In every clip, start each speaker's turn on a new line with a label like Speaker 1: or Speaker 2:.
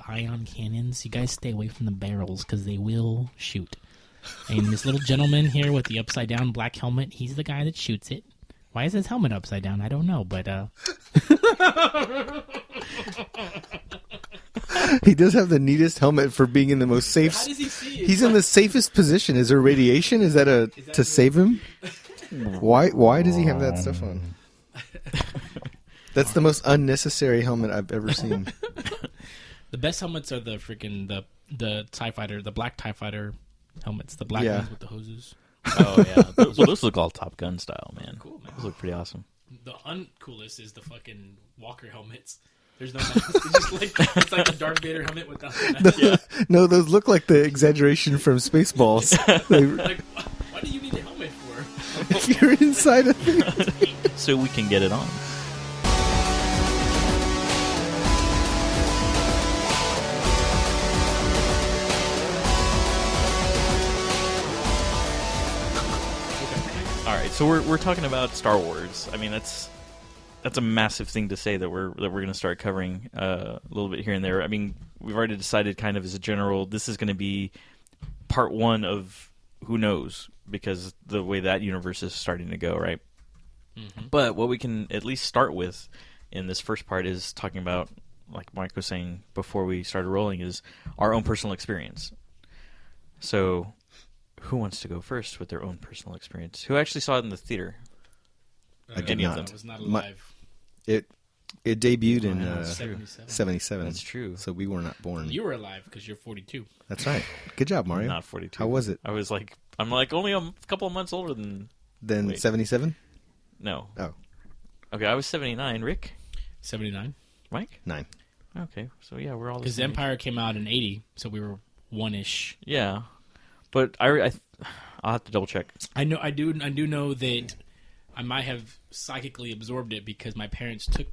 Speaker 1: ion cannons. You guys stay away from the barrels because they will shoot. And this little gentleman here with the upside down black helmet, he's the guy that shoots it. Why is his helmet upside down? I don't know, but
Speaker 2: he does have the neatest helmet for being in the most safe.
Speaker 1: How does he see it?
Speaker 2: He's in the safest position. Is there radiation? Is that to save him? Why does he have that stuff on? That's the most unnecessary helmet I've ever seen.
Speaker 1: The best helmets are the freaking the TIE Fighter, the black TIE Fighter helmets, the black ones with the hoses.
Speaker 3: Oh yeah, those look all Top Gun style, man.
Speaker 1: Cool, man.
Speaker 3: Those look pretty awesome.
Speaker 1: The uncoolest is the fucking Walker helmets. There's no mask. It's like the Darth Vader helmet without the mask.
Speaker 2: Yeah. No, those look like the exaggeration from Spaceballs.
Speaker 1: Like, why do you need a helmet for?
Speaker 2: If you're inside of it.
Speaker 3: So we can get it on. All right, so we're talking about Star Wars. I mean, that's a massive thing to say that we're going to start covering a little bit here and there. I mean, we've already decided kind of as a general, this is going to be part one of who knows, because the way that universe is starting to go, right? Mm-hmm. But what we can at least start with in this first part is talking about, like Mike was saying before we started rolling, is our own personal experience. So who wants to go first with their own personal experience? Who actually saw it in the theater?
Speaker 2: I did not.
Speaker 1: I was not alive.
Speaker 2: It debuted in
Speaker 1: 77.
Speaker 3: That's true.
Speaker 2: So we were not born.
Speaker 1: You were alive because you're 42.
Speaker 2: That's right. Good job, Mario.
Speaker 3: Not 42.
Speaker 2: How was it?
Speaker 3: I'm only a couple of months older than
Speaker 2: 77?
Speaker 3: No.
Speaker 2: Oh.
Speaker 3: Okay, I was 79. Rick?
Speaker 1: 79.
Speaker 3: Mike?
Speaker 2: 9.
Speaker 3: Okay, so yeah, we're all the
Speaker 1: because
Speaker 3: same
Speaker 1: Empire
Speaker 3: age.
Speaker 1: came out in 80, so we were one-ish.
Speaker 3: Yeah, but I'll have to double check.
Speaker 1: I do know that I might have psychically absorbed it because my parents took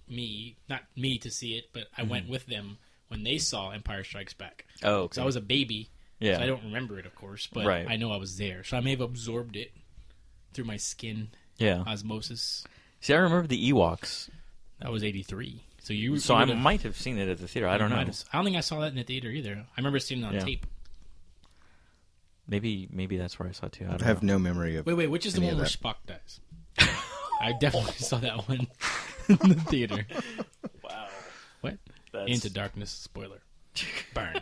Speaker 1: me, not me to see it, but I went with them when they saw Empire Strikes Back.
Speaker 3: Oh, okay.
Speaker 1: So I was a baby.
Speaker 3: Yeah.
Speaker 1: So I don't remember it, of course, but
Speaker 3: right.
Speaker 1: I know I was there. So I may have absorbed it through my skin.
Speaker 3: Yeah.
Speaker 1: Osmosis.
Speaker 3: See, I remember the Ewoks.
Speaker 1: That was 83. So
Speaker 3: I might have seen it at the theater. I don't know.
Speaker 1: I don't think I saw that in the theater either. I remember seeing it on tape.
Speaker 3: Maybe that's where I saw it too. I
Speaker 2: have no memory of.
Speaker 1: Wait, which is the one where Spock dies? I definitely saw that one in the theater.
Speaker 3: Wow.
Speaker 1: What? Into Darkness. Spoiler. Burn.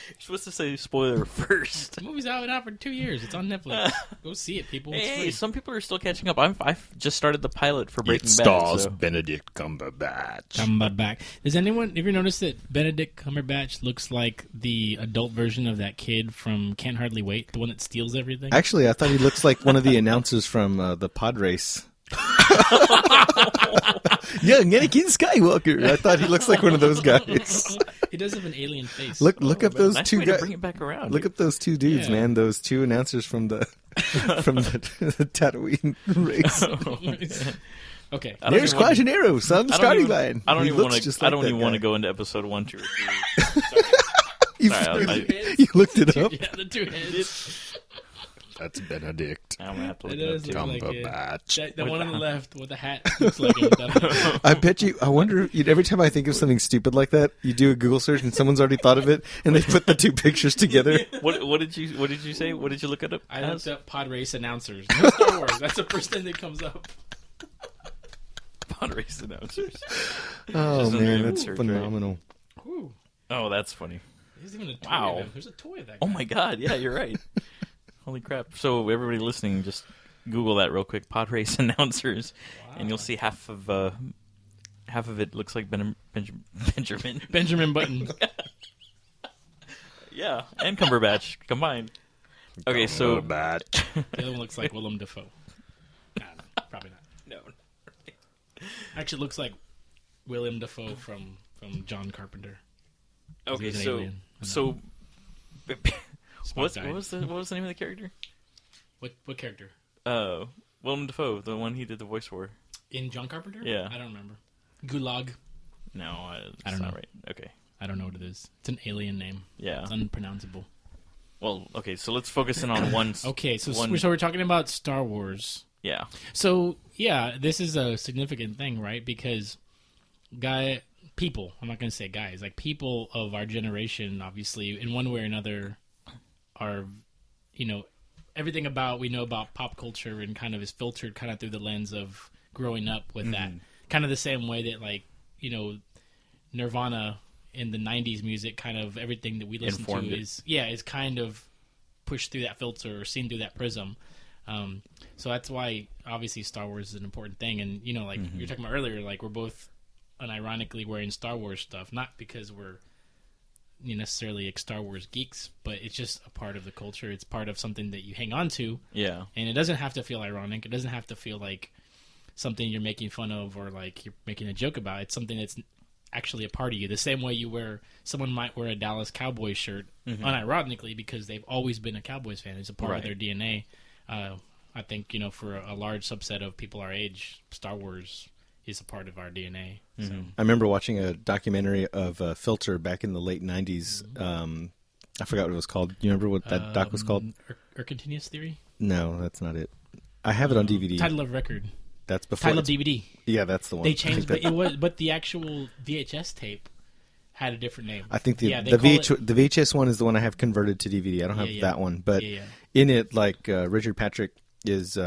Speaker 3: You're supposed to say spoiler first.
Speaker 1: The movie's out for 2 years. It's on Netflix. Go see it, people. It's free.
Speaker 3: Some people are still catching up. I've just started the pilot for Breaking Bad.
Speaker 2: Stars Benedict Cumberbatch.
Speaker 1: Does anyone ever notice that Benedict Cumberbatch looks like the adult version of that kid from Can't Hardly Wait, the one that steals everything?
Speaker 2: Actually, I thought he looks like one of the announcers from the pod race. Young Anakin Skywalker. I thought he looks like one of those guys.
Speaker 1: He does have an alien face.
Speaker 2: Look up those
Speaker 3: nice
Speaker 2: two
Speaker 3: way
Speaker 2: guys.
Speaker 3: to bring it back around.
Speaker 2: Look up those two dudes, man. Those two announcers from the Tatooine race.
Speaker 1: Okay.
Speaker 2: There's Quajanero, on the starting line.
Speaker 3: I don't even want to go into episode 1, 2, or 3.
Speaker 2: You looked it up.
Speaker 1: Yeah, the two heads.
Speaker 2: That's Benedict.
Speaker 3: I'm gonna have to look it up too.
Speaker 2: Cumberbatch.
Speaker 1: The one on the left with the hat looks like him.
Speaker 2: I bet you. I wonder. Every time I think of something stupid like that, you do a Google search and someone's already thought of it, and they put the two pictures together.
Speaker 3: What did you say? What did you look it up?
Speaker 1: I looked up pod race announcers. No Star Wars. That's the first thing that comes up.
Speaker 3: Pod race announcers.
Speaker 2: Oh man, that's phenomenal.
Speaker 1: Ooh.
Speaker 3: Oh, that's funny.
Speaker 1: There's even a toy.
Speaker 3: Wow.
Speaker 1: There's a toy of that guy.
Speaker 3: Oh my god, yeah, you're right. Holy crap. So everybody listening, just Google that real quick, pod race announcers, and you'll see half of it looks like Benjamin.
Speaker 1: Benjamin Button.
Speaker 3: Yeah, and Cumberbatch combined. Okay, so...
Speaker 1: The other one looks like Willem Dafoe. Nah, probably not.
Speaker 3: No.
Speaker 1: Actually, it looks like Willem Dafoe from John Carpenter.
Speaker 3: Okay, so what was the name of the character?
Speaker 1: What character?
Speaker 3: Willem Dafoe, the one he did the voice for.
Speaker 1: In John Carpenter?
Speaker 3: Yeah.
Speaker 1: I don't remember. Gulag?
Speaker 3: No,
Speaker 1: I don't know.
Speaker 3: Right. Okay.
Speaker 1: I don't know what it is. It's an alien name.
Speaker 3: Yeah.
Speaker 1: It's unpronounceable.
Speaker 3: Well, okay, so let's focus in on one.
Speaker 1: Okay, so we're talking about Star Wars.
Speaker 3: Yeah.
Speaker 1: So yeah, this is a significant thing, right? Because people, I'm not going to say guys, like people of our generation, obviously, in one way or another, are, everything we know about pop culture and kind of is filtered kind of through the lens of growing up with that. Kind of the same way that, like, Nirvana in the 90s music, kind of everything that we listen
Speaker 3: Informed
Speaker 1: to is kind of pushed through that filter or seen through that prism. So that's why, obviously, Star Wars is an important thing. And, like you were talking about earlier, like, we're both unironically wearing Star Wars stuff, not because we're necessarily like Star Wars geeks, but it's just a part of the culture. It's part of something that you hang on to.
Speaker 3: Yeah. And
Speaker 1: it doesn't have to feel ironic. It doesn't have to feel like something you're making fun of or like you're making a joke about. It's something that's actually a part of you. The same way someone might wear a Dallas Cowboys shirt unironically because they've always been a Cowboys fan. It's a part of their DNA. I think, for a large subset of people our age, Star Wars is a part of our DNA. So.
Speaker 2: I remember watching a documentary of Filter back in the late 90s. I forgot what it was called. You remember what that doc was called?
Speaker 1: Or Continuous Theory?
Speaker 2: No, that's not it. I have it on DVD.
Speaker 1: Title of Record.
Speaker 2: That's before.
Speaker 1: Title of DVD.
Speaker 2: Yeah, that's the one.
Speaker 1: They changed, but the actual VHS tape had a different name.
Speaker 2: I think the VHS one is the one I have converted to DVD. I don't have that one, but in it, like Richard Patrick is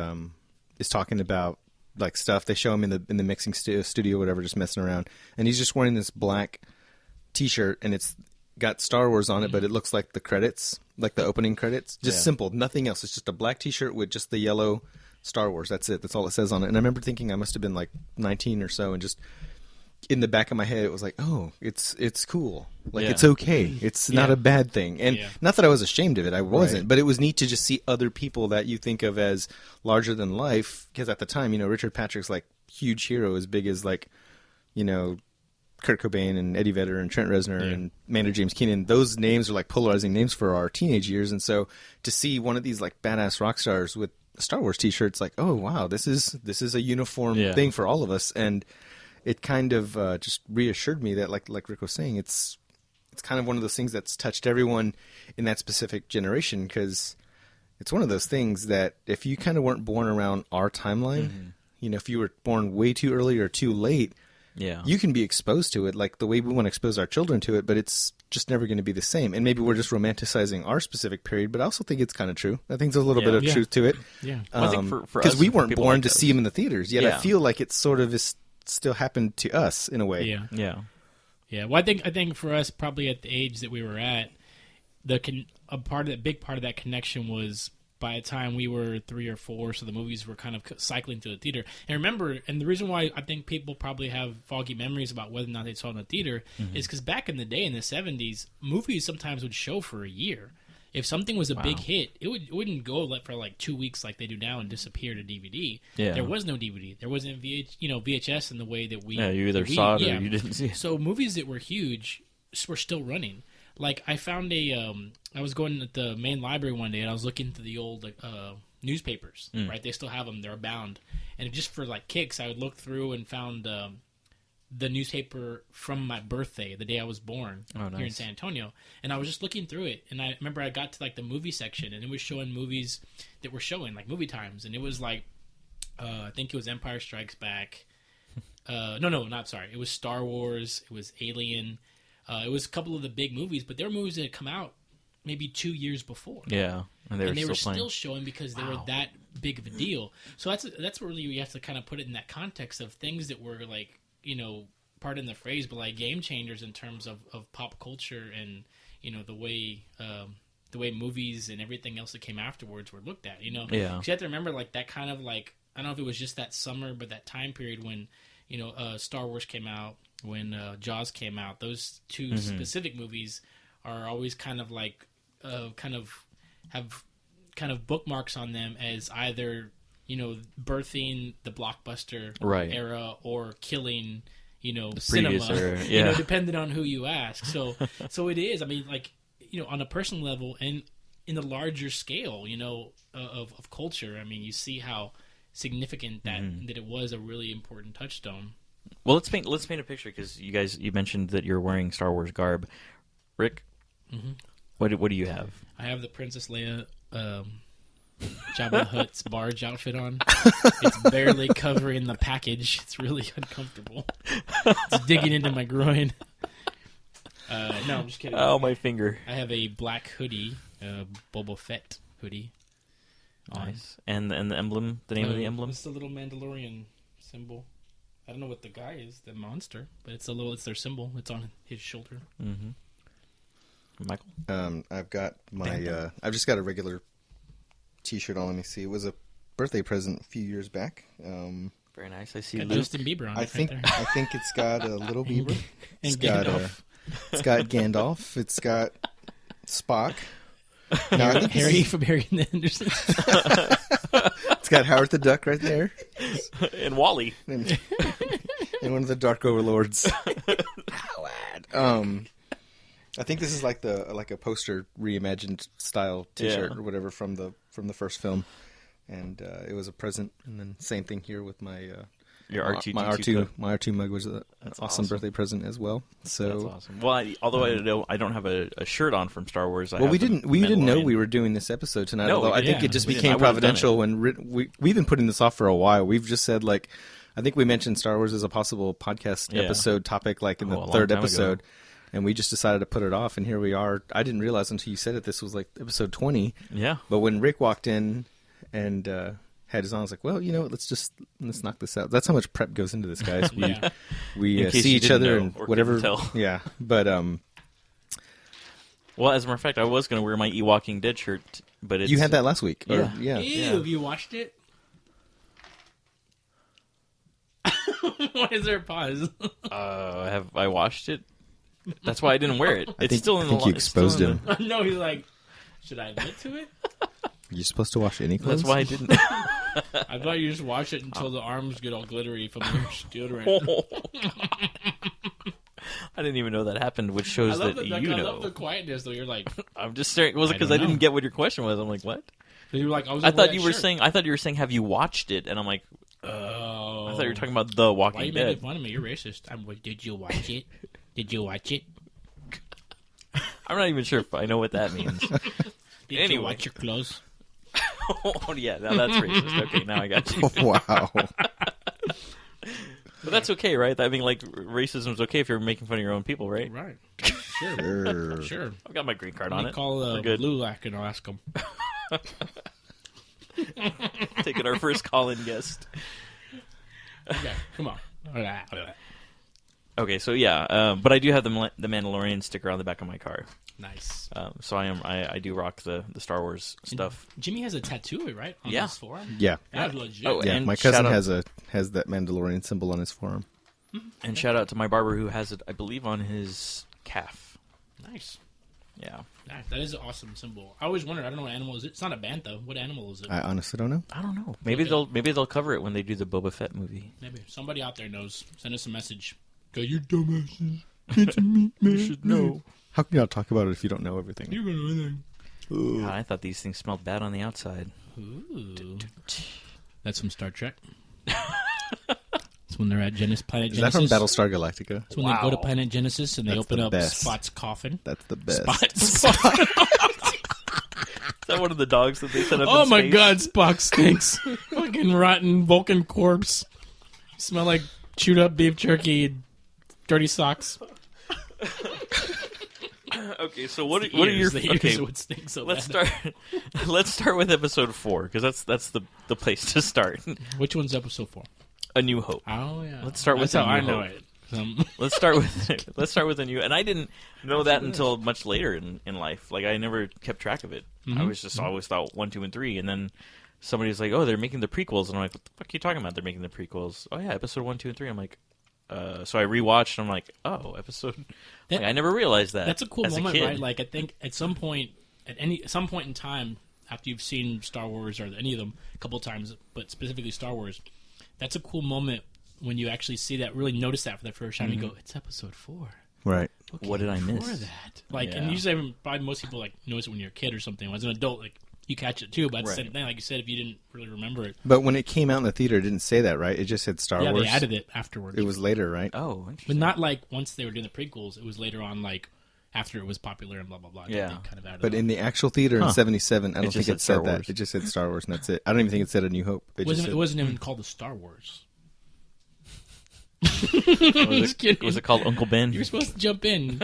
Speaker 2: talking about like stuff. They show him in the mixing studio, whatever, just messing around, and he's just wearing this black T-shirt, and it's got Star Wars on it, but it looks like the credits, like the opening credits, just simple, nothing else. It's just a black T-shirt with just the yellow Star Wars. That's it. That's all it says on it. And I remember thinking I must have been like 19 or so, and just in the back of my head, it was like, oh, it's cool. Like, it's okay. It's not a bad thing. And not that I was ashamed of it. I wasn't. Right. But it was neat to just see other people that you think of as larger than life. Because at the time, Richard Patrick's like huge hero, as big as like, Kurt Cobain and Eddie Vedder and Trent Reznor and Maynard James Keenan. Those names are like polarizing names for our teenage years. And so to see one of these like badass rock stars with a Star Wars t-shirt, like, oh, wow, this is a uniform thing for all of us. And it kind of just reassured me that, like Rick was saying, it's kind of one of those things that's touched everyone in that specific generation, because it's one of those things that if you kind of weren't born around our timeline, if you were born way too early or too late, you can be exposed to it like the way we want to expose our children to it, but it's just never going to be the same. And maybe we're just romanticizing our specific period, but I also think it's kind of true. I think there's a little bit of truth to it.
Speaker 1: Yeah.
Speaker 3: Well, I think for
Speaker 2: because we weren't born
Speaker 3: like
Speaker 2: to see them in the theaters, yet I feel like it sort of is still happened to us in a way.
Speaker 1: Yeah. Well, I think for us, probably at the age that we were at, big part of that connection was by the time we were 3 or 4, so the movies were kind of cycling through the theater. And remember, and the reason why I think people probably have foggy memories about whether or not they saw it in the theater is because back in the day, in the 70s, movies sometimes would show for a year. If something was a big hit, it wouldn't go for like 2 weeks like they do now and disappear to DVD. Yeah. There was no DVD. There wasn't VHS in the way that we...
Speaker 3: Yeah, you either saw it or you didn't see it.
Speaker 1: So movies that were huge were still running. Like, I found I was going at the main library one day, and I was looking through the old newspapers, right? They still have them. They're bound. And just for, like, kicks, I would look through and found the newspaper from my birthday, the day I was born, here in San Antonio. And I was just looking through it, and I remember I got to, like, the movie section, and it was showing movies that were showing, like, movie times. And it was, like, I think it was Empire Strikes Back. It was Star Wars. It was Alien. It was a couple of the big movies, but they were movies that had come out maybe 2 years before.
Speaker 3: Yeah, and they were
Speaker 1: still showing because they were that big of a deal. So that's where you have to kind of put it in that context of things that were like, pardon the phrase, but like game changers in terms of pop culture and the way movies and everything else that came afterwards were looked at. Yeah, because you have to remember like that kind of like, I don't know if it was just that summer, but that time period when Star Wars came out. When Jaws came out, those two specific movies are always kind of like, have bookmarks on them as either, birthing the blockbuster era or killing, cinema, era, depending on who you ask. So it is, I mean, like, on a personal level and in the larger scale, of culture, I mean, you see how significant that it was a really important touchstone.
Speaker 3: Well, let's paint a picture, because you mentioned that you're wearing Star Wars garb. Rick, what do you have?
Speaker 1: I have the Princess Leia Jabba the Hutt's barge outfit on. It's barely covering the package. It's really uncomfortable. It's digging into my groin. No, I'm just kidding.
Speaker 3: Oh, my finger.
Speaker 1: I have a black hoodie, Boba Fett hoodie.
Speaker 3: Nice. And the emblem, the name of the emblem?
Speaker 1: It's the little Mandalorian symbol. I don't know what the guy is, the monster, but it's their symbol. It's on his shoulder.
Speaker 3: Mm-hmm. Michael?
Speaker 2: I've got my, I've just got a regular t-shirt on. Let me see. It was a birthday present a few years back.
Speaker 3: Very nice. I see
Speaker 1: got
Speaker 3: Luke.
Speaker 1: Justin Bieber on it.
Speaker 2: I think it's got a little Bieber.
Speaker 1: It's got
Speaker 2: Gandalf. It's got Spock.
Speaker 1: No, I think Harry from Harry and the Hendersons.
Speaker 2: It's got Howard the Duck right there.
Speaker 3: And Wally.
Speaker 2: And one of the Dark Overlords. Howard. I think this is like a poster reimagined style T-shirt or whatever from the first film, and it was a present. And then same thing here with my
Speaker 3: your R2
Speaker 2: my R2 mug was an awesome birthday present as well. So
Speaker 3: that's awesome. Well, although I don't have a shirt on from Star Wars.
Speaker 2: We didn't know we were doing this episode tonight.
Speaker 3: No,
Speaker 2: although I think it just became providential when we've been putting this off for a while. We've just said I think we mentioned Star Wars as a possible podcast episode topic in the third episode. And we just decided to put it off, and here we are. I didn't realize until you said it this was episode 20.
Speaker 3: Yeah.
Speaker 2: But when Rick walked in and had his on, I was like, well, you know what, let's knock this out. That's how much prep goes into this, guys. We see each other and whatever. Yeah. But
Speaker 3: well, as a matter of fact, I was going to wear my Walking Dead shirt, but
Speaker 2: you had that last week.
Speaker 3: Yeah.
Speaker 1: Ew, have you watched it? Why is there a pause?
Speaker 3: Have I watched it? That's why I didn't wear it.
Speaker 2: I think you exposed him.
Speaker 1: No, he's like, should I admit to it?
Speaker 2: You're supposed to wash any clothes?
Speaker 3: That's why I didn't.
Speaker 1: I thought you just wash it until the arms get all glittery from your deodorant.
Speaker 3: I didn't even know that happened, which shows that you know.
Speaker 1: I love the quietness, though. You're like,
Speaker 3: I'm just staring. Was it because I didn't get what your question was? I'm like, what?
Speaker 1: You were like,
Speaker 3: I thought you were saying, have you watched it? And I'm like, oh. I thought you were talking about The Walking Dead.
Speaker 1: Why are you making fun of me? You're racist. I'm like, did you watch it? Did you watch it?
Speaker 3: I'm not even sure if I know what that means.
Speaker 1: Did you watch your clothes?
Speaker 3: Oh, yeah. Now that's racist. Okay, now I got you.
Speaker 2: Wow.
Speaker 3: But that's okay, right? I mean, racism is okay if you're making fun of your own people, right?
Speaker 1: Right. Sure. Sure.
Speaker 3: I've got my green card on it.
Speaker 1: Call Blue-Lack and I'll ask him.
Speaker 3: Taking our first call-in guest.
Speaker 1: Okay, come on.
Speaker 3: Okay, so yeah, but I do have the Mandalorian sticker on the back of my car.
Speaker 1: Nice.
Speaker 3: So I do rock the Star Wars stuff.
Speaker 1: And Jimmy has a tattoo, right? On his forearm?
Speaker 2: Yeah.
Speaker 1: That's legit.
Speaker 3: Oh,
Speaker 2: yeah. My cousin has that Mandalorian symbol on his forearm.
Speaker 3: And shout out to my barber who has it, I believe, on his calf.
Speaker 1: Nice.
Speaker 3: Yeah.
Speaker 1: That is an awesome symbol. I always wondered. I don't know what animal is it. It's not a bantha. What animal is it?
Speaker 2: I honestly don't know.
Speaker 3: I don't know. Maybe they'll cover it when they do the Boba Fett movie.
Speaker 1: Maybe somebody out there knows. Send us a message. Go, you dumbasses. It's a meat man.
Speaker 3: You should know.
Speaker 2: How can you not talk about it if you don't know everything?
Speaker 1: You don't know anything.
Speaker 3: God, I thought these things smelled bad on the outside.
Speaker 1: Ooh. That's from Star Trek. It's when they're at Planet Genesis.
Speaker 2: Is that from Battlestar Galactica?
Speaker 1: It's when they go to Planet Genesis and they open up Spot's coffin.
Speaker 2: That's the best.
Speaker 1: Spot's coffin.
Speaker 3: Is that one of the dogs that they set up in
Speaker 1: Oh my
Speaker 3: space?
Speaker 1: God, Spock stinks. Fucking rotten Vulcan corpse. Smell like chewed up beef jerky and dirty socks.
Speaker 3: Okay, so what are your okay? Let's start with episode 4 because that's the place to start.
Speaker 1: Which one's episode 4?
Speaker 3: A New Hope.
Speaker 1: Oh yeah.
Speaker 3: Let's start with
Speaker 1: that's how
Speaker 3: A New
Speaker 1: I know
Speaker 3: Hope.
Speaker 1: it.
Speaker 3: Let's start with a new. And I didn't know that until much later in life. Like I never kept track of it. I was just always thought 1, 2, and 3, and then somebody's like, "Oh, they're making the prequels," and I'm like, "What the fuck are you talking about? They're making the prequels." Oh yeah, episode 1, 2, and 3. I'm like. So I rewatched and I'm like, oh, episode. I never realized that.
Speaker 1: That's a cool moment, right? Like I think at some point in time after you've seen Star Wars or any of them a couple times, but specifically Star Wars, that's a cool moment when you actually see that, really notice that for the first time. You go, it's episode 4.
Speaker 2: Right.
Speaker 3: What did I miss?
Speaker 1: That? And usually probably most people notice it when you're a kid or something. As an adult, you catch it too, but it's the same thing. Like you said, if you didn't really remember it.
Speaker 2: But when it came out in the theater, it didn't say that, right? It just said Star Wars.
Speaker 1: Yeah, they added it afterwards.
Speaker 2: It was later, right?
Speaker 3: Oh, interesting.
Speaker 1: But not once they were doing the prequels. It was later on, after it was popular and blah blah blah.
Speaker 3: Yeah.
Speaker 1: They kind of added
Speaker 2: But
Speaker 1: on.
Speaker 2: in the actual theater in '77, I don't
Speaker 3: It
Speaker 2: think
Speaker 3: just
Speaker 2: it
Speaker 3: said Star
Speaker 2: said
Speaker 3: Wars.
Speaker 2: that. It just said Star Wars, and that's it. I don't even think it said A New Hope.
Speaker 1: it wasn't even called the Star Wars.
Speaker 3: Was it called Uncle Ben?
Speaker 1: You're supposed to jump in.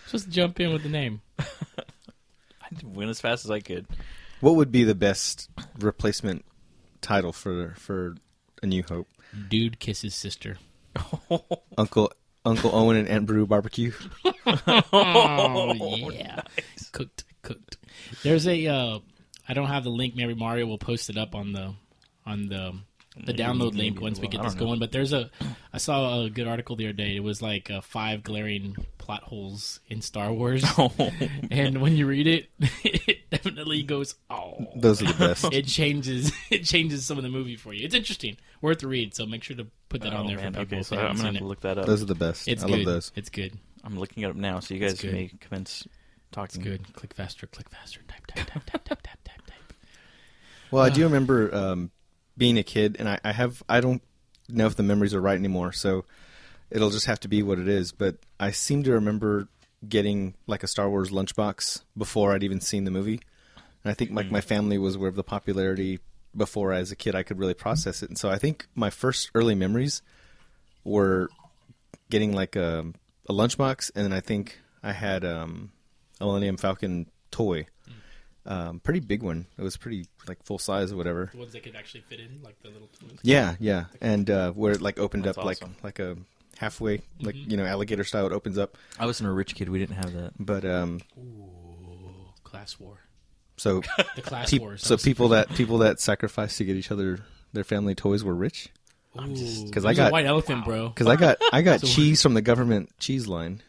Speaker 1: Supposed to jump in with the name.
Speaker 3: I went as fast as I could.
Speaker 2: What would be the best replacement title for A New Hope?
Speaker 1: Dude kisses sister.
Speaker 2: Uncle Owen and Aunt Brew barbecue.
Speaker 1: Oh yeah, nice. Cooked. There's a. I don't have the link. Maybe Mario will post it up on the download link once we get this going. But I saw a good article the other day. It was like 5 glaring plot holes in Star Wars, and when you read it, it definitely goes, oh,
Speaker 2: Those are the best.
Speaker 1: it changes some of the movie for you. It's interesting, worth the read. So make sure to put that on there for people.
Speaker 3: Okay, so
Speaker 1: if they
Speaker 3: I'm
Speaker 1: haven't
Speaker 3: gonna
Speaker 1: seen
Speaker 3: have to
Speaker 1: it.
Speaker 3: look that up.
Speaker 2: Those are the best.
Speaker 1: It's
Speaker 2: I
Speaker 1: good.
Speaker 2: love those.
Speaker 1: It's good.
Speaker 3: I'm looking it up now, so you guys
Speaker 1: good.
Speaker 3: may commence
Speaker 1: It's
Speaker 3: talking.
Speaker 1: good. Click faster. Type.
Speaker 2: Well, I do remember being a kid, and I don't know if the memories are right anymore, so it'll just have to be what it is. But I seem to remember getting like a Star Wars lunchbox before I'd even seen the movie. And I think like my family was aware of the popularity before, as a kid, I could really process it. And so I think my first early memories were getting like a lunchbox, and then I think I had a Millennium Falcon toy. Pretty big one. It was pretty like full size or whatever.
Speaker 1: The ones that could actually fit in, like the little toys.
Speaker 2: Yeah. And where it like opened
Speaker 3: That's
Speaker 2: up
Speaker 3: awesome.
Speaker 2: like a halfway, like alligator style. It opens up.
Speaker 3: I wasn't a rich kid. We didn't have that.
Speaker 2: But
Speaker 1: Ooh, class war.
Speaker 2: so
Speaker 1: The class
Speaker 2: pe-
Speaker 1: wars.
Speaker 2: so people that sacrificed to get each other their family toys were rich.
Speaker 1: Because
Speaker 2: I got-
Speaker 1: a white elephant, bro.
Speaker 2: Because I got cheese from the government cheese line.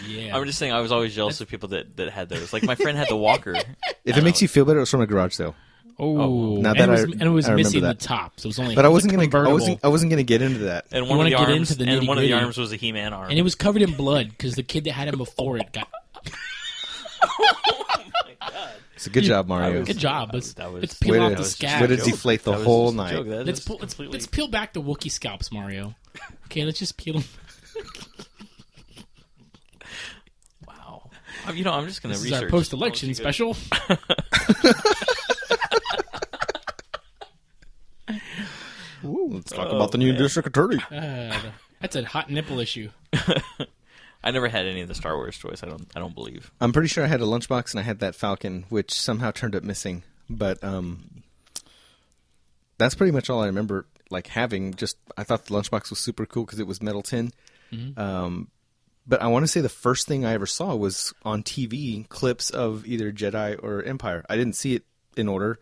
Speaker 1: Yeah.
Speaker 3: I'm just saying, I was always jealous of people that had those. Like my friend had the Walker.
Speaker 2: If it makes you feel better, it was from a garage sale.
Speaker 1: Oh,
Speaker 2: Now
Speaker 1: and,
Speaker 2: that
Speaker 1: it was
Speaker 2: I remember
Speaker 1: missing
Speaker 2: that.
Speaker 1: the top, so it was only.
Speaker 2: But I
Speaker 1: it was
Speaker 2: wasn't
Speaker 1: a
Speaker 2: gonna
Speaker 1: convertible.
Speaker 2: I wasn't gonna get into that.
Speaker 3: And
Speaker 1: You
Speaker 3: one of
Speaker 1: wanna
Speaker 3: the
Speaker 1: get
Speaker 3: arms,
Speaker 1: into the
Speaker 3: and one of the
Speaker 1: nitty-gritty.
Speaker 3: arms was a He-Man arm.
Speaker 1: And it was covered in blood because the kid that had him before it got.
Speaker 2: It's a good job, Mario.
Speaker 1: Good job. Let's
Speaker 3: That was-
Speaker 1: peel
Speaker 2: Way
Speaker 1: off
Speaker 2: to-
Speaker 1: the
Speaker 2: way
Speaker 1: scabs.
Speaker 2: to deflate the
Speaker 3: That was
Speaker 2: whole
Speaker 3: just a
Speaker 2: night.
Speaker 3: joke. That
Speaker 1: Let's
Speaker 3: is
Speaker 1: pull,
Speaker 3: completely-
Speaker 1: let's peel back the Wookiee scalps, Mario. Okay, let's just peel them.
Speaker 3: Wow. I'm just going to
Speaker 1: This is
Speaker 3: research.
Speaker 1: our post-election
Speaker 3: I'll let you
Speaker 1: special.
Speaker 2: Let's talk about the new district attorney.
Speaker 1: That's a hot nipple issue.
Speaker 3: I never had any of the Star Wars toys. I don't believe.
Speaker 2: I'm pretty sure I had a lunchbox and I had that Falcon, which somehow turned up missing. But that's pretty much all I remember. Like having I thought the lunchbox was super cool because it was metal tin. But I want to say the first thing I ever saw was on TV clips of either Jedi or Empire. I didn't see it in order,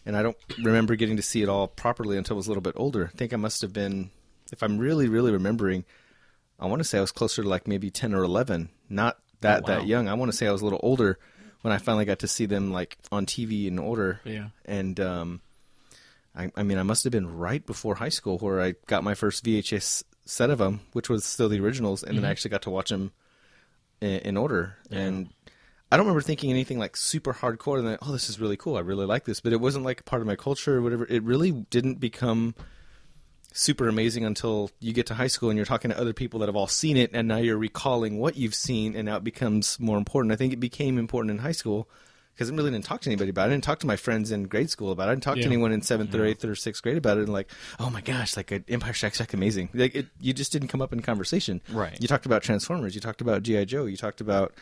Speaker 2: and I don't remember getting to see it all properly until I was a little bit older. I think I must have been, if I'm really, really remembering, I want to say I was closer to like maybe 10 or 11, not that young. I want to say I was a little older when I finally got to see them like on TV in order.
Speaker 1: Yeah.
Speaker 2: And I mean, I must have been right before high school where I got my first VHS set of them, which was still the originals, and then I actually got to watch them in order.
Speaker 3: Yeah.
Speaker 2: And I don't remember thinking anything like super hardcore and then, oh, this is really cool. I really like this. But it wasn't like part of my culture or whatever. It really didn't become super amazing until you get to high school and you're talking to other people that have all seen it, and now you're recalling what you've seen, and now it becomes more important. I think it became important in high school because I really didn't talk to anybody about it. I didn't talk to my friends in grade school about it. I didn't talk to anyone in 7th or 8th or 6th grade about it. And like, oh my gosh, like Empire Strikes Back, amazing. Like you just didn't come up in conversation.
Speaker 3: Right.
Speaker 2: You talked about Transformers. You talked about G.I. Joe. You talked about,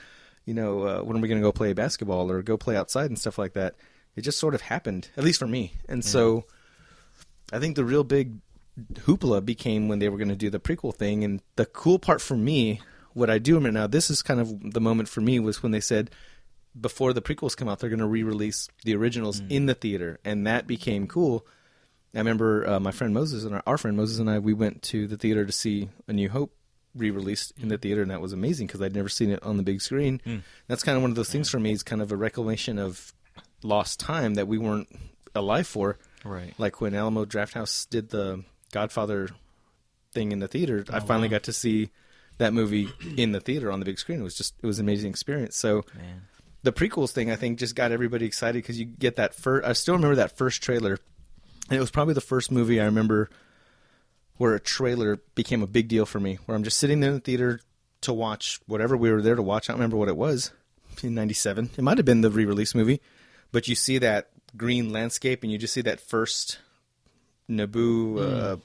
Speaker 2: when are we going to go play basketball or go play outside and stuff like that. It just sort of happened, at least for me. And so I think the real big hoopla became when they were going to do the prequel thing. And the cool part for me, what I do remember now, this is kind of the moment for me, was when they said, before the prequels come out, they're going to re-release the originals in the theater, and that became cool. I remember my friend Moses and our friend Moses and I, we went to the theater to see A New Hope re-released in the theater, and that was amazing because I'd never seen it on the big screen. That's kind of one of those things for me. It's kind of a reclamation of lost time that we weren't alive for.
Speaker 3: Right.
Speaker 2: Like when Alamo Drafthouse did the Godfather thing in the theater, I finally got to see that movie in the theater on the big screen. It was an amazing experience. So.
Speaker 3: Man.
Speaker 2: The prequels thing, I think, just got everybody excited because you get that first. I still remember that first trailer, and it was probably the first movie I remember where a trailer became a big deal for me. Where I'm just sitting there in the theater, to watch whatever we were there to watch. I don't remember what it was in '97. It might have been the re-release movie, but you see that green landscape and you just see that first Naboo,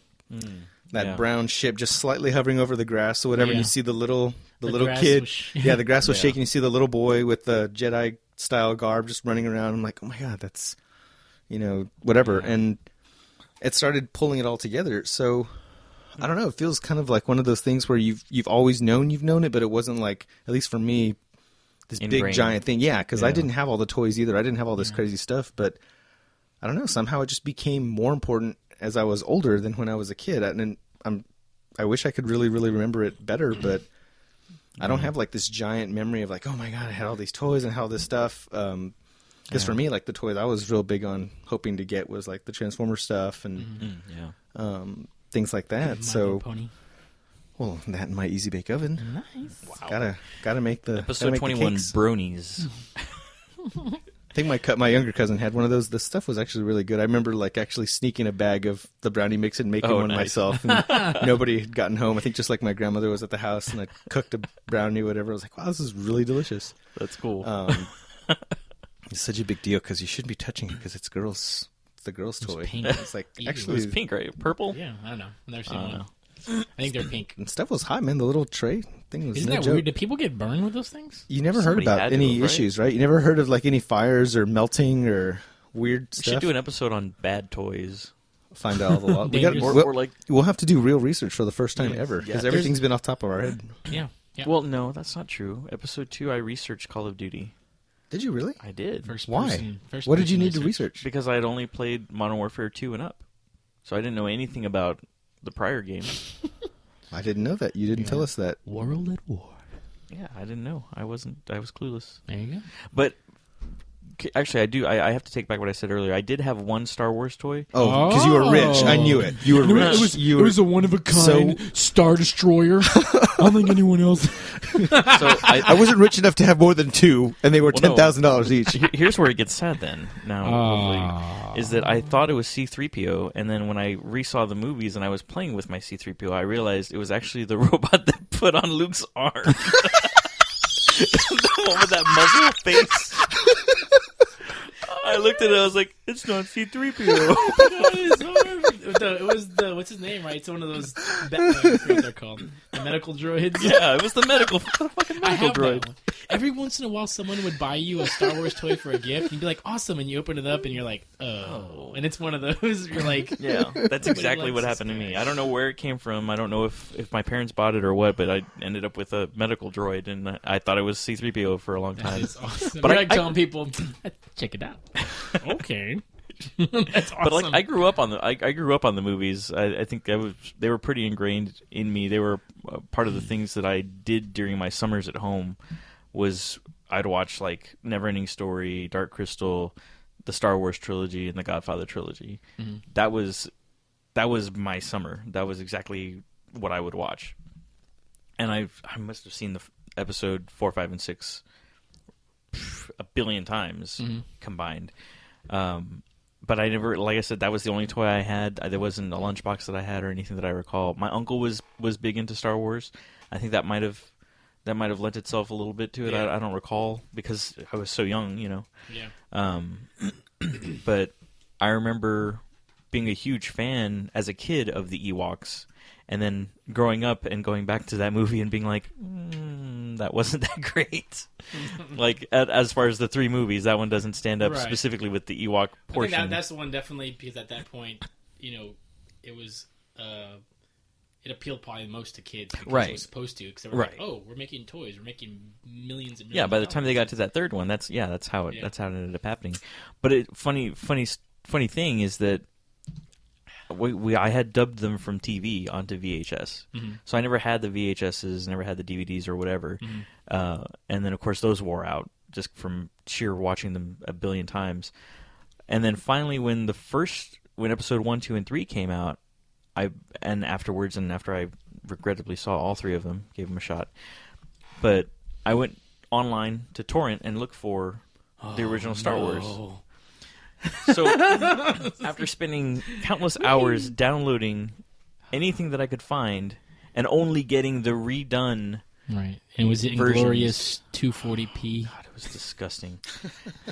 Speaker 2: brown ship just slightly hovering over the grass or whatever. And you see the little kid. The grass was shaking. You see the little boy with the Jedi style garb just running around. I'm like, oh my God, that's, whatever. Yeah. And it started pulling it all together. So I don't know. It feels kind of like one of those things where you've always known you've known it, but it wasn't like, at least for me, this big giant thing. Yeah, because I didn't have all the toys either. I didn't have all this crazy stuff, but I don't know. Somehow it just became more important as I was older than when I was a kid. And I wish I could really, really remember it better, but I don't have like this giant memory of like, oh my God, I had all these toys and all this stuff. Because for me, like the toys I was real big on hoping to get was like the Transformer stuff and things like that. So, Pony. Well, that and my Easy Bake Oven.
Speaker 1: Nice.
Speaker 2: Wow. Gotta make the
Speaker 3: episode 21 bronies.
Speaker 2: I think my younger cousin had one of those. The stuff was actually really good. I remember like actually sneaking a bag of the brownie mix and making one myself. And nobody had gotten home. I think just like my grandmother was at the house and I cooked a brownie or whatever. I was like, wow, this is really delicious.
Speaker 3: That's cool.
Speaker 2: It's such a big deal because you shouldn't be touching it because it's girls. It's the girls' toy.
Speaker 1: Pink.
Speaker 2: It's like actually
Speaker 3: it was pink, right? Purple?
Speaker 1: Yeah, I don't know. I've never seen one. I think they're pink.
Speaker 2: And stuff was hot, man. The little tray thing was
Speaker 1: Isn't that weird? Did people get burned with those things?
Speaker 2: You never heard about any issues, right? You never heard of like any fires or melting or weird stuff?
Speaker 3: We should do an episode on bad toys.
Speaker 2: Find out all the law. We'll have to do real research for the first time ever because everything's been off the top of our head.
Speaker 1: Yeah.
Speaker 3: Well, no, that's not true. Episode 2, I researched Call of Duty.
Speaker 2: Did you really?
Speaker 3: I did.
Speaker 2: Why? What did you need to research?
Speaker 3: Because I had only played Modern Warfare 2 and up. So I didn't know anything about the prior games.
Speaker 2: I didn't know that. You didn't tell us that.
Speaker 1: World at War.
Speaker 3: Yeah, I didn't know. I was clueless.
Speaker 1: There you go.
Speaker 3: But actually, I have to take back what I said earlier. I did have one Star Wars toy.
Speaker 2: Oh, because you were rich. I knew it. You were rich.
Speaker 4: It was a one-of-a-kind Star Destroyer. I don't think anyone else...
Speaker 2: So I wasn't rich enough to have more than two, and they were $10,000 each.
Speaker 3: Here's where it gets sad then, is that I thought it was C-3PO, and then when I resaw the movies and I was playing with my C-3PO, I realized it was actually the robot that put on Luke's arm. The one with that muzzle face. I looked at it, I was like, it's not C-3PO.
Speaker 1: It was the, what's his name, right? It's one of those, I forget what they're called. The medical droids.
Speaker 3: Yeah, it was the fucking medical droid.
Speaker 1: Every once in a while, someone would buy you a Star Wars toy for a gift, and you'd be like, awesome, and you open it up, and you're like, oh. And it's one of those, you're like...
Speaker 3: Yeah, that's exactly what happened to me. I don't know where it came from. I don't know if my parents bought it or what, but I ended up with a medical droid, and I thought it was C-3PO for a long time.
Speaker 1: That is awesome. But you're telling people, check it out. Okay. That's awesome.
Speaker 3: But like I grew up on the movies. I think they were pretty ingrained in me. They were part of the things that I did during my summers at home. Was I'd watch like Neverending Story, Dark Crystal, the Star Wars trilogy, and the Godfather trilogy. Mm-hmm. That was my summer. That was exactly what I would watch. And I must have seen the episode 4, 5, and 6 a billion times combined. But I never, like I said, that was the only toy I had. There wasn't a lunchbox that I had or anything that I recall. My uncle was big into Star Wars. I think that might have lent itself a little bit to it. Yeah. I don't recall because I was so young, you know.
Speaker 1: Yeah.
Speaker 3: But I remember being a huge fan as a kid of the Ewoks, and then growing up and going back to that movie and being like, that wasn't that great. Like, as far as the 3 movies, that one doesn't stand up specifically with the Ewok portion.
Speaker 1: I think that's the one definitely, because at that point, you know, it was... it appealed probably most to kids because it was supposed to. Because they were like, oh, we're making toys. We're making millions and millions.
Speaker 3: Yeah, by the time they got to that third one, that's how it ended up happening. But funny thing is that I had dubbed them from TV onto VHS. Mm-hmm. So I never had the VHSs, never had the DVDs or whatever. Mm-hmm. And then, of course, those wore out just from sheer watching them a billion times. And then finally, when episode 1, 2, and 3 came out, after I regrettably saw all 3 of them, gave them a shot. But I went online to torrent and look for the original Star Wars. So after spending countless hours downloading anything that I could find and only getting the redone
Speaker 1: Right. And was it in
Speaker 3: versions.
Speaker 1: glorious 240p?
Speaker 3: God, it was disgusting.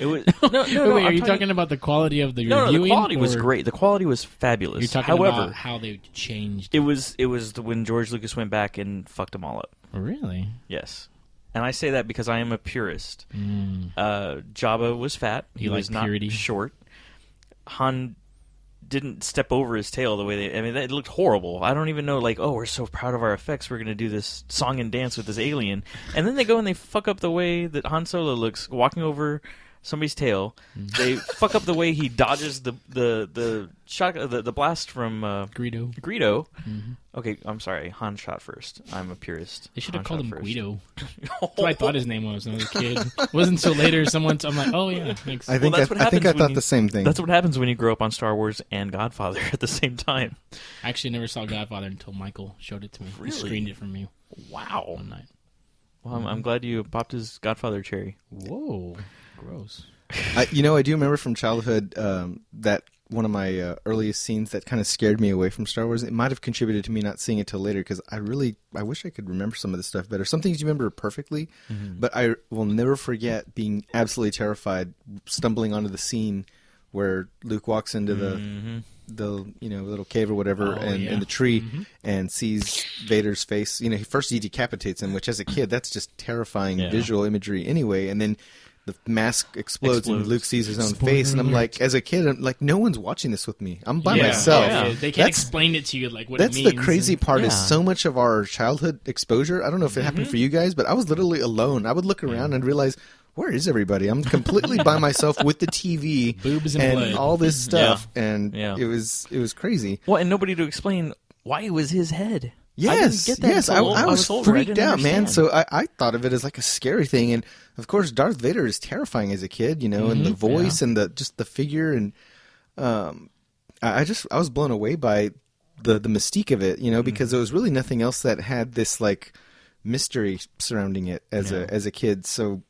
Speaker 3: It was
Speaker 1: Wait, are you talking about the quality of the reviewing?
Speaker 3: No, the quality was
Speaker 1: or
Speaker 3: great. The quality was fabulous.
Speaker 1: You're talking
Speaker 3: However,
Speaker 1: about how they changed.
Speaker 3: it was when George Lucas went back and fucked them all up.
Speaker 1: Really?
Speaker 3: Yes. And I say that because I am a purist. Jabba was fat. He was not
Speaker 1: purity?
Speaker 3: short. Han didn't step over his tail the way they... I mean, it looked horrible. I don't even know, like, oh, we're so proud of our effects. We're going to do this song and dance with this alien. And then they go and they fuck up the way that Han Solo looks walking over somebody's tail. They fuck up the way he dodges the shot, the blast from
Speaker 1: Greedo.
Speaker 3: Greedo. Okay, I'm sorry. Han shot first. I'm a purist.
Speaker 1: They should have called him
Speaker 3: first.
Speaker 1: Guido. That's what I thought his name was when I was a kid. It wasn't until later I'm like, oh yeah. Makes
Speaker 2: I think
Speaker 3: that's what happens
Speaker 2: I
Speaker 3: when
Speaker 2: thought
Speaker 3: you-
Speaker 2: the same thing.
Speaker 3: That's what happens when you grow up on Star Wars and Godfather at the same time.
Speaker 1: I actually never saw Godfather until Michael showed it to me.
Speaker 3: Really?
Speaker 1: He screened it for me
Speaker 3: Wow.
Speaker 1: one night.
Speaker 3: Well, I'm glad you popped his Godfather cherry.
Speaker 1: Whoa. Gross.
Speaker 2: I do remember from childhood that one of my earliest scenes that kind of scared me away from Star Wars. It might have contributed to me not seeing it till later because I wish I could remember some of this stuff better. Some things you remember perfectly, but I will never forget being absolutely terrified stumbling onto the scene where Luke walks into the little cave or whatever in the tree and sees Vader's face. First he decapitates him, which as a kid that's just terrifying visual imagery anyway, and then the mask explodes and Luke sees his own face, and I'm like, as a kid, I'm like, no one's watching this with me. I'm by myself.
Speaker 1: Yeah. They can't explain it to you like what it means.
Speaker 2: That's the crazy part is so much of our childhood exposure. I don't know if it happened for you guys, but I was literally alone. I would look around and realize, where is everybody? I'm completely by myself with the TV
Speaker 1: Boobs and blood.
Speaker 2: all this stuff, and it was crazy.
Speaker 3: Well, and nobody to explain why it was his head.
Speaker 2: Yes,
Speaker 3: I didn't get that until
Speaker 2: I was
Speaker 3: older.
Speaker 2: freaked out, man.
Speaker 3: Understand.
Speaker 2: So I thought of it as like a scary thing, and of course, Darth Vader is terrifying as a kid, and the voice and just the figure, and I was blown away by the mystique of it, because there was really nothing else that had this like mystery surrounding it as a kid. So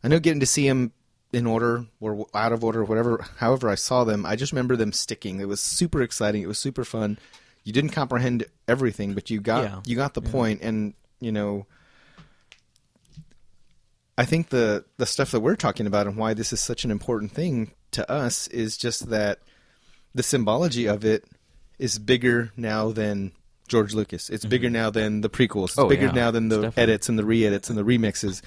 Speaker 2: I know getting to see him in order or out of order, however I saw them, I just remember them sticking. It was super exciting. It was super fun. You didn't comprehend everything, but you got the point. And I think the stuff that we're talking about and why this is such an important thing to us is just that the symbology of it is bigger now than George Lucas. It's bigger now than the prequels. It's bigger now than the edits and the re-edits and the remixes.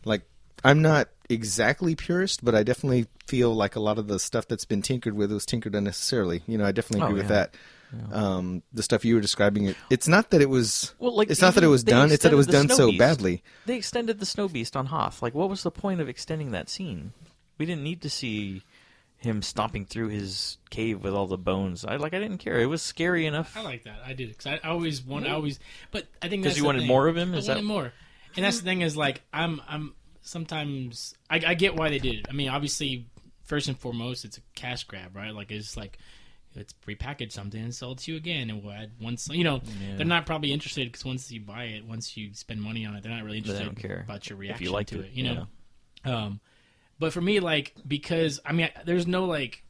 Speaker 2: Like, I'm not exactly purist, but I definitely feel like a lot of the stuff that's been tinkered with was tinkered unnecessarily. I definitely agree with that. Yeah. The stuff you were describing, it's not that it was. Well, it's not that it was done. It's that it was done so badly.
Speaker 3: They extended the snow beast on Hoth. Like, what was the point of extending that scene? We didn't need to see him stomping through his cave with all the bones. I didn't care. It was scary enough.
Speaker 1: I like that. I did because I always want. But I think
Speaker 3: because you wanted more of him.
Speaker 1: I wanted more, and that's the thing is like I'm sometimes I get why they did it. I mean, obviously, first and foremost, it's a cash grab, right? Like it's like. Let's repackage something and sell it to you again, and we'll add once. They're not probably interested because once you buy it, once you spend money on it, they're not really interested about your reaction to it. But for me, like because there's no like,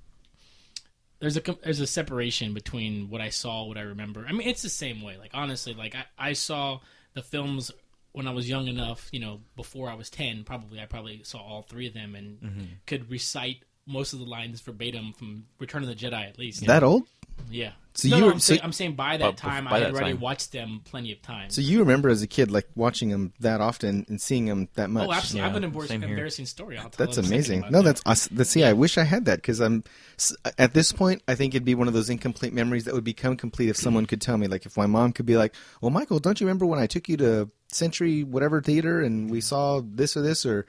Speaker 1: there's a separation between what I saw, what I remember. I mean, it's the same way. Like honestly, like I saw the films when I was young enough. Before I was 10, I probably saw all three of them and could recite most of the lines verbatim from Return of the Jedi, at least.
Speaker 2: That old?
Speaker 1: Yeah.
Speaker 2: So
Speaker 1: I'm saying by that time, I had already watched them plenty of times.
Speaker 2: So you remember as a kid, like watching them that often and seeing them that much?
Speaker 1: Oh, absolutely. I have an embarrassing story. I'll tell.
Speaker 2: That's amazing. No, that's awesome. I wish I had that because at this point, I think it'd be one of those incomplete memories that would become complete if someone could tell me. Like if my mom could be like, "Well, Michael, don't you remember when I took you to Century whatever theater and we saw this or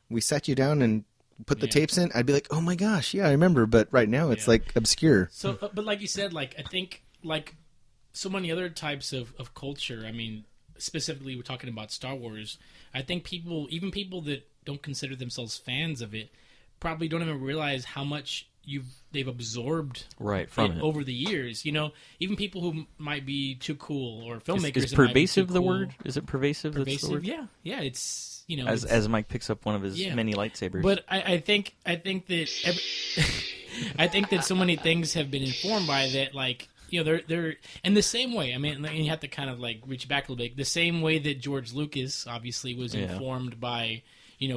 Speaker 2: we sat you down and put the tapes in," I'd be like, "Oh my gosh, yeah, I remember." But right now, it's like obscure.
Speaker 1: So, but like you said, like I think, like so many other types of culture. I mean, specifically, we're talking about Star Wars. I think even people that don't consider themselves fans of it, probably don't even realize how much they've absorbed
Speaker 3: from it
Speaker 1: over the years. Even people who might be too cool or filmmakers.
Speaker 3: Is pervasive the word? Is it pervasive?
Speaker 1: Pervasive,
Speaker 3: that's the word?
Speaker 1: Yeah. It's.
Speaker 3: As Mike picks up one of his many lightsabers.
Speaker 1: But I think that I think that so many things have been informed by that. Like they're in the same way. I mean, and you have to kind of like reach back a little bit. The same way that George Lucas obviously was informed by,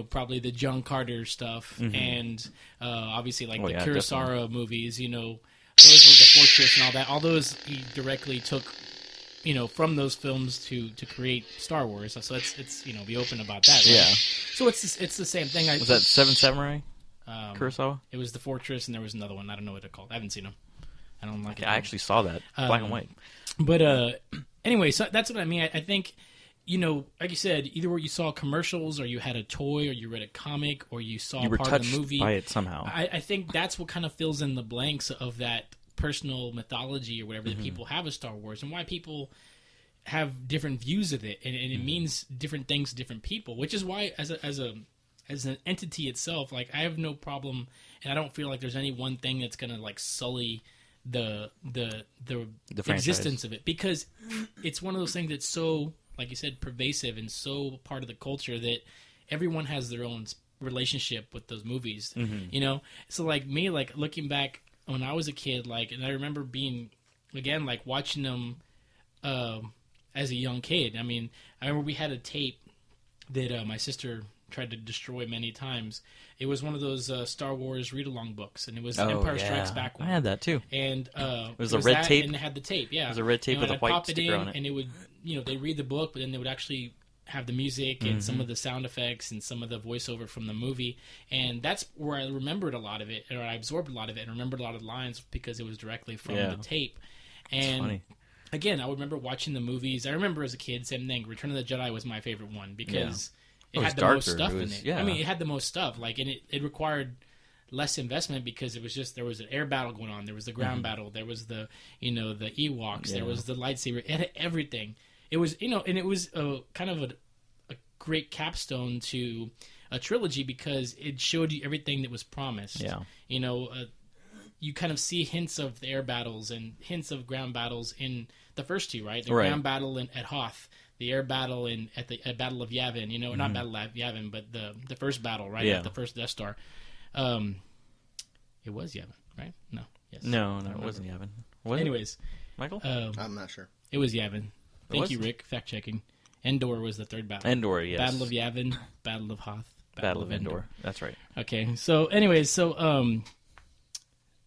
Speaker 1: probably the John Carter stuff and obviously like the Kurosawa movies. Those were the Fortress and all that. All those he directly took, from those films to create Star Wars. So it's be open about that. Right?
Speaker 3: Yeah.
Speaker 1: So it's the same thing.
Speaker 3: Was that Seven Samurai? Kurosawa?
Speaker 1: It was the Fortress, and there was another one. I don't know what they're called. I haven't seen them. I don't like it.
Speaker 3: I actually saw that. Black and white.
Speaker 1: But anyway, so that's what I mean. I think, like you said, either where you saw commercials or you had a toy or you read a comic or you saw part of the movie.
Speaker 3: You were touched by it somehow.
Speaker 1: I think that's what kind of fills in the blanks of that personal mythology or whatever that people have of Star Wars and why people have different views of it. And it means different things to different people, which is why as an entity itself, like I have no problem, and I don't feel like there's any one thing that's gonna like sully the existence of it, because it's one of those things that's so, like you said, pervasive and so part of the culture that everyone has their own relationship with those movies. So like me, like looking back when I was a kid, like, and I remember being again like watching them as a young kid. I mean, I remember we had a tape that my sister tried to destroy many times. It was one of those Star Wars read-along books, and it was Empire Strikes Back one.
Speaker 3: I had that too.
Speaker 1: And
Speaker 3: it was a red tape,
Speaker 1: and it had the tape. Yeah,
Speaker 3: it was a red tape with a white sticker on it.
Speaker 1: And it would, they read the book, but then they would actually have the music and some of the sound effects and some of the voiceover from the movie, and that's where I remembered a lot of it, or I absorbed a lot of it, and remembered a lot of the lines because it was directly from the tape. And
Speaker 3: funny.
Speaker 1: Again, I would remember watching the movies. I remember as a kid, same thing. Return of the Jedi was my favorite one because. It had the most stuff in it.
Speaker 3: Yeah.
Speaker 1: I mean, it had the most stuff. Like, and it required less investment because it was just, there was an air battle going on, there was the ground battle, there was the the Ewoks, there was the lightsaber. It had everything. It was and it was kind of a great capstone to a trilogy because it showed you everything that was promised.
Speaker 3: Yeah.
Speaker 1: You kind of see hints of the air battles and hints of ground battles in the first two, right? The ground battle at Hoth. The air battle at the Battle of Yavin, not Battle of Yavin, but the first battle, right?
Speaker 3: Yeah.
Speaker 1: At the first Death Star. It was Yavin, right? No. Yes.
Speaker 3: No, it wasn't Yavin.
Speaker 1: Anyways.
Speaker 3: Michael?
Speaker 2: I'm not sure.
Speaker 1: It was Yavin. Thank you, Rick. Fact checking. Endor was the third battle.
Speaker 3: Endor, yes.
Speaker 1: Battle of Yavin, Battle of Hoth,
Speaker 3: Battle of Endor. That's right.
Speaker 1: Okay. So, anyways, I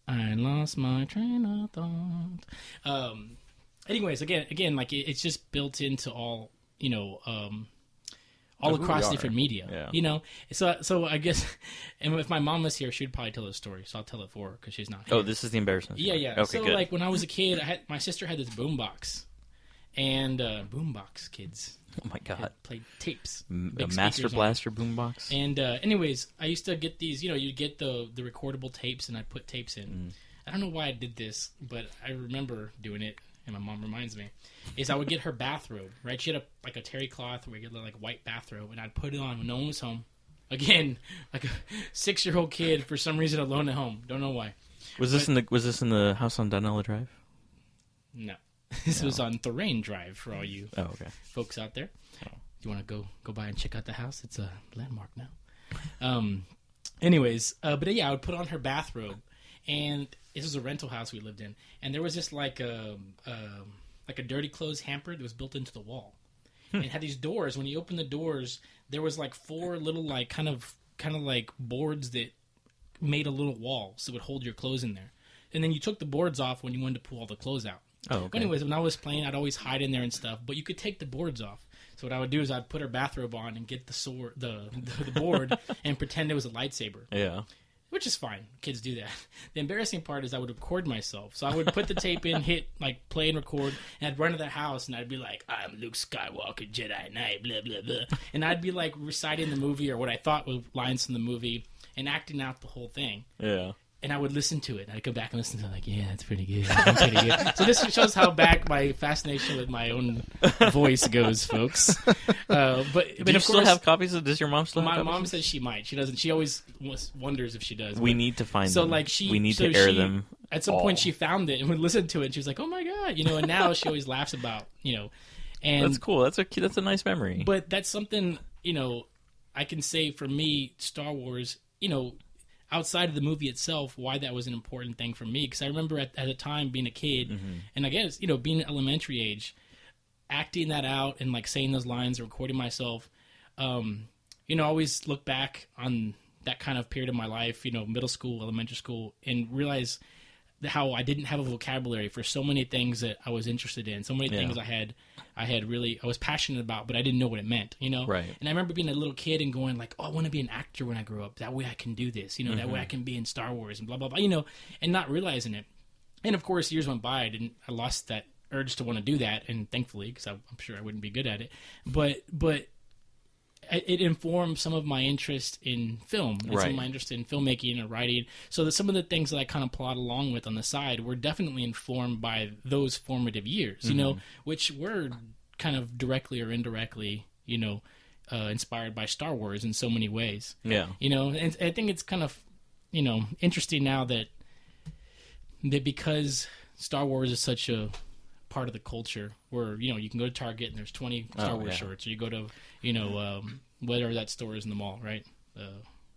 Speaker 1: lost my train of thought. Anyways, again, like it's just built into all, all across different media.
Speaker 3: Yeah.
Speaker 1: So I guess, and if my mom was here, she'd probably tell the story. So I'll tell it for her because she's not here.
Speaker 3: Oh, this is the embarrassment.
Speaker 1: Yeah.
Speaker 3: Okay,
Speaker 1: so
Speaker 3: good.
Speaker 1: like when I was a kid, my sister had this boombox, and boombox kids.
Speaker 3: Oh my God!
Speaker 1: Played tapes,
Speaker 3: a Master Blaster boombox.
Speaker 1: And anyways, I used to get these. You get the recordable tapes, and I'd put tapes in. I don't know why I did this, but I remember doing it. And my mom reminds me, is I would get her bathrobe, right? She had a terry cloth, regular like white bathrobe, and I'd put it on when no one was home. Again, like a 6-year-old kid for some reason alone at home. Don't know why.
Speaker 3: Was this in the house on Donella Drive?
Speaker 1: No, this was on Thorane Drive for all you folks out there.
Speaker 3: Oh.
Speaker 1: You want to go by and check out the house? It's a landmark now. Anyways, but yeah, I would put on her bathrobe. And this was a rental house we lived in, and there was just like a dirty clothes hamper that was built into the wall, and it had these doors. When you open the doors, there was like 4 little like kind of like boards that made a little wall, so it would hold your clothes in there. And then you took the boards off when you wanted to pull all the clothes out.
Speaker 3: Oh, okay.
Speaker 1: But anyways, when I was playing, I'd always hide in there and stuff, but you could take the boards off. So what I would do is I'd put her bathrobe on and get the sword, the board, and pretend it was a lightsaber.
Speaker 3: Yeah.
Speaker 1: Which is fine. Kids do that. The embarrassing part is I would record myself. So I would put the tape in, hit, like, play and record, and I'd run to the house, and I'd be like, I'm Luke Skywalker, Jedi Knight, blah, blah, blah. And I'd be, like, reciting the movie or what I thought were lines from the movie and acting out the whole thing.
Speaker 3: Yeah.
Speaker 1: And I would listen to it, and I'd go back and listen to it, like, yeah, that's pretty good. That's pretty good. So this shows how back my fascination with my own voice goes, folks. But
Speaker 3: do you still have copies of? Does your mom still have
Speaker 1: my
Speaker 3: copies?
Speaker 1: mom says she might. She doesn't. She always wonders if she does.
Speaker 3: We need to find them.
Speaker 1: Like
Speaker 3: we need to air them.
Speaker 1: At some point, she found it and would listen to it, and she was like, "Oh my god," And now she always laughs about, And
Speaker 3: that's cool. That's a nice memory.
Speaker 1: But that's something I can say for me, Star Wars. outside of the movie itself, why that was an important thing for me. Because I remember at the time being a kid, and I guess, being elementary age, acting that out and like saying those lines, recording myself, I always look back on that kind of period of my life, middle school, elementary school, and realize how I didn't have a vocabulary for so many things that I was interested in, so many things I was passionate about, but I didn't know what it meant,
Speaker 3: Right.
Speaker 1: And I remember being a little kid and going like, oh, I want to be an actor when I grow up. That way I can do this, that way I can be in Star Wars and blah, blah, blah, and not realizing it. And of course, years went by. I lost that urge to want to do that, and thankfully, because I'm sure I wouldn't be good at it. But it informed some of my interest in film, and some of my interest in filmmaking and writing. So that some of the things that I kind of plod along with on the side were definitely informed by those formative years, which were kind of directly or indirectly, inspired by Star Wars in so many ways.
Speaker 3: Yeah.
Speaker 1: And I think it's kind of, interesting now that because Star Wars is such a part of the culture where, you can go to Target and there's 20 Star Wars shirts, or you go to, whatever that store is in the mall, right?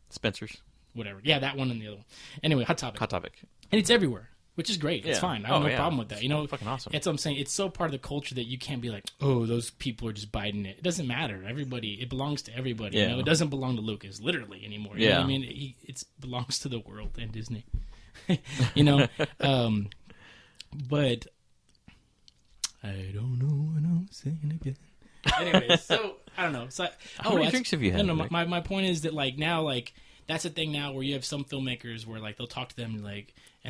Speaker 3: Spencer's.
Speaker 1: Whatever. Yeah, that one and the other one. Anyway, Hot Topic. And it's everywhere, which is great. It's fine. I have no problem with that.
Speaker 3: Fucking awesome.
Speaker 1: That's what I'm saying. It's so part of the culture that you can't be like, oh, those people are just biting it. It doesn't matter. It belongs to everybody.
Speaker 3: Yeah.
Speaker 1: It doesn't belong to Lucas, literally, anymore. You know what I mean? It belongs to the world and Disney. But I don't know what I'm saying again. Anyway, so I don't know. So
Speaker 3: how many drinks have you had?
Speaker 1: No, my point is that now that's a thing now where you have some filmmakers where they'll talk to them and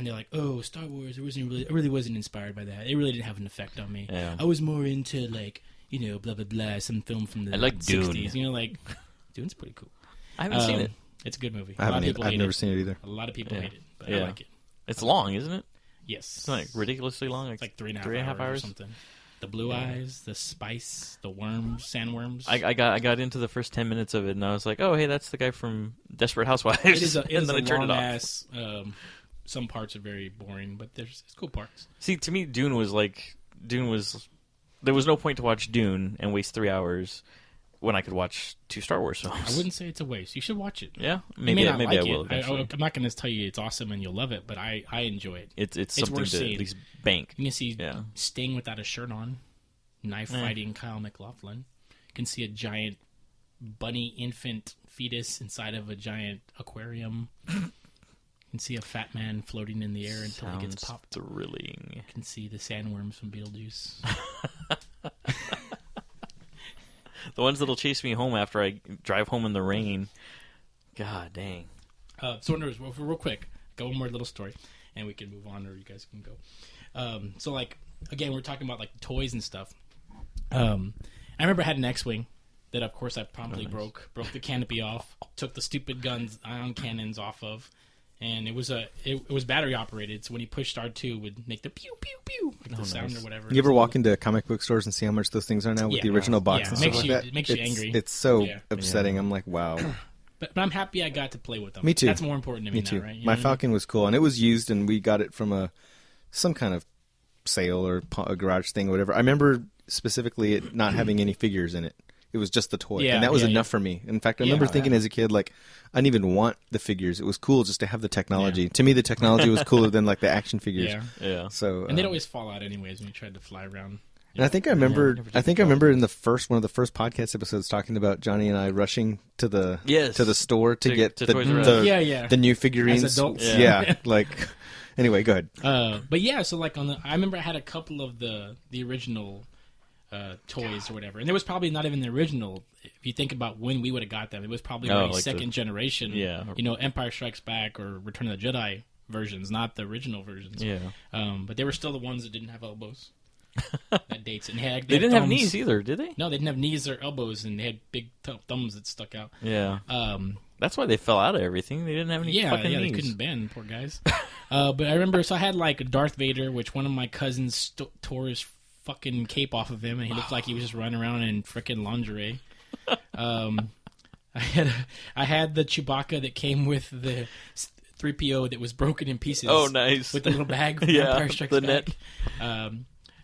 Speaker 1: they're like, oh, Star Wars, I really wasn't inspired by that. It really didn't have an effect on me.
Speaker 3: Yeah.
Speaker 1: I was more into blah blah blah, some film from the 60s.
Speaker 3: Dune.
Speaker 1: Dune's pretty cool.
Speaker 3: I haven't seen it.
Speaker 1: It's a good movie.
Speaker 2: I've never seen it either.
Speaker 1: A lot of people hate it, but I like it.
Speaker 3: It's long, isn't it?
Speaker 1: Yes.
Speaker 3: It's ridiculously long.
Speaker 1: It's like 3.5 hours or something. The blue eyes, the spice, the worms, sandworms.
Speaker 3: I got into the first 10 minutes of it, and I was like, oh, hey, that's the guy from Desperate Housewives.
Speaker 1: It is a
Speaker 3: long
Speaker 1: ass. Some parts are very boring, but there's cool parts.
Speaker 3: See, to me, Dune was there was no point to watch Dune and waste 3 hours when I could watch 2 Star Wars films.
Speaker 1: I wouldn't say it's a waste. You should watch it.
Speaker 3: Yeah, maybe I will.
Speaker 1: I'm not going to tell you it's awesome and you'll love it, but I enjoy it.
Speaker 3: It's something to at least bank.
Speaker 1: You can see Sting without a shirt on, knife fighting Kyle MacLachlan. You can see a giant bunny infant fetus inside of a giant aquarium. You can see a fat man floating in the air until he gets popped.
Speaker 3: Thrilling.
Speaker 1: You can see the sandworms from Beetlejuice.
Speaker 3: The ones that'll chase me home after I drive home in the rain. God dang.
Speaker 1: So, real quick, go one more little story, and we can move on, or you guys can go. Again, we're talking about toys and stuff. I remember I had an X-wing that, of course, I promptly broke the canopy off, took the stupid ion cannons off of, and it was battery operated. So when you pushed R2, it would make the pew pew pew, the sound or whatever.
Speaker 2: You ever walk into comic book stores and see how much those things are now with the original box and stuff like that?
Speaker 1: It makes you angry.
Speaker 2: It's so upsetting. I'm like, wow.
Speaker 1: But I'm happy I got to play with them.
Speaker 2: Me too.
Speaker 1: That's more important to me
Speaker 2: too.
Speaker 1: now, right?
Speaker 2: My Falcon was cool, and it was used, and we got it from some kind of sale or a garage thing or whatever. I remember specifically it not having any figures in it. It was just the toy, and that was enough for me. In fact, I remember thinking as a kid, I didn't even want the figures. It was cool just to have the technology. To me, the technology was cooler than the action figures.
Speaker 3: Yeah.
Speaker 2: So,
Speaker 1: and they'd always fall out anyways when you tried to fly around.
Speaker 2: And I think I remember. I think I remember in one of the first podcast episodes talking about Johnny and I rushing to the store to get the new figurines.
Speaker 1: As adults.
Speaker 2: Yeah. Anyway, go ahead.
Speaker 1: But yeah, so I remember I had a couple of the original toys or whatever, and it was probably not even the original. If you think about when we would have got them, it was probably second generation.
Speaker 3: Yeah,
Speaker 1: Empire Strikes Back or Return of the Jedi versions, not the original versions.
Speaker 3: Yeah,
Speaker 1: but they were still the ones that didn't have elbows. That dates and they
Speaker 3: didn't have knees either, did they?
Speaker 1: No, they didn't have knees or elbows, and they had big thumbs that stuck out.
Speaker 3: Yeah, that's why they fell out of everything. They didn't have any fucking knees.
Speaker 1: They couldn't bend, poor guys. But I remember, so I had a Darth Vader, which one of my cousins tore his fucking cape off of him, and he looked like he was just running around in frickin' lingerie. I had the Chewbacca that came with the 3PO that was broken in pieces.
Speaker 3: Oh, nice.
Speaker 1: With the little bag from Empire Strikes Back.
Speaker 3: Net.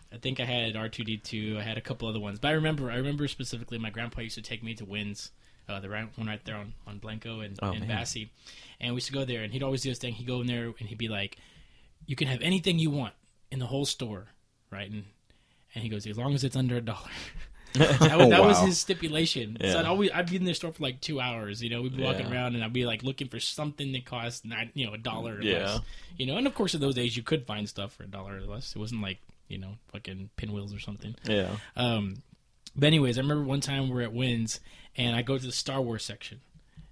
Speaker 1: I think I had R2-D2. I had a couple other ones, but I remember specifically my grandpa used to take me to Wynn's the one right there on Blanco and
Speaker 3: man.
Speaker 1: Bassi. And we used to go there, and he'd always do this thing. He'd go in there, and he'd be like, you can have anything you want in the whole store, right? And he goes, as long as it's under $1. that was his stipulation.
Speaker 3: Yeah.
Speaker 1: So I'd be in the store for like 2 hours. We'd be walking around, and I'd be like looking for something that cost $1 or less. And of course, in those days, you could find stuff for $1 or less. It wasn't like fucking pinwheels or something.
Speaker 3: Yeah.
Speaker 1: But anyways, I remember one time we're at Wynn's, and I go to the Star Wars section.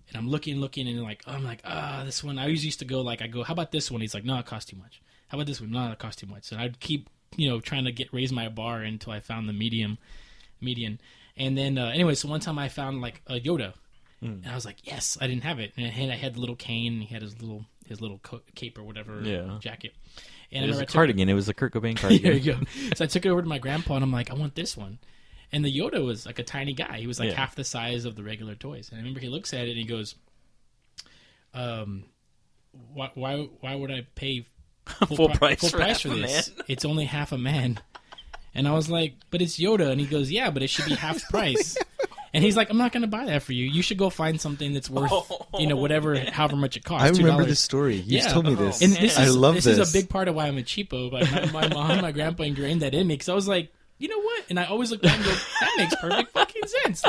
Speaker 1: And I'm looking, and this one. I always used to go, I go, how about this one? He's like, no, it costs too much. How about this one? No, it costs too much. And I'd keep, trying to raise my bar until I found the median. And then, anyway, so one time I found, a Yoda. And I was like, yes, I didn't have it. And I had the little cane, and he had his little cape or whatever jacket. And
Speaker 3: it was a cardigan. It was a Kurt Cobain cardigan.
Speaker 1: There you go. So I took it over to my grandpa, and I'm like, I want this one. And the Yoda was like a tiny guy. He was like half the size of the regular toys. And I remember he looks at it and he goes, why would I pay full price for this? It's only half a man. And I was like, but it's Yoda. And he goes, yeah, but it should be half price. And he's like, I'm not going to buy that for you. You should go find something that's worth, however much it costs.
Speaker 2: I remember
Speaker 1: $2.
Speaker 2: this story. You told me this.
Speaker 1: And
Speaker 2: I love this.
Speaker 1: This is a big part of why I'm a cheapo. But my mom and my grandpa ingrained that in me because I was like, you know what? And I always look back and go, that makes perfect fucking sense.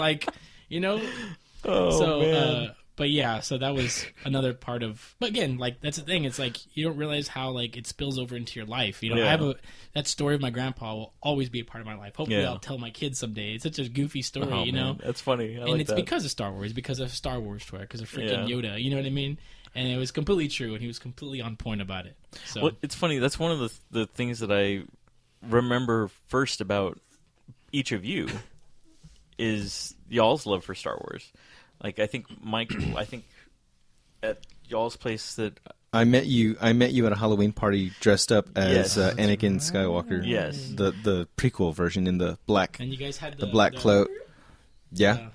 Speaker 1: But yeah, so that was another part of, but again, that's the thing. It's you don't realize how, it spills over into your life. I have that story of my grandpa will always be a part of my life. Hopefully I'll tell my kids someday. It's such a goofy story,
Speaker 3: Man, that's funny.
Speaker 1: And it's because of Star Wars, because of Star Wars toy, because of freaking Yoda, you know what I mean? And it was completely true, and he was completely on point about it. So.
Speaker 3: Well, it's funny. That's one of the things that I remember first about each of you is y'all's love for Star Wars. I think at y'all's place that
Speaker 2: I met you at a Halloween party dressed up as Anakin Skywalker.
Speaker 3: Yes,
Speaker 2: the prequel version in the black.
Speaker 1: And you guys had
Speaker 2: the black cloak. Yeah.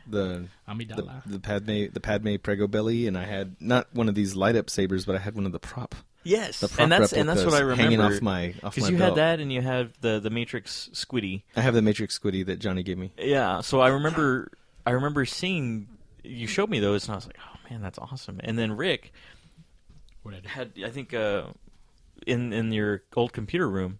Speaker 2: The
Speaker 1: Amidala.
Speaker 2: The Padme Prego belly, and I had not one of these light up sabers, but I had one of the prop.
Speaker 3: Yes,
Speaker 2: the prop
Speaker 3: and that's what I remember.
Speaker 2: Hanging off my
Speaker 3: because you
Speaker 2: belt.
Speaker 3: had that, and you have the Matrix Squiddy.
Speaker 2: I have the Matrix Squiddy that Johnny gave me.
Speaker 3: Yeah, so I remember seeing you showed me those, and I was like, oh man, that's awesome. And then Rick had, I think, in your old computer room,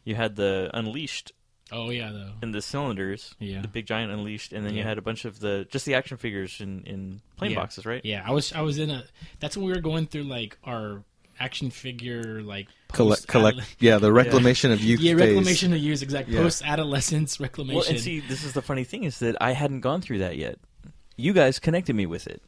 Speaker 3: you had the Unleashed.
Speaker 1: Oh yeah,
Speaker 3: in the cylinders, the big giant Unleashed, and then you had a bunch of the action figures in plain boxes, right?
Speaker 1: Yeah, I was in a. That's when we were going through our action figure
Speaker 2: collect. The reclamation of youth.
Speaker 1: Yeah, reclamation of youth, exactly. Post adolescence reclamation.
Speaker 3: Well, and see, this is the funny thing is that I hadn't gone through that yet. You guys connected me with it.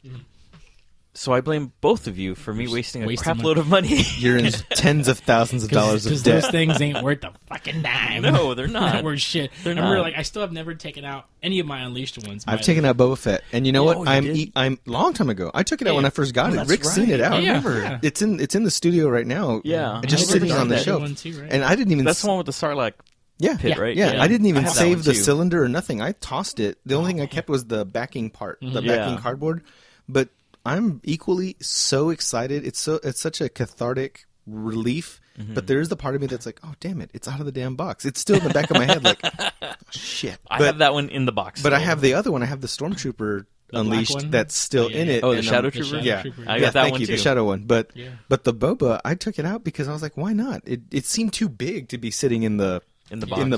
Speaker 3: So I blame both of you for me wasting a crap load of money.
Speaker 2: You're in tens of thousands of dollars of debt.
Speaker 1: Those things ain't worth a fucking dime.
Speaker 3: No, they're not.
Speaker 1: They're not worth shit. I remember, I still have never taken out any of my Unleashed ones.
Speaker 2: I've taken out Boba Fett, and you know what? I'm long time ago. I took it out when I first got it. Rick's seen it out.
Speaker 1: I remember.
Speaker 2: It's in the studio right now.
Speaker 3: Yeah,
Speaker 2: just sitting on the shelf.
Speaker 1: Too, right?
Speaker 2: And I didn't even.
Speaker 3: That's the one with the Sarlacc. Pit, right?
Speaker 2: Yeah. I didn't even save the cylinder or nothing. I tossed it. The only thing I kept was the backing part, the backing cardboard. But I'm equally so excited. It's such a cathartic relief. But there is the part of me that's like, oh damn it, it's out of the damn box. It's still in the back of my head, like, oh, shit.
Speaker 3: I have that one in the box.
Speaker 2: But I have the other one. I have the Stormtrooper Unleashed that's still in it.
Speaker 3: Oh, the Shadow Trooper?
Speaker 2: Yeah.
Speaker 3: I got that one too.
Speaker 2: The Shadow one. But the Boba, I took it out because I was like, why not? It seemed too big to be sitting in the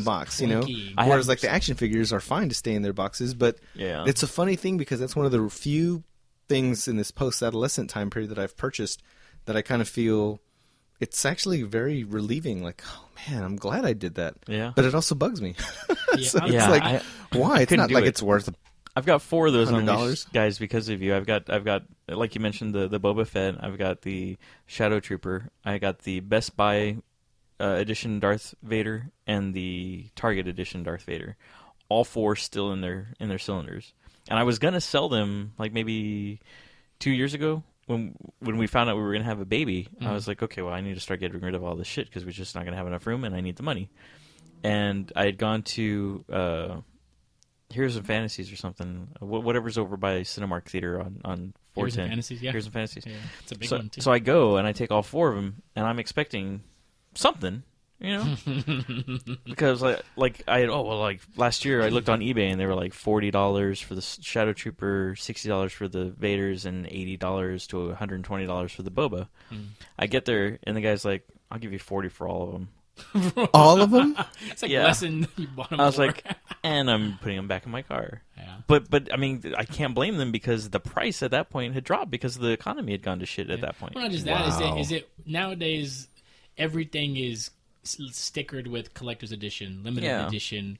Speaker 2: box, you know. Whereas the action figures are fine to stay in their boxes, but it's a funny thing because that's one of the few things in this post-adolescent time period that I've purchased that I kind of feel it's actually very relieving. Like, oh man, I'm glad I did that.
Speaker 3: Yeah.
Speaker 2: But it also bugs me. So it's why? It's not like it's worth.
Speaker 3: I've got 4 of those
Speaker 2: $100
Speaker 3: guys because of you. I've got like you mentioned the Boba Fett. I've got the Shadow Trooper. I got the Best Buy edition Darth Vader and the Target edition Darth Vader. All 4 still in their cylinders. And I was gonna sell them maybe 2 years ago when we found out we were gonna have a baby. I was like, okay, well, I need to start getting rid of all this shit because we're just not gonna have enough room, and I need the money. And I had gone to Heroes and Fantasies or something, whatever's over by Cinemark Theater on 410.
Speaker 1: Heroes and Fantasies, yeah.
Speaker 3: Heroes and Fantasies.
Speaker 1: Yeah, it's a big one too.
Speaker 3: So I go and I take all 4 of them, and I'm expecting something, you know? Because like last year I looked on eBay and they were like $40 for the Shadow Trooper, $60 for the Vaders, and $80 to $120 for the Boba. I get there and the guy's like, "I'll give you $40 for all of them."
Speaker 2: All of them?
Speaker 1: It's like less than you bought them
Speaker 3: I was
Speaker 1: for.
Speaker 3: like, and I'm putting them back in my car.
Speaker 1: Yeah.
Speaker 3: But I mean, I can't blame them because the price at that point had dropped because the economy had gone to shit at that point.
Speaker 1: Well, not just that. Is it nowadays everything is stickered with collector's edition, limited edition,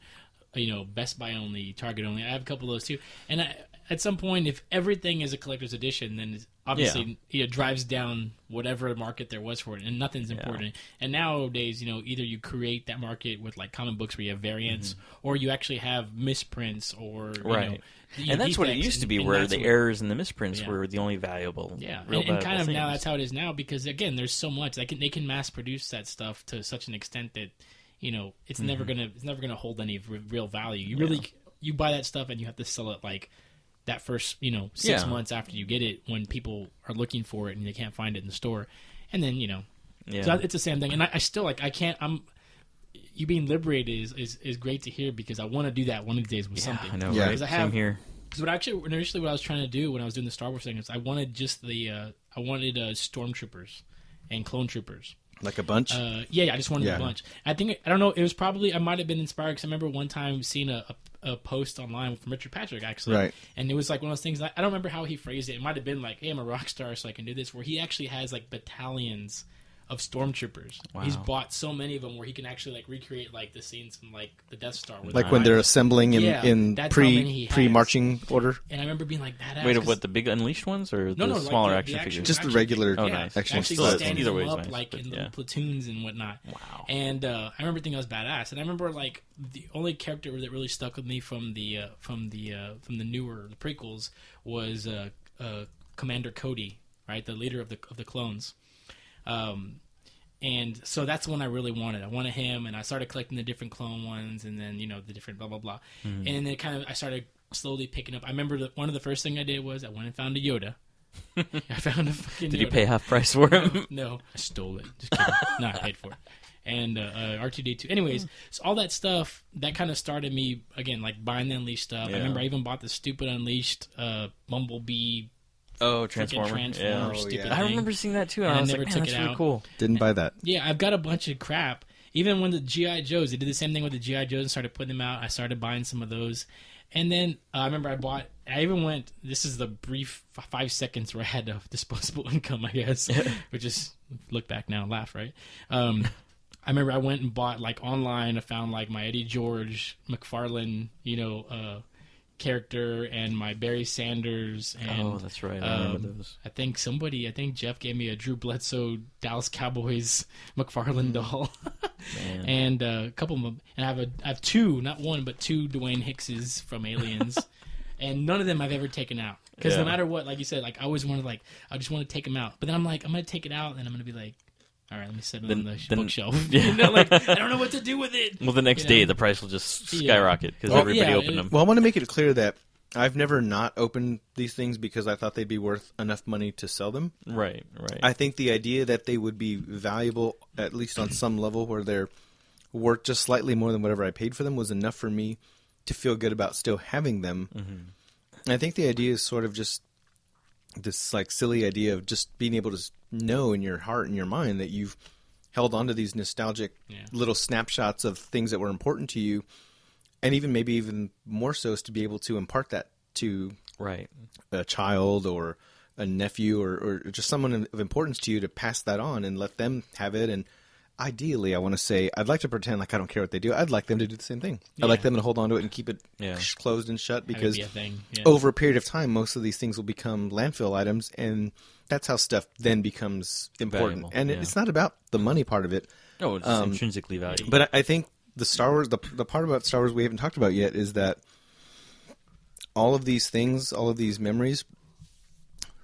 Speaker 1: Best Buy only, Target only. I have a couple of those too. And at some point, if everything is a collector's edition, then it's obviously it drives down whatever market there was for it, and nothing's important. And nowadays, either you create that market with like comic books where you have variants, or you actually have misprints, or
Speaker 3: and that's what it used to be, where the errors and the misprints were the only valuable.
Speaker 1: Yeah,
Speaker 3: real
Speaker 1: and kind of
Speaker 3: things.
Speaker 1: now that's how it is now, because again, there's so much they can mass produce that stuff to such an extent that it's never gonna hold any real value. You buy that stuff and you have to sell it like that first 6 months after you get it, when people are looking for it and they can't find it in the store, and then so it's the same thing. And I still I can't. You being liberated is great to hear, because I want to do that one of these days with something.
Speaker 3: I know, right? Same here.
Speaker 1: Because initially what I was trying to do when I was doing the Star Wars thing is I wanted just stormtroopers and clone troopers.
Speaker 2: Like a bunch?
Speaker 1: I just wanted a bunch. I don't know, it was probably, I might have been inspired because I remember one time seeing a post online from Richard Patrick, actually.
Speaker 2: Right.
Speaker 1: And it was like one of those things, I don't remember how he phrased it. It might have been like, hey, I'm a rock star, so I can do this, where he actually has like battalions of stormtroopers. Wow. He's bought so many of them where he can actually like recreate like the scenes from like the Death Star.
Speaker 2: Like when they're assembling in pre-marching order?
Speaker 1: And I remember being like, badass.
Speaker 3: Wait, of what, the big Unleashed ones or the smaller action figures?
Speaker 2: Just the regular
Speaker 3: nice.
Speaker 2: action
Speaker 1: figures.
Speaker 2: stuff.
Speaker 1: Either way up like in the platoons and whatnot.
Speaker 3: Wow.
Speaker 1: And I remember thinking I was badass. And I remember like the only character that really stuck with me from the newer prequels was Commander Cody, right? The leader of the clones. And so that's when I really wanted. I wanted him, and I started collecting the different clone ones, and then the different blah blah blah. And then I started slowly picking up. I remember one of the first thing I did was I went and found a Yoda. I found a fucking Yoda.
Speaker 3: Did you pay half price for him?
Speaker 1: No, I stole it. Just kidding. No, I paid for it. And R2D2. Anyways, so all that stuff that kind of started me again, like buying the Unleashed stuff. I remember I even bought the stupid Unleashed Bumblebee.
Speaker 3: Transformer.
Speaker 1: Stupid thing.
Speaker 3: I remember seeing that too, and I was like, man, that's really cool.
Speaker 2: Didn't buy that.
Speaker 1: Yeah, I've got a bunch of crap. Even when the G.I. Joes, they did the same thing with the G.I. Joes and started putting them out. I started buying some of those. And then I remember this is the brief 5 seconds where I had disposable income, I guess, which is, look back now and laugh, right? I remember I went and bought, like, online, I found, like, my Eddie George, McFarlane, character, and my Barry Sanders, and
Speaker 3: that's right, I remember those.
Speaker 1: I think Jeff gave me a Drew Bledsoe Dallas Cowboys McFarlane doll. And a couple of them, and I have two, not one but two Dwayne Hickses from Aliens. And none of them I've ever taken out, because no matter what, like you said, like I always wanted, like I just want to take them out, but then I'm like, I'm gonna take it out and I'm gonna be like, all right, let me set it on the bookshelf. Like, I don't know what to do with it.
Speaker 3: Well, the next day, the price will just skyrocket because everybody opened them.
Speaker 2: Well, I want to make it clear that I've never not opened these things because I thought they'd be worth enough money to sell them.
Speaker 3: Right.
Speaker 2: I think the idea that they would be valuable, at least on some level, where they're worth just slightly more than whatever I paid for them, was enough for me to feel good about still having them. And I think the idea is sort of just this like silly idea of just being able to know in your heart and your mind that you've held onto these nostalgic little snapshots of things that were important to you, and maybe even more so is to be able to impart that to a child or a nephew or just someone of importance to you, to pass that on and let them have it. And ideally, I want to say, I'd like to pretend like I don't care what they do. I'd like them to do the same thing. I'd like them to hold on to it and keep it closed and shut, because over a period of time, most of these things will become landfill items, and that's how stuff then becomes important. Valuable, and it's not about the money part of it.
Speaker 3: No, it's intrinsically valuable.
Speaker 2: But I think the Star Wars, the part about Star Wars we haven't talked about yet is that all of these things, all of these memories,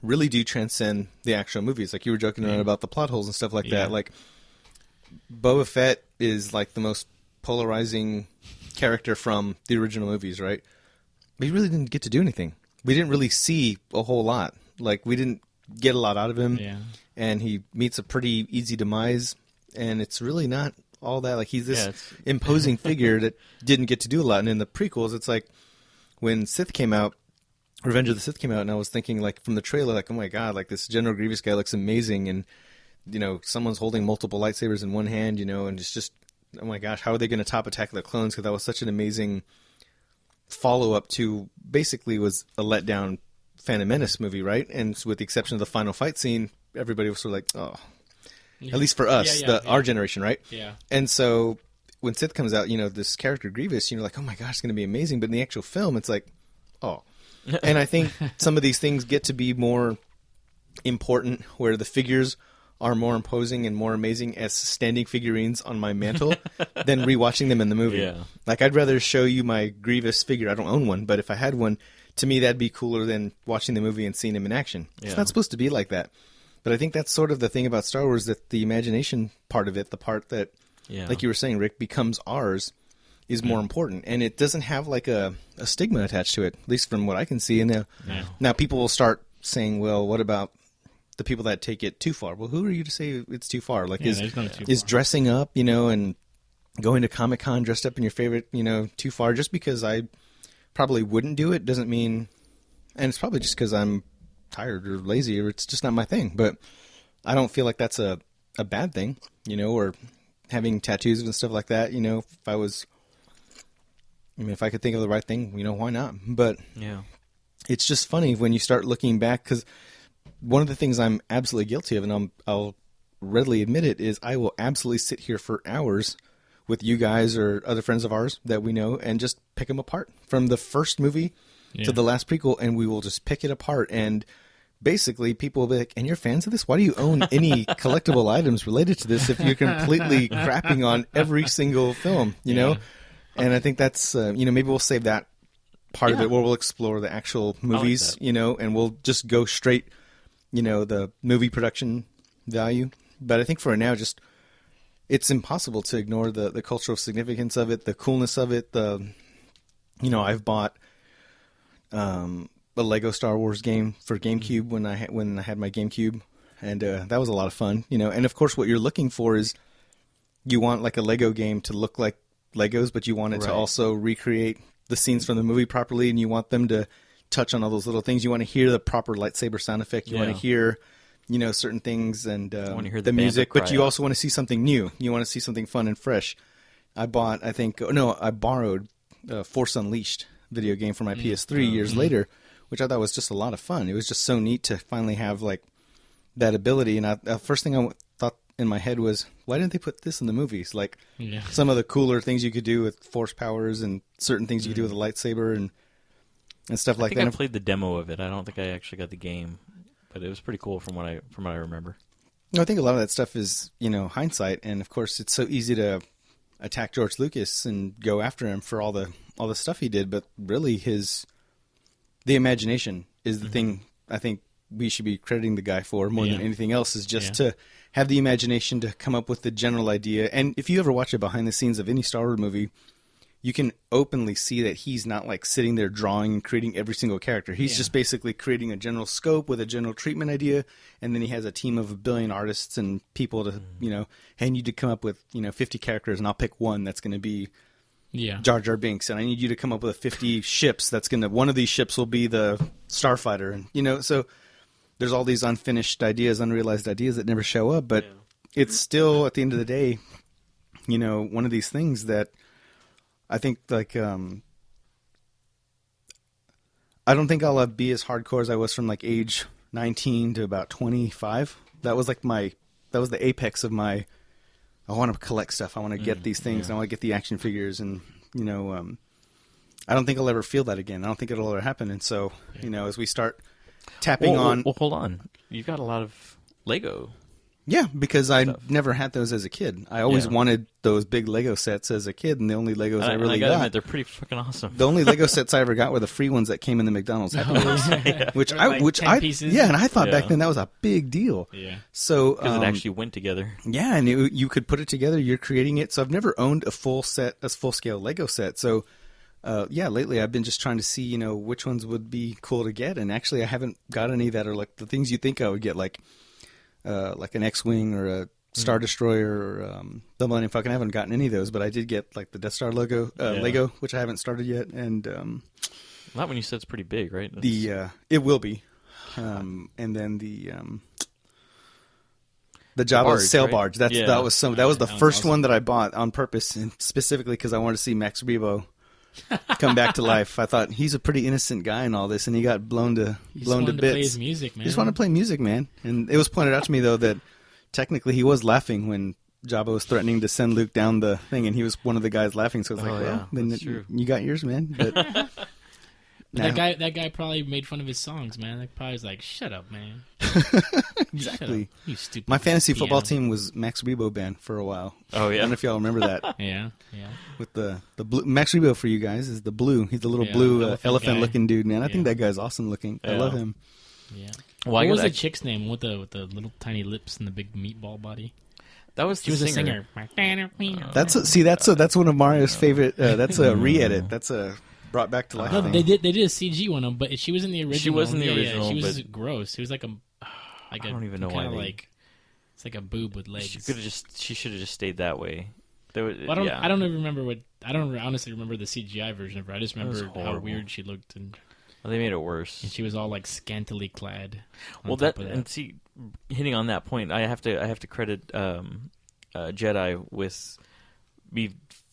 Speaker 2: really do transcend the actual movies. Like you were joking around about the plot holes and stuff like that. Like Boba Fett is like the most polarizing character from the original movies, right? But he really didn't get to do anything. We didn't really see a whole lot. Like we didn't get a lot out of him. Yeah. And he meets a pretty easy demise, and it's really not all that. Like he's this imposing figure that didn't get to do a lot. And in the prequels, it's like when Sith came out, Revenge of the Sith came out, and I was thinking like from the trailer, like, oh my god, like this General Grievous guy looks amazing, and someone's holding multiple lightsabers in one hand, and it's just, oh my gosh, how are they going to top Attack of the Clones? Because that was such an amazing follow-up to basically was a letdown Phantom Menace movie, right? And with the exception of the final fight scene, everybody was sort of like, oh, at least for us, our generation, right?
Speaker 1: Yeah.
Speaker 2: And so when Sith comes out, this character Grievous, like, oh my gosh, it's going to be amazing. But in the actual film, it's like, oh. And I think some of these things get to be more important, where the figures are more imposing and more amazing as standing figurines on my mantle than rewatching them in the movie.
Speaker 3: Yeah.
Speaker 2: Like, I'd rather show you my Grievous figure. I don't own one, but if I had one, to me that'd be cooler than watching the movie and seeing him in action. Yeah. It's not supposed to be like that. But I think that's sort of the thing about Star Wars, that the imagination part of it, the part that, like you were saying, Rick, becomes ours, is more important. And it doesn't have like a stigma attached to it, at least from what I can see. And now people will start saying, well, what about the people that take it too far? Well, who are you to say it's too far? Like, is dressing up, and going to Comic-Con dressed up in your favorite, too far? Just because I probably wouldn't do it doesn't mean, and it's probably just because I'm tired or lazy, or it's just not my thing. But I don't feel like that's a bad thing, or having tattoos and stuff like that. If I could think of the right thing, why not? But it's just funny when you start looking back, because one of the things I'm absolutely guilty of, and I'll readily admit it, is I will absolutely sit here for hours with you guys or other friends of ours that we know and just pick them apart from the first movie to the last prequel, and we will just pick it apart. And basically people will be like, and you're fans of this? Why do you own any collectible items related to this if you're completely crapping on every single film, And I think that's, maybe we'll save that part of it where we'll explore the actual movies, and we'll just go straight, the movie production value. But I think for now, just, it's impossible to ignore the cultural significance of it, the coolness of it. I've bought a Lego Star Wars game for GameCube when I had my GameCube, and that was a lot of fun, And of course, what you're looking for is you want like a Lego game to look like Legos, but you want it to also recreate the scenes from the movie properly, and you want them to touch on all those little things. You want to hear the proper lightsaber sound effect. You want to hear, certain things, and the music, but you also want to see something new. You want to see something fun and fresh. I borrowed Force Unleashed video game for my PS3 years later, which I thought was just a lot of fun. It was just so neat to finally have like that ability. And the first thing I thought in my head was, why didn't they put this in the movies? Like some of the cooler things you could do with force powers and certain things you could do with a lightsaber and stuff like that.
Speaker 3: I played the demo of it. I don't think I actually got the game, but it was pretty cool from what I remember.
Speaker 2: I think a lot of that stuff is, hindsight, and of course it's so easy to attack George Lucas and go after him for all the stuff he did, but really the imagination is the thing I think we should be crediting the guy for more than anything else, is just to have the imagination to come up with the general idea. And if you ever watch a behind the scenes of any Star Wars movie, you can openly see that he's not like sitting there drawing and creating every single character. He's just basically creating a general scope with a general treatment idea, and then he has a team of 1 billion artists and people to, hey, I need to come up with, 50 characters, and I'll pick one that's going to be Jar Jar Binks, and I need you to come up with 50 ships that's going to, one of these ships will be the Starfighter, and, so there's all these unfinished ideas, unrealized ideas that never show up, but it's still, at the end of the day, one of these things that I think, like, I don't think I'll be as hardcore as I was from, like, age 19 to about 25. That was, like, that was the apex of my, I want to collect stuff. I want to get these things. And I want to get the action figures. And, I don't think I'll ever feel that again. I don't think it'll ever happen. And so, as we start tapping on...
Speaker 3: Well, hold on. You've got a lot of Lego.
Speaker 2: Yeah, because I never had those as a kid. I always wanted those big Lego sets as a kid, and the only Legos I really got...
Speaker 3: admit, they're pretty fucking awesome.
Speaker 2: The only Lego sets I ever got were the free ones that came in the McDonald's Happy Meals. Which I
Speaker 1: pieces.
Speaker 2: Yeah, and I thought back then that was a big deal.
Speaker 1: Yeah.
Speaker 2: So
Speaker 3: because it actually went together.
Speaker 2: Yeah, and you could put it together. You're creating it. So I've never owned a full-scale Lego set. So... lately I've been just trying to see, which ones would be cool to get, and actually I haven't got any that are like the things you think I would get, like an X-Wing or a Star Destroyer or the Millennium Falcon. I haven't gotten any of those, but I did get like the Death Star logo Lego, which I haven't started yet. And
Speaker 3: that one you said it's pretty big, right?
Speaker 2: It will be, and then the Jabba sail barge. That was the first one that I bought on purpose, and specifically because I wanted to see Max Rebo come back to life. I thought he's a pretty innocent guy in all this, and he got blown to bits.
Speaker 1: To play his music, man.
Speaker 2: He just wanted to play music, man. And it was pointed out to me though that technically he was laughing when Jabba was threatening to send Luke down the thing, and he was one of the guys laughing. So I was then you got yours, man. But
Speaker 1: that guy probably made fun of his songs, man. That probably was like, "Shut up, man."
Speaker 2: Exactly.
Speaker 1: Shut up, you stupid.
Speaker 2: My fantasy football team was Max Rebo band for a while.
Speaker 3: Oh yeah.
Speaker 2: I don't know if y'all remember that.
Speaker 1: Yeah.
Speaker 2: With the blue Max Rebo for you guys is the blue. He's the little blue elephant looking dude, man. I think that guy's awesome looking. I love him.
Speaker 1: Yeah.
Speaker 3: What
Speaker 1: was the chick's name with the little tiny lips and the big meatball body?
Speaker 3: That was
Speaker 1: she was a singer.
Speaker 2: That's one of Mario's favorite. That's a re-edit. That's a brought back to life.
Speaker 1: No,
Speaker 2: thing.
Speaker 1: they did a CG one, but she was in the original.
Speaker 3: She was in the original.
Speaker 1: She was gross. It was like
Speaker 3: I don't even know why.
Speaker 1: It's like a boob with legs.
Speaker 3: She should have just stayed that way. I
Speaker 1: don't even remember I don't honestly remember the CGI version of her. I just remember how weird she looked, and
Speaker 3: they made it worse.
Speaker 1: And she was all like scantily clad.
Speaker 3: Well, and see, hitting on that point, I have to credit Jedi with me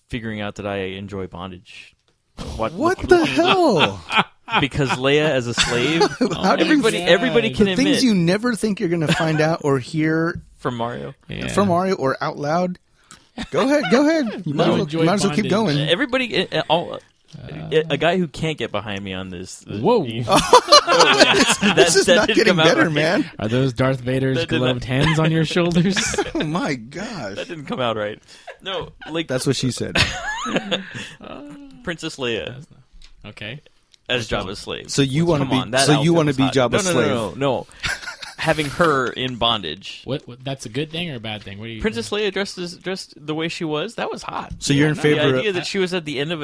Speaker 3: figuring out that I enjoy bondage.
Speaker 2: What the hell?
Speaker 3: Because Leia as a slave, everybody can admit
Speaker 2: things you never think you're going to find out or hear
Speaker 3: from Mario,
Speaker 2: or out loud. Go ahead. You might as well keep going.
Speaker 3: Everybody, a guy who can't get behind me on this.
Speaker 1: Whoa!
Speaker 2: This is not getting better, man.
Speaker 1: Are those Darth Vader's gloved hands on your shoulders?
Speaker 2: Oh my gosh!
Speaker 3: That didn't come out right. No,
Speaker 2: that's what she said.
Speaker 3: Princess Leia.
Speaker 1: Okay.
Speaker 3: As Jabba's slave.
Speaker 2: So you want to be? So you want to be Jabba's slave?
Speaker 3: No. Having her in bondage.
Speaker 1: What? That's a good thing or a bad thing? What do you?
Speaker 3: Princess Leia dressed the way she was. That was hot.
Speaker 2: So you're in favor
Speaker 3: the idea that she was at the end of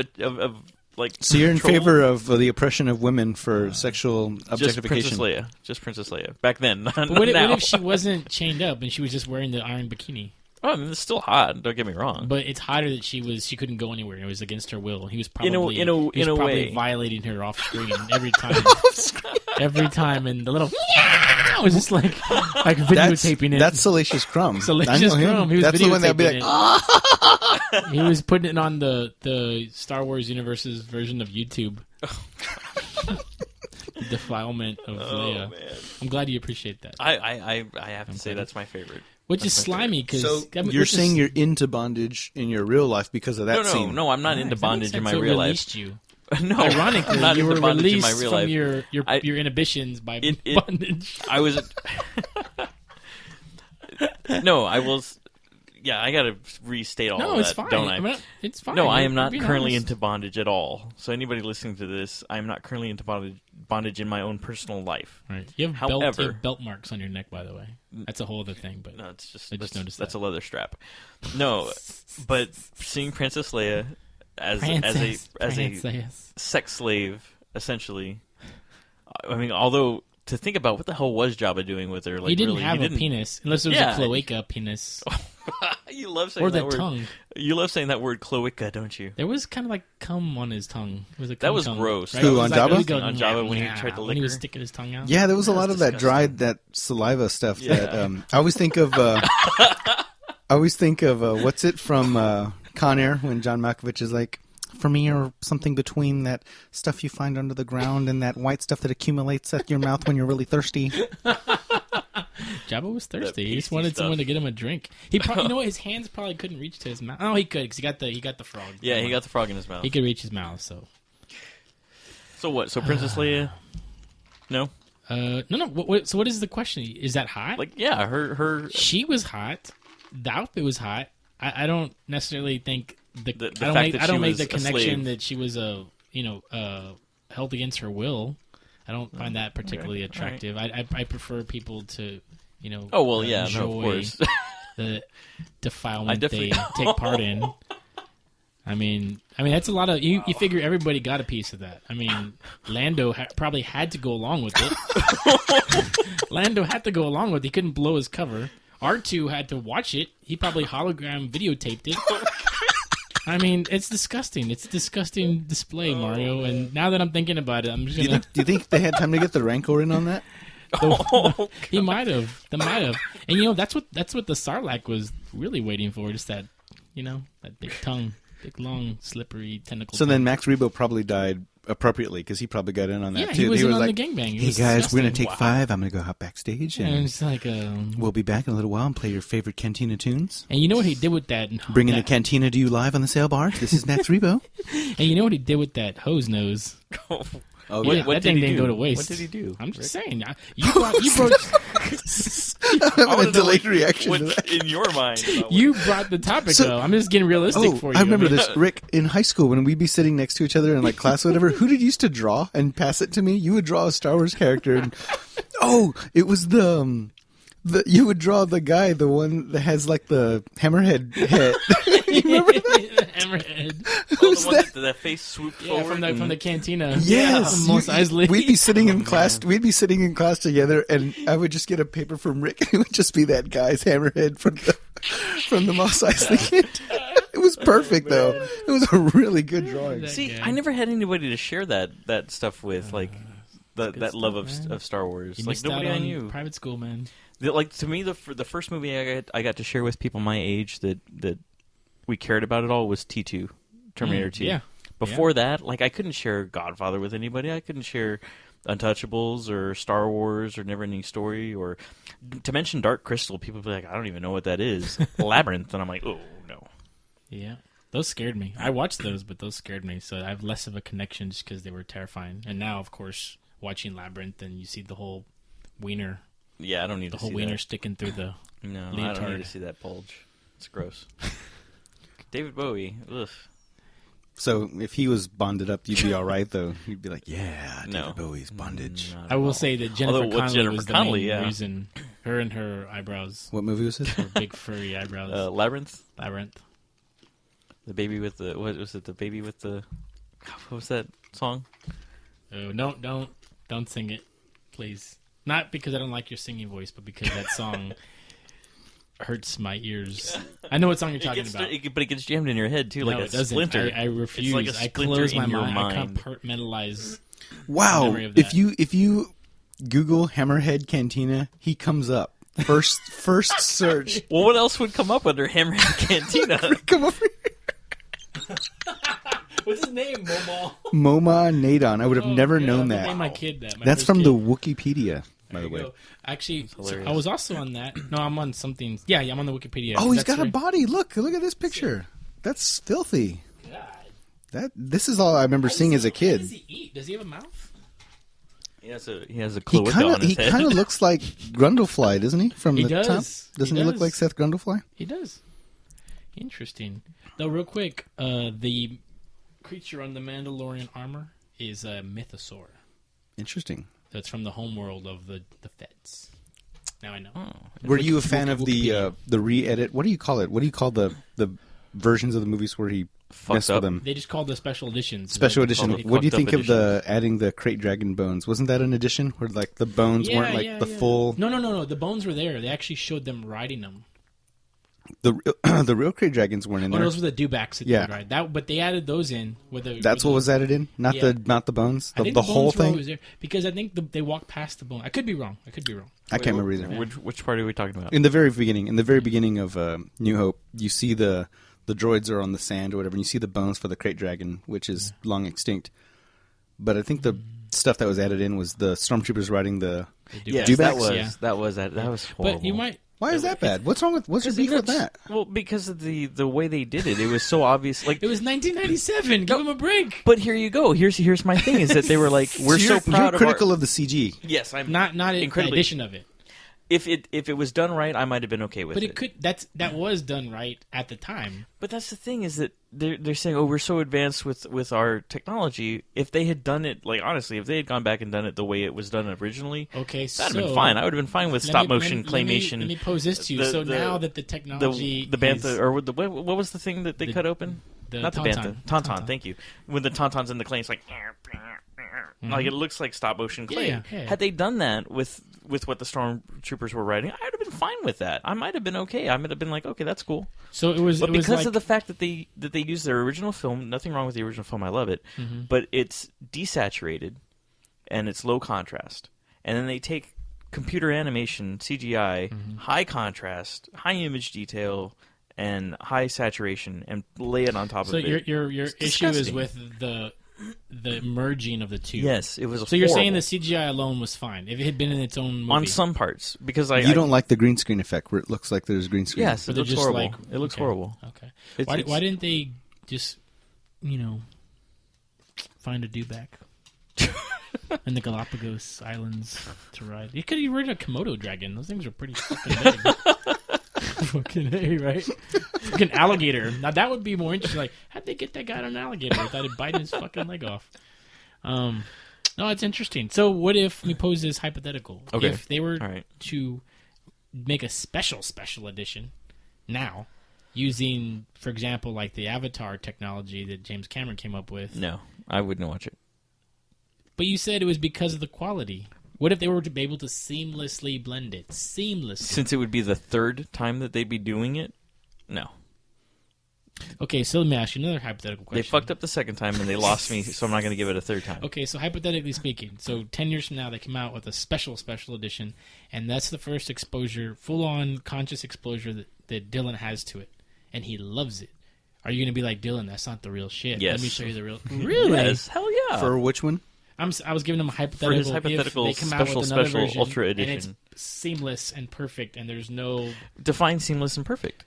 Speaker 3: like.
Speaker 2: So you're in favor of the oppression of women for sexual objectification.
Speaker 3: Just Princess Leia. Back then.
Speaker 1: But what if she wasn't chained up and she was just wearing the iron bikini?
Speaker 3: Oh, I mean, it's still hot. Don't get me wrong.
Speaker 1: But it's hotter that she couldn't go anywhere. It was against her will. He was probably in a way violating her off screen every time. Every time, and the little I was just like videotaping it.
Speaker 2: That's Salacious Crumb.
Speaker 1: Salacious Crumb. He was
Speaker 2: that's the one that'd be like.
Speaker 1: He was putting it on the Star Wars universe's version of YouTube. Defilement of Leia.
Speaker 3: Man.
Speaker 1: I'm glad you appreciate that.
Speaker 3: I have to say that's my favorite.
Speaker 1: Which is slimy because
Speaker 2: you're saying you're into bondage in your real life because of that scene.
Speaker 3: No, I'm not into bondage in my real life.
Speaker 1: You.
Speaker 3: No,
Speaker 1: ironically,
Speaker 3: I'm not
Speaker 1: you
Speaker 3: into
Speaker 1: were
Speaker 3: bondage in my
Speaker 1: released
Speaker 3: real
Speaker 1: from
Speaker 3: life.
Speaker 1: your inhibitions by bondage.
Speaker 3: I was. No, I will. Yeah, I gotta restate all
Speaker 1: that,
Speaker 3: fine. Don't I?
Speaker 1: It's fine.
Speaker 3: No, I am not currently into bondage at all. So anybody listening to this, I am not currently into bondage in my own personal life.
Speaker 1: Right. You have belt marks on your neck, by the way. That's a whole other thing. But
Speaker 3: no, it's just
Speaker 1: I just noticed
Speaker 3: that's a leather strap. No, but seeing Princess Leia as a sex slave, essentially. I mean, although to think about what the hell was Jabba doing with her? Like,
Speaker 1: he didn't have a penis, unless it was a cloaca penis.
Speaker 3: You love saying that word.
Speaker 1: Or the tongue.
Speaker 3: You love saying that word cloaca, don't you?
Speaker 1: There was kind of like cum on his tongue. It was
Speaker 3: that was
Speaker 1: tongue,
Speaker 3: gross.
Speaker 1: Right?
Speaker 2: Who, on Jabba?
Speaker 3: On Jabba when he tried to lick her?
Speaker 1: When he was sticking his tongue out?
Speaker 2: Yeah, there was a lot of that dried, that saliva stuff. Yeah. That I always think of. What's it from Con Air when John Malkovich is like, for me, or something between that stuff you find under the ground and that white stuff that accumulates at your mouth when you're really thirsty.
Speaker 1: Jabba was thirsty. He just wanted someone to get him a drink. He probably, his hands probably couldn't reach to his mouth. Oh, he could because he got the frog.
Speaker 3: Yeah, he got the frog in his mouth.
Speaker 1: He could reach his mouth. So
Speaker 3: what? So Princess Leia? No.
Speaker 1: No. So what is the question? Is that hot?
Speaker 3: Like, yeah, her.
Speaker 1: She was hot. The outfit was hot. I don't necessarily think I don't make the connection that she was held against her will. I don't find that particularly attractive. Right. I prefer people to enjoy
Speaker 3: of course.
Speaker 1: the defilement they take part in. I mean that's a lot of you figure everybody got a piece of that. I mean, Lando probably had to go along with it. Lando had to go along with it. He couldn't blow his cover. R2 had to watch it. He probably hologram videotaped it. I mean, it's disgusting. It's a disgusting display, Mario. And now that I'm thinking about it, I'm just gonna.
Speaker 2: Do you think they had time to get the Rancor in on that?
Speaker 1: He might have. They might have. And that's what the Sarlacc was really waiting for. Just that, that big tongue, big long slippery tentacle.
Speaker 2: So then Max Rebo probably died appropriately because he probably got in on that too.
Speaker 1: He was in on
Speaker 2: like,
Speaker 1: the gangbang.
Speaker 2: Hey guys, we're gonna take 5. I'm gonna go hop backstage, and
Speaker 1: it's like
Speaker 2: we'll be back in a little while and play your favorite Cantina tunes.
Speaker 1: And you know what he did with that?
Speaker 2: Bringing the Cantina to you live on the sail barge. This is Max Rebo.
Speaker 1: And you know what he did with that hose nose?
Speaker 3: Oh,
Speaker 1: yeah,
Speaker 3: what
Speaker 1: that thing didn't
Speaker 3: do?
Speaker 1: go to waste.
Speaker 3: What did he do?
Speaker 1: I'm just saying. You brought
Speaker 2: I'm having a delayed reaction to that.
Speaker 3: In your mind.
Speaker 1: You brought the topic, though. I'm just getting realistic for you.
Speaker 2: I remember this, Rick, in high school when we'd be sitting next to each other in like class or whatever. Who did you used to draw and pass it to me? You would draw a Star Wars character. And, it was you would draw the guy, the one that has like the hammerhead head. You remember that?
Speaker 1: The hammerhead.
Speaker 2: Who's
Speaker 3: the one
Speaker 2: that?
Speaker 3: that face swooped
Speaker 1: Yeah,
Speaker 3: forward.
Speaker 1: from the cantina.
Speaker 2: Yes,
Speaker 1: Mos Eisley.
Speaker 2: we'd be sitting in class. We'd be sitting in class together, and I would just get a paper from Rick, and it would just be that guy's hammerhead from the Mos Eisley kid. It was perfect, though. It was a really good drawing.
Speaker 3: See,
Speaker 1: guy.
Speaker 3: I never had anybody to share that stuff with, like that love
Speaker 1: man.
Speaker 3: of Star Wars.
Speaker 1: You
Speaker 3: Like
Speaker 1: missed
Speaker 3: nobody
Speaker 1: out
Speaker 3: I
Speaker 1: on
Speaker 3: knew.
Speaker 1: private school, man.
Speaker 3: Like to me, the first movie I got to share with people my age that we cared about at all was T2, Terminator 2.
Speaker 1: Yeah.
Speaker 3: Before that, like I couldn't share Godfather with anybody. I couldn't share Untouchables or Star Wars or Neverending Story or to mention Dark Crystal. People be like, I don't even know what that is. Labyrinth, and I'm like, oh no.
Speaker 1: Yeah. Those scared me. I watched those, but those scared me. So I have less of a connection just because they were terrifying. And now, of course, watching Labyrinth, and you see the whole wiener.
Speaker 3: Yeah, I don't need
Speaker 1: the
Speaker 3: to
Speaker 1: whole
Speaker 3: see
Speaker 1: wiener
Speaker 3: that.
Speaker 1: sticking through the
Speaker 3: No, I
Speaker 1: leotard.
Speaker 3: don't need to see that bulge. It's gross. David Bowie. Ugh.
Speaker 2: So if he was bonded up, you'd be all right, though. You'd be like, yeah, David
Speaker 3: No.
Speaker 2: Bowie's bondage.
Speaker 3: Not at
Speaker 1: I will
Speaker 3: all.
Speaker 1: say that Jennifer
Speaker 3: Although, what's
Speaker 1: Connelly
Speaker 3: Jennifer
Speaker 1: was the
Speaker 3: Connelly,
Speaker 1: main
Speaker 3: yeah.
Speaker 1: reason. Her and her eyebrows.
Speaker 2: What movie was this?
Speaker 1: Her big furry eyebrows.
Speaker 3: Labyrinth.
Speaker 1: Labyrinth.
Speaker 3: The baby with the what was it? The baby with the what was that song?
Speaker 1: Oh, don't sing it, please. Not because I don't like your singing voice, but because that song hurts my ears. I know what song you're talking about.
Speaker 3: But it gets jammed in your head too, like
Speaker 1: No,
Speaker 3: a
Speaker 1: it doesn't.
Speaker 3: splinter.
Speaker 1: I refuse.
Speaker 3: It's like a
Speaker 1: I
Speaker 3: splinter
Speaker 1: close my
Speaker 3: in your
Speaker 1: mind. I
Speaker 3: mind.
Speaker 1: compartmentalize.
Speaker 2: Wow!
Speaker 1: memory of
Speaker 2: If
Speaker 1: that.
Speaker 2: you Google Hammerhead Cantina, he comes up first search.
Speaker 3: Well, what else would come up under Hammerhead Cantina?
Speaker 2: Come over here.
Speaker 1: What's his name? Momal.
Speaker 2: MoMA Nadon. I would have never known
Speaker 1: I
Speaker 2: that.
Speaker 1: named my kid that. My
Speaker 2: That's
Speaker 1: first
Speaker 2: from
Speaker 1: kid.
Speaker 2: the Wikipedia, by
Speaker 1: There
Speaker 2: the
Speaker 1: you
Speaker 2: way.
Speaker 1: go. Actually, so
Speaker 3: hilarious.
Speaker 1: I was also on that. No, I'm on something. Yeah, I'm on the Wikipedia.
Speaker 2: Oh, he's
Speaker 1: That's
Speaker 2: got a
Speaker 1: right.
Speaker 2: body. Look at this picture. That's filthy. This is all I remember seeing as a
Speaker 1: What
Speaker 2: kid.
Speaker 1: does he eat? Does he have a mouth?
Speaker 3: He has a
Speaker 2: He
Speaker 3: cloaca on his head.
Speaker 2: kind of looks like Grundlefly, doesn't he? From
Speaker 1: He
Speaker 2: the
Speaker 1: does.
Speaker 2: top, doesn't
Speaker 1: He
Speaker 2: he look
Speaker 1: does.
Speaker 2: like Seth Grundlefly?
Speaker 1: He does. Interesting. Though, real quick, the creature on the Mandalorian armor is a mythosaur.
Speaker 2: Interesting.
Speaker 1: That's from the homeworld of the Feds. Now I know.
Speaker 2: Were you a fan of the re-edit? What do you call it? What do you call the versions of the movies where he messed
Speaker 3: up.
Speaker 2: with them?
Speaker 1: They just called the special editions.
Speaker 2: Special edition.
Speaker 3: Fucked
Speaker 2: What do you
Speaker 3: up
Speaker 2: think of the adding the crate dragon bones? Wasn't that an addition where like the bones weren't like the full?
Speaker 1: No. The bones were there. They actually showed them riding them.
Speaker 2: The real crate dragons weren't in
Speaker 1: Oh,
Speaker 2: there.
Speaker 1: those were the dewbacks that
Speaker 2: Yeah.
Speaker 1: they ride. But they added those in. With the,
Speaker 2: That's what was added in, not
Speaker 1: Yeah.
Speaker 2: the bones,
Speaker 1: I think
Speaker 2: the
Speaker 1: bones
Speaker 2: whole
Speaker 1: were
Speaker 2: thing.
Speaker 1: always there because I think they walked past the bone. I could be wrong.
Speaker 2: I can't remember either.
Speaker 3: Which part are we talking about?
Speaker 2: In the very beginning of New Hope, you see the droids are on the sand or whatever, and you see the bones for the crate dragon, which is long extinct. But I think the stuff that was added in was the stormtroopers riding the.
Speaker 3: Yes,
Speaker 2: Dewbacks?
Speaker 3: that was horrible.
Speaker 1: But you might.
Speaker 2: Why is that bad? What's wrong with? What's your beef with that?
Speaker 3: Well, because of the way they did it, it was so obvious. Like
Speaker 1: It was 1997. Give him a break.
Speaker 3: But here you go. Here's my thing: is that they were like, we're so proud
Speaker 2: You're critical
Speaker 3: of
Speaker 2: of the CG.
Speaker 3: Yes, I'm
Speaker 1: Not an
Speaker 3: incredibly.
Speaker 1: edition of it.
Speaker 3: If it was done right, I might have been okay with
Speaker 1: But
Speaker 3: it.
Speaker 1: it could. That was done right at the time.
Speaker 3: But that's the thing is that they're saying, oh, we're so advanced with our technology. If they had done it, like honestly, if they had gone back and done it the way it was done originally,
Speaker 1: Okay,
Speaker 3: that'd have been fine. I would have been fine with stop motion claymation.
Speaker 1: Let me pose this to you. So now that the technology,
Speaker 3: the bantha
Speaker 1: is,
Speaker 3: or what was the thing that they cut open?
Speaker 1: the
Speaker 3: Not the
Speaker 1: tauntaun.
Speaker 3: bantha, tauntaun.
Speaker 1: Tauntaun.
Speaker 3: Thank you. When the tauntaun's in the clay, it's like. Like it looks like stop motion clay.
Speaker 1: Yeah.
Speaker 3: Had they done that with what the stormtroopers were riding, I'd have been been fine with that. I might have been okay. I might have been like, okay, that's cool.
Speaker 1: So it was,
Speaker 3: but
Speaker 1: it was
Speaker 3: because
Speaker 1: like...
Speaker 3: of the fact that they used their original film, nothing wrong with the original film. I love it, but it's desaturated and it's low contrast, and then they take computer animation, CGI, high contrast, high image detail, and high saturation, and lay it on top of it.
Speaker 1: So your issue is with the merging of the two.
Speaker 3: Yes, it was.
Speaker 1: So you're saying the CGI alone was fine if it had been in its own movie?
Speaker 3: On some parts, because
Speaker 2: you don't like the green screen effect where it looks like there's green screen.
Speaker 3: Yes, it looks horrible. It looks horrible.
Speaker 1: Okay. Why didn't they just find a dewback in the Galapagos Islands to ride? You could have ridden a Komodo dragon. Those things are pretty fucking big. Fucking A, right? Fucking alligator. Now that would be more interesting. Like, how'd they get that guy on an alligator without it biting his fucking leg off? No, it's interesting. So what if we pose this hypothetical?
Speaker 3: Okay.
Speaker 1: If they were to make a special edition now, using, for example, like the Avatar technology that James Cameron came up with.
Speaker 3: No, I wouldn't watch it.
Speaker 1: But you said it was because of the quality. What if they were to be able to seamlessly blend it?
Speaker 3: Since it would be the third time that they'd be doing it? No.
Speaker 1: Okay, so let me ask you another hypothetical question.
Speaker 3: They fucked up the second time and they lost me, so I'm not going to give it a third time.
Speaker 1: Okay, so hypothetically speaking, so 10 years from now they come out with a special edition, and that's the first exposure, full-on conscious exposure that Dylan has to it, and he loves it. Are you going to be like, Dylan, that's not the real shit?
Speaker 3: Yes.
Speaker 1: Let me show you the real... Really?
Speaker 3: Yes, hell yeah.
Speaker 2: For which one?
Speaker 1: I was giving him a hypothetical.
Speaker 3: For his hypothetical
Speaker 1: if they come out with another version,
Speaker 3: ultra edition.
Speaker 1: and it's seamless and perfect, and there's no...
Speaker 3: Define seamless and perfect.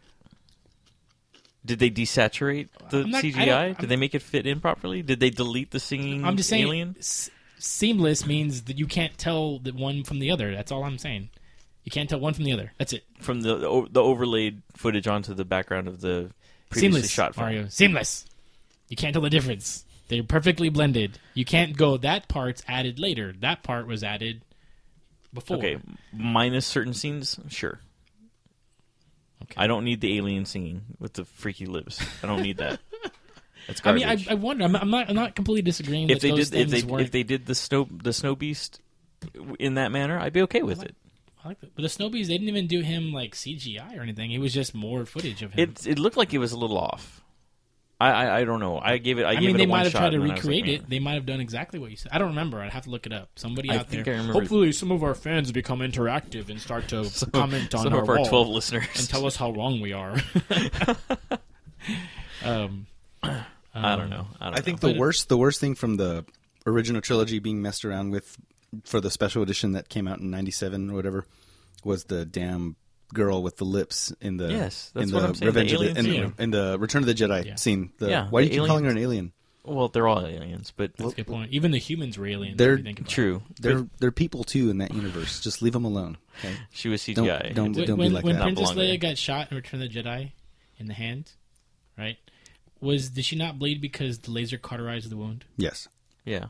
Speaker 3: Did they desaturate the CGI? Did they make it fit in properly? Did they delete the singing
Speaker 1: I'm just saying,
Speaker 3: alien?
Speaker 1: Seamless means that you can't tell the one from the other. That's all I'm saying. You can't tell one from the other. That's it.
Speaker 3: From the overlaid footage onto the background of the previously shot film.
Speaker 1: Mario. Seamless. You can't tell the difference. They're perfectly blended. You can't go, that part's added later. That part was added before.
Speaker 3: Okay, minus certain scenes, sure. Okay. I don't need the alien singing with the freaky lips. I don't need that. That's garbage.
Speaker 1: I mean, I wonder. I'm not completely disagreeing.
Speaker 3: If they did the snow beast in that manner, I'd be okay with it.
Speaker 1: I like that. But the Snow Beast, they didn't even do him like CGI or anything. It was just more footage of him.
Speaker 3: It looked like it was a little off. I don't know. I gave it. I
Speaker 1: mean,
Speaker 3: it
Speaker 1: they
Speaker 3: a
Speaker 1: might have
Speaker 3: shot
Speaker 1: tried to recreate it. They might have done exactly what you said. I don't remember. I'd have to look it up. Somebody out there. Hopefully, some of our fans become interactive and start to comment on
Speaker 3: some of our 12 listeners
Speaker 1: and tell us how wrong we are.
Speaker 3: I don't know.
Speaker 2: I think the worst thing from the original trilogy being messed around with for the special edition that came out in '97 or whatever was the damn girl with the lips in the in the Return of the Jedi scene. Why do you keep calling her an alien?
Speaker 3: Well, they're all aliens, but
Speaker 1: that's a good point. Even the humans were aliens.
Speaker 2: They're true. They're people too in that universe. Just leave them alone. Okay?
Speaker 3: She was CGI.
Speaker 2: Don't be like
Speaker 1: when
Speaker 2: that.
Speaker 1: Princess Leia got shot in Return of the Jedi in the hand, right? Did she not bleed because the laser cauterized the wound?
Speaker 2: Yes.
Speaker 3: Yeah.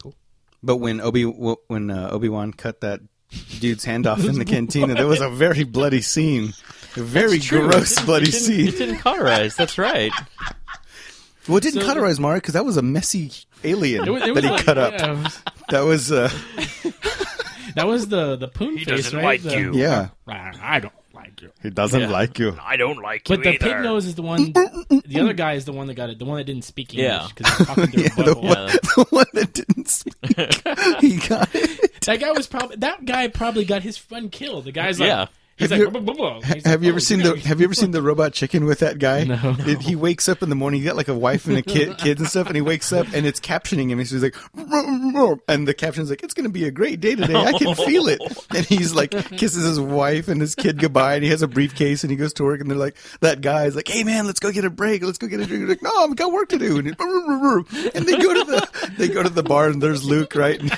Speaker 2: Cool. But when Obi-Wan cut that dude's hand off in the cantina, there was a very bloody scene. A very gross, bloody scene.
Speaker 3: It didn't cauterize. That's right.
Speaker 2: Well, it didn't cauterize, Mario, because that was a messy alien that he cut up. Yeah, that was
Speaker 1: that was the poon face, right?
Speaker 3: He doesn't like you.
Speaker 2: Yeah.
Speaker 1: I don't like you.
Speaker 2: He doesn't like you.
Speaker 3: I don't like you
Speaker 1: But the pig nose is the one... The other guy is the one that got it. The one that didn't speak English. Because he's talking through
Speaker 2: the one that didn't speak. He got it.
Speaker 1: That guy probably got his friend killed. The guy's like... He's
Speaker 2: have you ever seen the Robot Chicken with that guy?
Speaker 1: No.
Speaker 2: He wakes up in the morning. He got like a wife and kids and stuff, and he wakes up and it's captioning him. And he's like, and the caption's like, "It's going to be a great day today. I can feel it." And he's like, kisses his wife and his kid goodbye, and he has a briefcase and he goes to work. And they're like, that guy's like, "Hey man, let's go get a break. Let's go get a drink." He's like, "No, I've got work to do." And they go to the bar, and there's Luke, right? And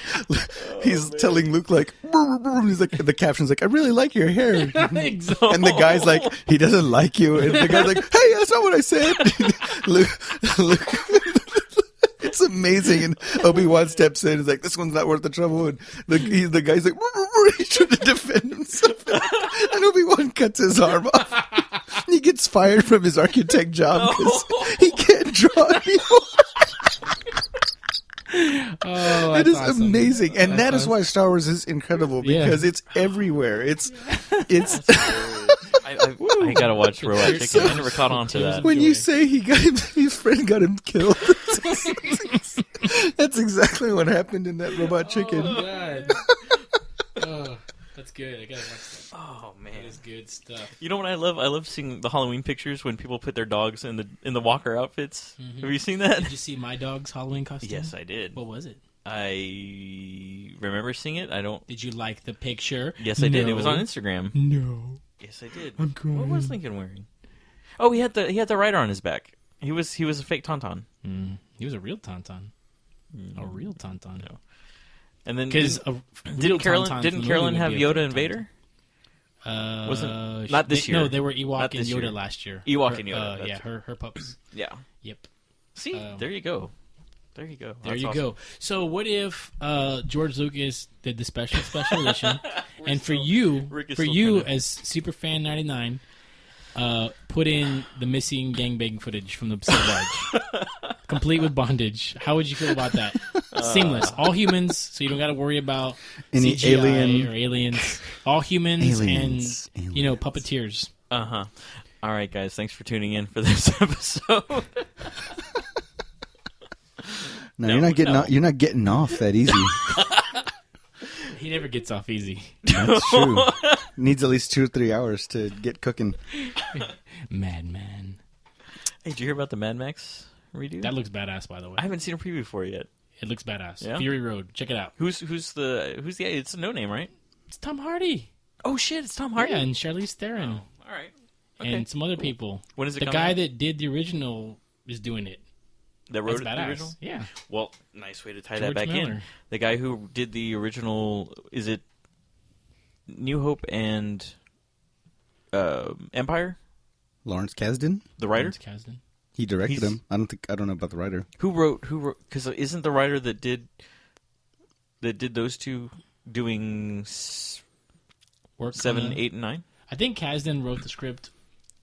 Speaker 2: he's telling Luke like, he's like, the caption's like, "I really like your hair." And the guy's like, "He doesn't like you." And the guy's like, "Hey, that's not what I said." Luke, it's amazing. And Obi-Wan steps in. He's like, "This one's not worth the trouble." And the guy's like, he's trying to defend himself. And Obi-Wan cuts his arm off. He gets fired from his architect job because he can't draw anymore.
Speaker 1: Oh,
Speaker 2: it is
Speaker 1: awesome.
Speaker 2: amazing, and that is why Star Wars is incredible because it's everywhere. It's
Speaker 3: I gotta watch Robot Chicken. I never caught on to that.
Speaker 2: when you say his friend got him killed. That's exactly what happened in that Robot Chicken.
Speaker 1: Oh, God. Oh, that's good. I gotta watch that.
Speaker 3: Oh man,
Speaker 1: That is good stuff.
Speaker 3: you know what I love? I love seeing the Halloween pictures when people put their dogs in the Walker outfits.
Speaker 1: Mm-hmm.
Speaker 3: Have you seen that?
Speaker 1: Did you see my dog's Halloween costume?
Speaker 3: Yes, I did.
Speaker 1: What was it?
Speaker 3: I remember seeing it. I don't.
Speaker 1: Did you like the picture?
Speaker 3: Yes, I did. It was on Instagram.
Speaker 4: No.
Speaker 3: Yes, I did.
Speaker 4: I'm crying.
Speaker 3: What was Lincoln wearing? Oh, he had the rider on his back. He was a fake tauntaun.
Speaker 1: He was a real tauntaun. A real tauntaun.
Speaker 3: No. And then
Speaker 1: Because
Speaker 3: didn't Carolyn have Yoda and Vader? Wasn't not this year?
Speaker 1: No, they were Ewok
Speaker 3: Not
Speaker 1: and
Speaker 3: this
Speaker 1: Yoda
Speaker 3: year.
Speaker 1: last year.
Speaker 3: Ewok and Yoda.
Speaker 1: Yeah, her pups.
Speaker 3: Yeah.
Speaker 1: Yep.
Speaker 3: See, there you go. There you go.
Speaker 1: There you go. So what if George Lucas did the special edition, and for you as Superfan 99, put in the missing gangbang footage from the barge, complete with bondage? How would you feel about that? Seamless, all humans, so you don't got to worry about
Speaker 2: Any
Speaker 1: CGI
Speaker 2: alien
Speaker 1: or aliens. All humans and puppeteers.
Speaker 3: All right, guys. Thanks for tuning in for this episode.
Speaker 2: No, you're not getting off that easy.
Speaker 1: He never gets off easy.
Speaker 2: That's true. Needs at least 2 or 3 hours to get cooking.
Speaker 1: Madman.
Speaker 3: Hey, did you hear about the Mad Max redo?
Speaker 1: That looks badass, by the way.
Speaker 3: I haven't seen a preview for it yet.
Speaker 1: It looks badass.
Speaker 3: Yeah?
Speaker 1: Fury Road. Check it out.
Speaker 3: Who's the? It's a no name, right?
Speaker 1: It's Tom Hardy.
Speaker 3: Oh shit, it's Tom Hardy.
Speaker 1: Yeah, and Charlize Theron.
Speaker 3: All right. Okay.
Speaker 1: And some other people.
Speaker 3: When is it
Speaker 1: the
Speaker 3: coming
Speaker 1: guy
Speaker 3: out?
Speaker 1: that did the original is doing it.
Speaker 3: That wrote
Speaker 1: That's
Speaker 3: the
Speaker 1: badass.
Speaker 3: original?
Speaker 1: Yeah.
Speaker 3: Well, nice way to tie
Speaker 1: George
Speaker 3: that back in.
Speaker 1: Miller.
Speaker 3: The guy who did the original, is it New Hope and Empire?
Speaker 2: Lawrence Kasdan,
Speaker 3: The writer?
Speaker 1: Lawrence Kasdan.
Speaker 2: he directed
Speaker 3: He's-
Speaker 2: them. I don't know about the writer.
Speaker 3: Who wrote? Because isn't the writer that did those two doing
Speaker 1: Work
Speaker 3: 7,
Speaker 1: on the-
Speaker 3: 8, and 9?
Speaker 1: I think Kasdan wrote the script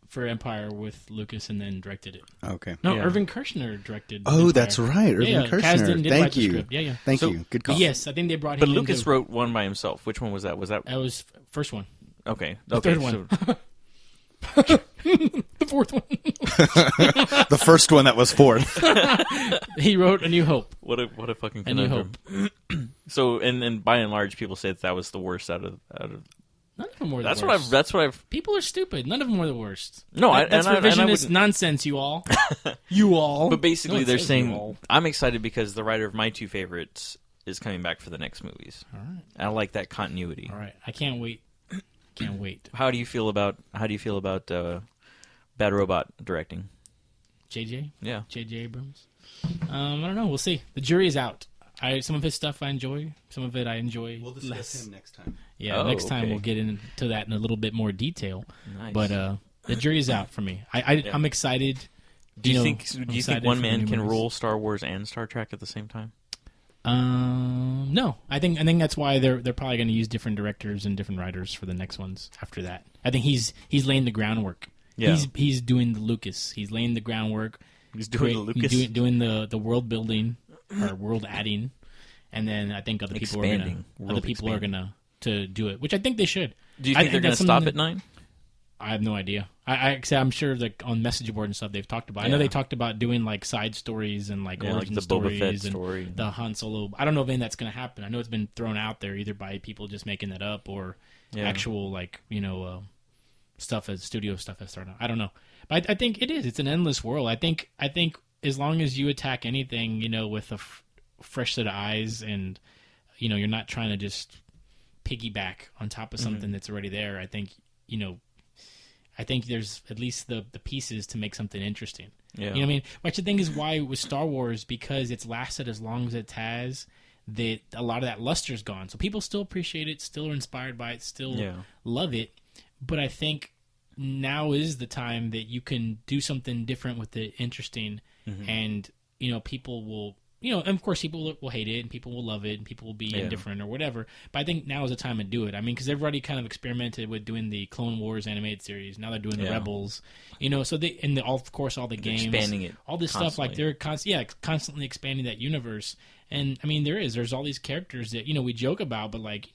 Speaker 1: for Empire with Lucas and then directed it.
Speaker 2: Okay.
Speaker 1: No,
Speaker 3: Yeah.
Speaker 1: Irvin Kershner directed
Speaker 2: Oh,
Speaker 1: Empire.
Speaker 2: that's right, Irvin
Speaker 1: Yeah,
Speaker 2: Kershner.
Speaker 1: Kasdan did
Speaker 2: Thank
Speaker 1: write the
Speaker 2: you.
Speaker 1: script. Yeah.
Speaker 2: Thank
Speaker 3: So-
Speaker 2: you. Good
Speaker 1: But
Speaker 2: call.
Speaker 1: yes, I think they brought him
Speaker 3: But
Speaker 1: in
Speaker 3: Lucas
Speaker 1: to-
Speaker 3: wrote one by himself. Which one was that? Was that
Speaker 1: That was first one.
Speaker 3: okay?
Speaker 1: The third one. The fourth one.
Speaker 2: The first one that was fourth.
Speaker 1: He wrote A New Hope.
Speaker 3: What a fucking
Speaker 1: A New
Speaker 3: conundrum. So and by and large, people say that was the worst out of.
Speaker 1: None of them were the
Speaker 3: That's
Speaker 1: worst.
Speaker 3: what I've.
Speaker 1: People are stupid. None of them were the worst.
Speaker 3: No,
Speaker 1: That's
Speaker 3: and I
Speaker 1: revisionist
Speaker 3: wouldn't-
Speaker 1: nonsense, you all. You all.
Speaker 3: But basically,
Speaker 1: No one
Speaker 3: they're
Speaker 1: says you
Speaker 3: saying
Speaker 1: all.
Speaker 3: I'm excited because the writer of my two favorites is coming back for the next movies.
Speaker 1: All right.
Speaker 3: I like that continuity.
Speaker 1: All right. I can't wait. Can't wait.
Speaker 3: How do you feel about Bad Robot directing?
Speaker 1: JJ?
Speaker 3: Yeah.
Speaker 1: JJ Abrams? I don't know. We'll see. The jury is out. Some of his stuff I enjoy. Some of it I enjoy less.
Speaker 2: next time.
Speaker 1: Yeah,
Speaker 3: Oh,
Speaker 1: next time
Speaker 3: okay.
Speaker 1: we'll get into that in a little bit more detail.
Speaker 3: Nice.
Speaker 1: But the jury is out for me. I'm excited.
Speaker 3: do you
Speaker 1: know,
Speaker 3: think
Speaker 1: I'm
Speaker 3: do you
Speaker 1: excited
Speaker 3: think one
Speaker 1: for the
Speaker 3: man
Speaker 1: new
Speaker 3: can
Speaker 1: movies.
Speaker 3: rule Star Wars and Star Trek at the same time?
Speaker 1: No. I think that's why they're probably going to use different directors and different writers for the next ones after that. I think he's laying the groundwork.
Speaker 3: Yeah.
Speaker 1: He's doing the Lucas. He's laying the groundwork.
Speaker 3: He's doing the Lucas.
Speaker 1: He's doing the world building or world adding, and then I think other people
Speaker 3: Expanding.
Speaker 1: are gonna to do it, which I think they should.
Speaker 3: Do you think they're going to
Speaker 1: that's
Speaker 3: stop
Speaker 1: something
Speaker 3: at 9?
Speaker 1: I have no idea. I'm sure like on message board and stuff they've talked about. I know
Speaker 3: Yeah.
Speaker 1: they talked about doing like side stories and like
Speaker 3: Yeah, like
Speaker 1: origin
Speaker 3: the Boba Fett
Speaker 1: stories and
Speaker 3: story.
Speaker 1: the Han Solo. I don't know if that's going to happen. I know it's been thrown out there either by people just making that up or
Speaker 3: Yeah.
Speaker 1: actual like stuff as studio stuff has thrown out. I don't know, but I think it is. It's an endless world. I think as long as you attack anything, with a fresh set of eyes and you're not trying to just piggyback on top of something that's already there. I think there's at least the pieces to make something interesting.
Speaker 3: Yeah.
Speaker 1: You know what I mean? Which I think is why with Star Wars, because it's lasted as long as it has, that a lot of that luster's gone. So people still appreciate it, still are inspired by it, still love it. But I think now is the time that you can do something different with it, interesting, and people will and of course people will hate it and people will love it and people will be indifferent or whatever. But I think now is the time to do it. I mean, because they've already kind of experimented with doing the Clone Wars animated series. Now they're doing the Rebels. So of course all the games,
Speaker 3: expanding it,
Speaker 1: all this stuff. Like they're constantly expanding that universe. And I mean, there's all these characters that we joke about, but like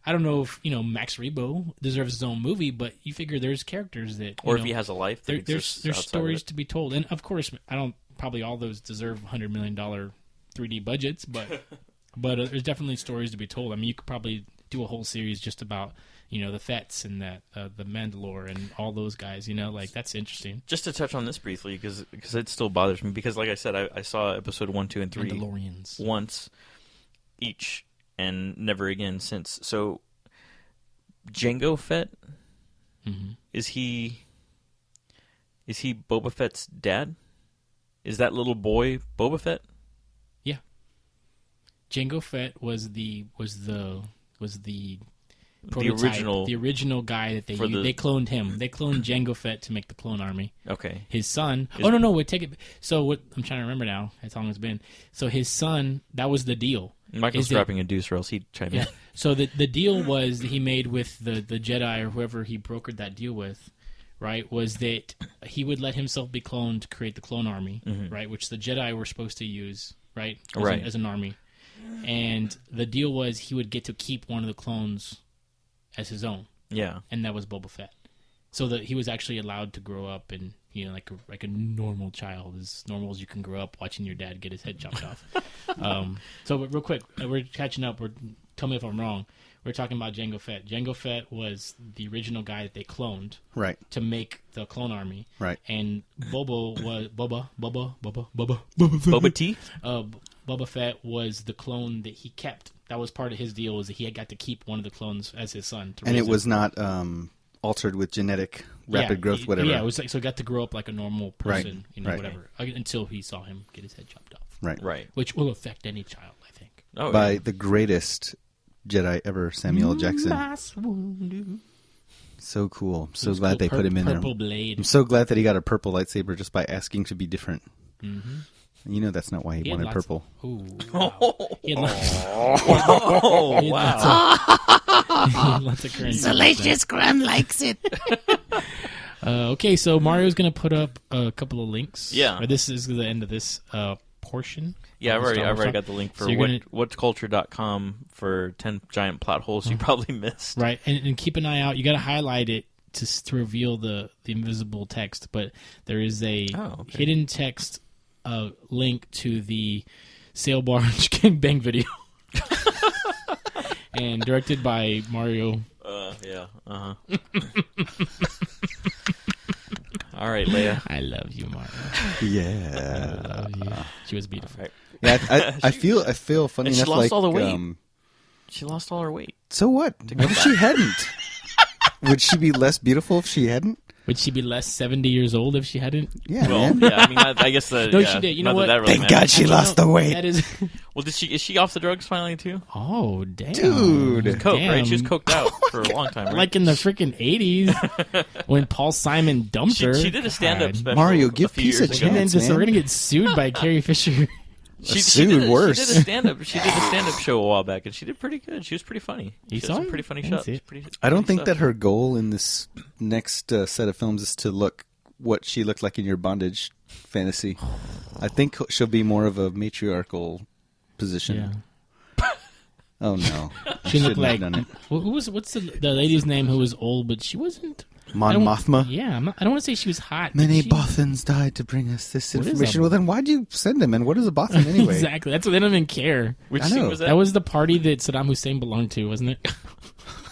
Speaker 1: I don't know if Max Rebo deserves his own movie, but you figure there's characters that,
Speaker 3: or if he has a life,
Speaker 1: there's stories to be told, and of course, probably all those deserve $100 million 3D budgets, but there's definitely stories to be told. I mean, you could probably do a whole series just about the Fets and that the Mandalore and all those guys. Like that's interesting.
Speaker 3: Just to touch on this briefly, because it still bothers me. Because like I said, I saw episode 1, 2, and 3
Speaker 1: Mandalorians
Speaker 3: once each. And never again since. So, Jango Fett, is he Boba Fett's dad? Is that little boy Boba Fett?
Speaker 1: Yeah. Jango Fett was the prototype, the original guy that they cloned him. They cloned Jango Fett to make the clone army.
Speaker 3: Okay.
Speaker 1: His son. No, take it. So what? I'm trying to remember now. How long it's been. So his son. That was the deal.
Speaker 3: Michael's dropping a deuce, or else he'd chime in.
Speaker 1: So the deal was that he made with the Jedi or whoever he brokered that deal with, right? Was that he would let himself be cloned to create the clone army, right? Which the Jedi were supposed to use, right? As an army. And the deal was he would get to keep one of the clones as his own.
Speaker 3: Yeah.
Speaker 1: And that was Boba Fett. So that he was actually allowed to grow up and like a normal child, as normal as you can grow up watching your dad get his head chopped off. So real quick, we're catching up. Tell me if I'm wrong. We're talking about Jango Fett. Jango Fett was the original guy that they cloned,
Speaker 2: right,
Speaker 1: to make the clone army,
Speaker 2: right.
Speaker 1: And Boba
Speaker 3: T.
Speaker 1: Boba Fett was the clone that he kept. That was part of his deal, was that he had got to keep one of the clones as his son.
Speaker 2: And it was not altered with genetic rapid growth, whatever.
Speaker 1: Yeah, it was like, so he got to grow up like a normal person,
Speaker 2: right.
Speaker 1: whatever, until he saw him get his head chopped off.
Speaker 2: Right.
Speaker 1: Which will affect any child, I think.
Speaker 2: Oh, by the greatest Jedi ever, Samuel L. Jackson. So cool. So glad they put him in there.
Speaker 1: Blade.
Speaker 2: I'm so glad that he got a purple lightsaber just by asking to be different.
Speaker 1: Mm-hmm.
Speaker 2: That's not why he wanted purple.
Speaker 1: Wow. Lots of currency.
Speaker 4: Salacious Graham likes it.
Speaker 1: Okay, so Mario's going to put up a couple of links.
Speaker 3: Yeah.
Speaker 1: Or this is the end of this portion.
Speaker 3: Yeah, I've already got the link for whatculture.com for 10 giant plot holes you probably missed.
Speaker 1: Right, and keep an eye out. You got to highlight it to reveal the invisible text, but there is a hidden text link to the Sail Barge Gangbang video. And directed by Mario.
Speaker 3: All right, Leia.
Speaker 1: I love you, Mario.
Speaker 2: Yeah.
Speaker 1: I love you. She was beautiful. Right.
Speaker 2: Yeah, I feel funny enough.
Speaker 3: She lost
Speaker 2: like
Speaker 3: all the weight. She lost all her weight.
Speaker 2: So what? What if she hadn't? Would she be less beautiful if she hadn't?
Speaker 1: Would she be less 70 years old if she hadn't?
Speaker 2: Yeah,
Speaker 3: well,
Speaker 2: man.
Speaker 3: Yeah. I mean, I guess the
Speaker 1: no, she did. You know what?
Speaker 3: Really
Speaker 2: Thank God she lost the weight.
Speaker 1: That is.
Speaker 3: Well, is she off the drugs finally too?
Speaker 1: Oh, damn,
Speaker 2: dude,
Speaker 3: coke, right? She was coked out for a long time, right?
Speaker 1: Like in the freaking 80s when Paul Simon dumped her.
Speaker 3: She did a stand-up special.
Speaker 2: Mario, give peace a chance,
Speaker 1: and then
Speaker 2: man.
Speaker 1: We're gonna get sued by Carrie Fisher.
Speaker 3: She did a stand-up show a while back, and she did pretty good. She was pretty funny.
Speaker 1: She
Speaker 3: had some pretty funny shots.
Speaker 2: I don't think that her goal in this next set of films is to look what she looked like in your bondage fantasy. I think she'll be more of a matriarchal position. Yeah. Oh no,
Speaker 1: she looked like. What's the lady's name who was old, but she wasn't.
Speaker 2: Mon Mothma?
Speaker 1: Yeah, I don't want to say she was hot.
Speaker 2: Many Bothans died to bring us this information. Well, then why'd you send them? And what is a Bothan anyway?
Speaker 1: Exactly. That's what they don't even care.
Speaker 3: Which scene was that?
Speaker 1: That was the party that Saddam Hussein belonged to, wasn't it?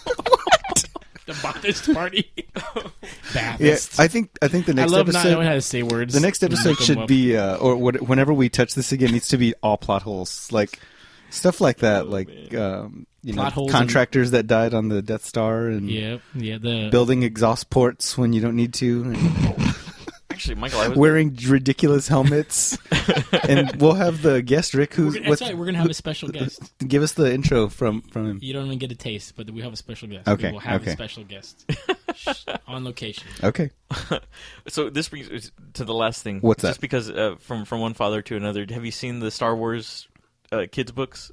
Speaker 1: What? The Baathist party.
Speaker 2: Baathist. Yeah, I think the next
Speaker 1: I love
Speaker 2: episode.
Speaker 1: Not knowing how to say words.
Speaker 2: The next episode should be, whenever we touch this again, needs to be all plot holes, like stuff like that, contractors that died on the Death Star, and
Speaker 1: the
Speaker 2: building exhaust ports when you don't need to.
Speaker 3: actually, Michael, I was
Speaker 2: wearing ridiculous helmets, and we'll have the guest Rick, who's
Speaker 1: That's right. We're gonna have a special guest.
Speaker 2: Give us the intro from him.
Speaker 1: You don't even get a taste, but we have a special guest.
Speaker 2: Okay,
Speaker 1: We will have
Speaker 2: okay.
Speaker 1: a special guest on location.
Speaker 2: Okay.
Speaker 3: So this brings us to the last thing.
Speaker 2: What's that?
Speaker 3: Just because from one father to another, have you seen the Star Wars kids books?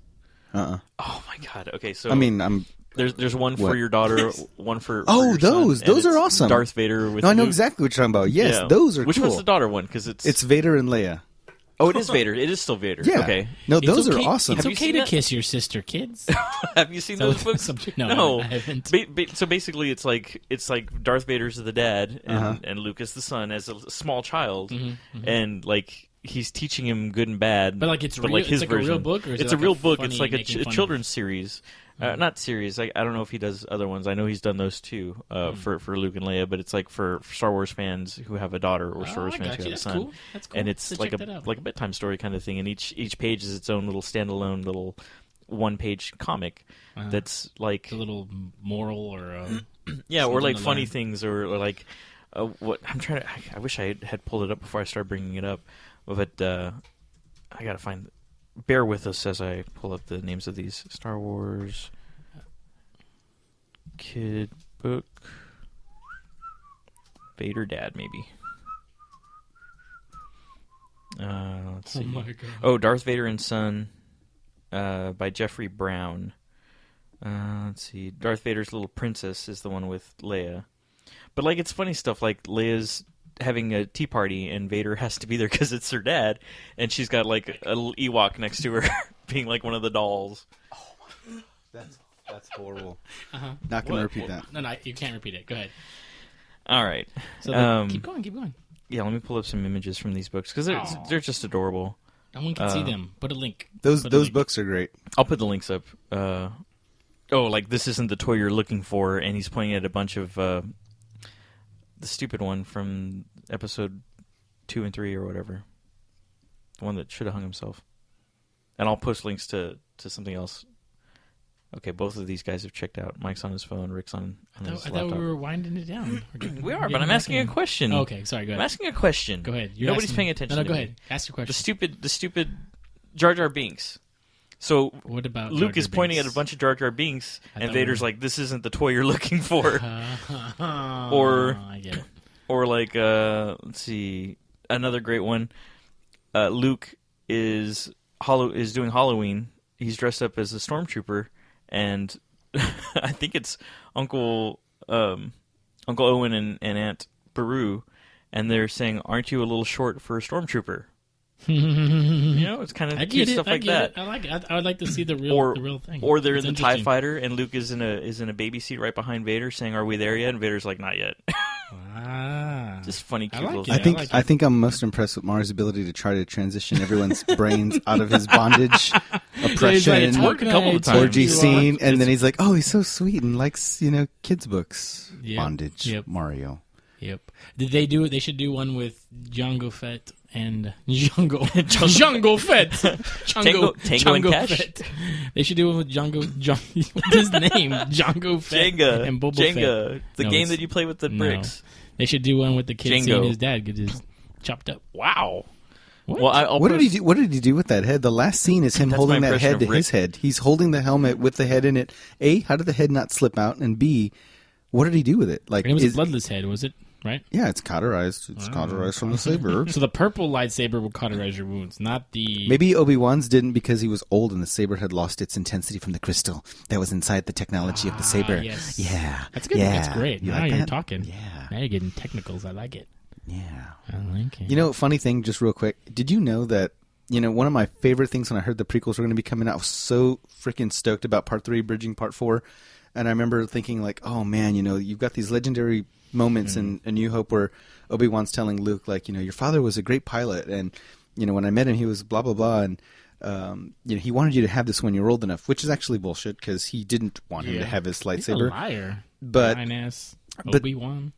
Speaker 2: Oh
Speaker 3: my god. Okay, so
Speaker 2: I mean,
Speaker 3: there's one for
Speaker 2: What?
Speaker 3: your daughter, one for
Speaker 2: Oh,
Speaker 3: your
Speaker 2: those.
Speaker 3: son, and
Speaker 2: Those are
Speaker 3: it's
Speaker 2: awesome.
Speaker 3: Darth Vader with
Speaker 2: no, I know
Speaker 3: Luke.
Speaker 2: exactly what you're talking about. Yes,
Speaker 3: Yeah.
Speaker 2: those are
Speaker 3: Which
Speaker 2: cool.
Speaker 3: one's the daughter one? Because
Speaker 2: It's Vader and Leia.
Speaker 3: oh, it is Vader. It is still Vader.
Speaker 2: Yeah.
Speaker 3: Okay.
Speaker 2: No,
Speaker 1: It's
Speaker 2: those
Speaker 1: okay-
Speaker 2: are awesome.
Speaker 1: It's
Speaker 3: Have you
Speaker 1: okay
Speaker 3: seen
Speaker 1: to
Speaker 3: that?
Speaker 1: kiss your sister, kids.
Speaker 3: Have you seen those books?
Speaker 1: No, I haven't.
Speaker 3: So basically, it's like Darth Vader's the dad, and Luke is the son as a small child, and like he's teaching him good and bad.
Speaker 1: But like it's real.
Speaker 3: like his
Speaker 1: it's like
Speaker 3: version.
Speaker 1: a real book, or is
Speaker 3: It's
Speaker 1: it
Speaker 3: a
Speaker 1: like
Speaker 3: real book.
Speaker 1: funny
Speaker 3: It's like a
Speaker 1: making fun of-
Speaker 3: children's series. Not series. I don't know if he does other ones. I know he's done those too for Luke and Leia. But it's like for Star Wars fans who have a daughter or Star Wars
Speaker 1: I
Speaker 3: fans
Speaker 1: got
Speaker 3: who
Speaker 1: you.
Speaker 3: have a
Speaker 1: That's
Speaker 3: son.
Speaker 1: cool. That's cool.
Speaker 3: And it's
Speaker 1: So
Speaker 3: like
Speaker 1: check that out.
Speaker 3: a bedtime story kind of thing. And each page is its own little standalone little one-page comic that's like
Speaker 1: a little moral or
Speaker 3: yeah, or
Speaker 1: something
Speaker 3: like
Speaker 1: to
Speaker 3: funny
Speaker 1: learn.
Speaker 3: things, or like what I'm trying to. I wish I had pulled it up before I started bringing it up, but I gotta find. Bear with us as I pull up the names of these Star Wars kid book. Vader Dad, maybe. Let's see.
Speaker 1: Oh my god.
Speaker 3: Oh, Darth Vader and Son, by Jeffrey Brown. Let's see. Darth Vader's Little Princess is the one with Leia. But like, it's funny stuff. Like Leia's having a tea party, and Vader has to be there because it's her dad, and she's got like a little Ewok next to her, being like one of the dolls.
Speaker 2: That's horrible. Not going to repeat that.
Speaker 1: No, you can't repeat it. Go ahead.
Speaker 3: All right.
Speaker 1: So keep going.
Speaker 3: Yeah, let me pull up some images from these books because they're just adorable.
Speaker 1: No one can see them. Put a link.
Speaker 2: Those
Speaker 1: Put a link.
Speaker 2: books are great.
Speaker 3: I'll put the links up. Like this isn't the toy you're looking for, and he's pointing at a bunch of the stupid one from episode 2 and 3 or whatever, the one that should have hung himself. And I'll post links to something else. Okay, both of these guys have checked out. Mike's on his phone, Rick's on his
Speaker 1: I
Speaker 3: laptop.
Speaker 1: thought we were winding it down.
Speaker 3: We are, but I'm asking a question.
Speaker 1: Oh, okay, sorry. Go
Speaker 3: I'm
Speaker 1: ahead.
Speaker 3: asking a question.
Speaker 1: Go ahead.
Speaker 3: Nobody's paying attention.
Speaker 1: No,
Speaker 3: to
Speaker 1: go
Speaker 3: me.
Speaker 1: ahead. Ask your question.
Speaker 3: The stupid Jar Jar Binks. So
Speaker 1: What about
Speaker 3: Luke
Speaker 1: Jar
Speaker 3: is
Speaker 1: Jar
Speaker 3: pointing at
Speaker 1: Binks?
Speaker 3: a bunch of Jar Jar Binks,
Speaker 1: I
Speaker 3: and
Speaker 1: thought
Speaker 3: Vader's
Speaker 1: we were-
Speaker 3: like, "This isn't the toy you're looking for."
Speaker 1: I get it.
Speaker 3: Or like, let's see, another great one. Luke is doing Halloween. He's dressed up as a stormtrooper, and I think it's Uncle Owen and Aunt Beru, and they're saying, "Aren't you a little short for a stormtrooper?" It's kind of
Speaker 1: I
Speaker 3: cute
Speaker 1: get it.
Speaker 3: stuff
Speaker 1: I
Speaker 3: like
Speaker 1: get
Speaker 3: that.
Speaker 1: it. I like it. I would like to see the real thing.
Speaker 3: Or they're
Speaker 1: It's
Speaker 3: in the TIE
Speaker 1: interesting.
Speaker 3: fighter, and Luke is in a baby seat right behind Vader, saying, "Are we there yet?" And Vader's like, "Not yet." Just funny, cute
Speaker 1: like
Speaker 3: little
Speaker 1: it.
Speaker 3: thing.
Speaker 2: I think I'm most impressed with Mario's ability to try to transition everyone's brains out of his bondage, oppression,
Speaker 3: It's worked a couple of times.
Speaker 2: orgy
Speaker 3: You
Speaker 2: scene,
Speaker 3: are.
Speaker 2: and then he's like, "Oh, he's so sweet and likes kids books."
Speaker 1: Yep.
Speaker 2: Bondage,
Speaker 1: Yep.
Speaker 2: Mario.
Speaker 1: Yep. Did they do it? They should do one with Django Fett and Django Fett.
Speaker 3: Tango and Cash?
Speaker 1: Fett. They should do one with what's his name? Django Fett
Speaker 3: Jenga.
Speaker 1: and Boba
Speaker 3: Jenga.
Speaker 1: Fett.
Speaker 3: The
Speaker 1: No,
Speaker 3: game
Speaker 1: it's-
Speaker 3: that you play with the
Speaker 1: no.
Speaker 3: bricks.
Speaker 1: They should do one with the kid
Speaker 3: Django.
Speaker 1: seeing his dad get just chopped up.
Speaker 3: Wow.
Speaker 1: What?
Speaker 3: Well, I'll
Speaker 2: What did he
Speaker 3: post-
Speaker 2: do? What did he do with that head? The last scene is him
Speaker 3: That's
Speaker 2: holding
Speaker 3: my
Speaker 2: that
Speaker 3: impression
Speaker 2: head to
Speaker 3: of
Speaker 2: his head. He's holding the helmet with the head in it. A, how did the head not slip out? And B, what did he do with it? Like,
Speaker 1: It was a bloodless head, was it? Right?
Speaker 2: yeah, it's cauterized. It's cauterized from the saber.
Speaker 1: So the purple lightsaber will cauterize your wounds, not the...
Speaker 2: Maybe Obi-Wan's didn't because he was old and the saber had lost its intensity from the crystal that was inside the technology of the saber.
Speaker 1: yes.
Speaker 2: Yeah.
Speaker 1: That's good.
Speaker 2: Yeah.
Speaker 1: That's great.
Speaker 2: You
Speaker 1: Now
Speaker 2: like
Speaker 1: you're
Speaker 2: that?
Speaker 1: talking.
Speaker 2: Yeah.
Speaker 1: Now you're getting technicals. I like it.
Speaker 2: Yeah.
Speaker 1: I like it.
Speaker 2: Funny thing, just real quick. Did you know that, one of my favorite things when I heard the prequels were going to be coming out, I was so freaking stoked about Part 3 bridging Part 4. And I remember thinking like, oh man, you've got these legendary moments in A New Hope where Obi-Wan's telling Luke, like, your father was a great pilot. And, when I met him, he was blah, blah, blah. And, he wanted you to have this when you're old enough, which is actually bullshit because he didn't want him to have his
Speaker 1: He's a
Speaker 2: lightsaber.
Speaker 1: liar.
Speaker 2: But-
Speaker 1: Lying-ass
Speaker 2: but-
Speaker 1: Obi-Wan.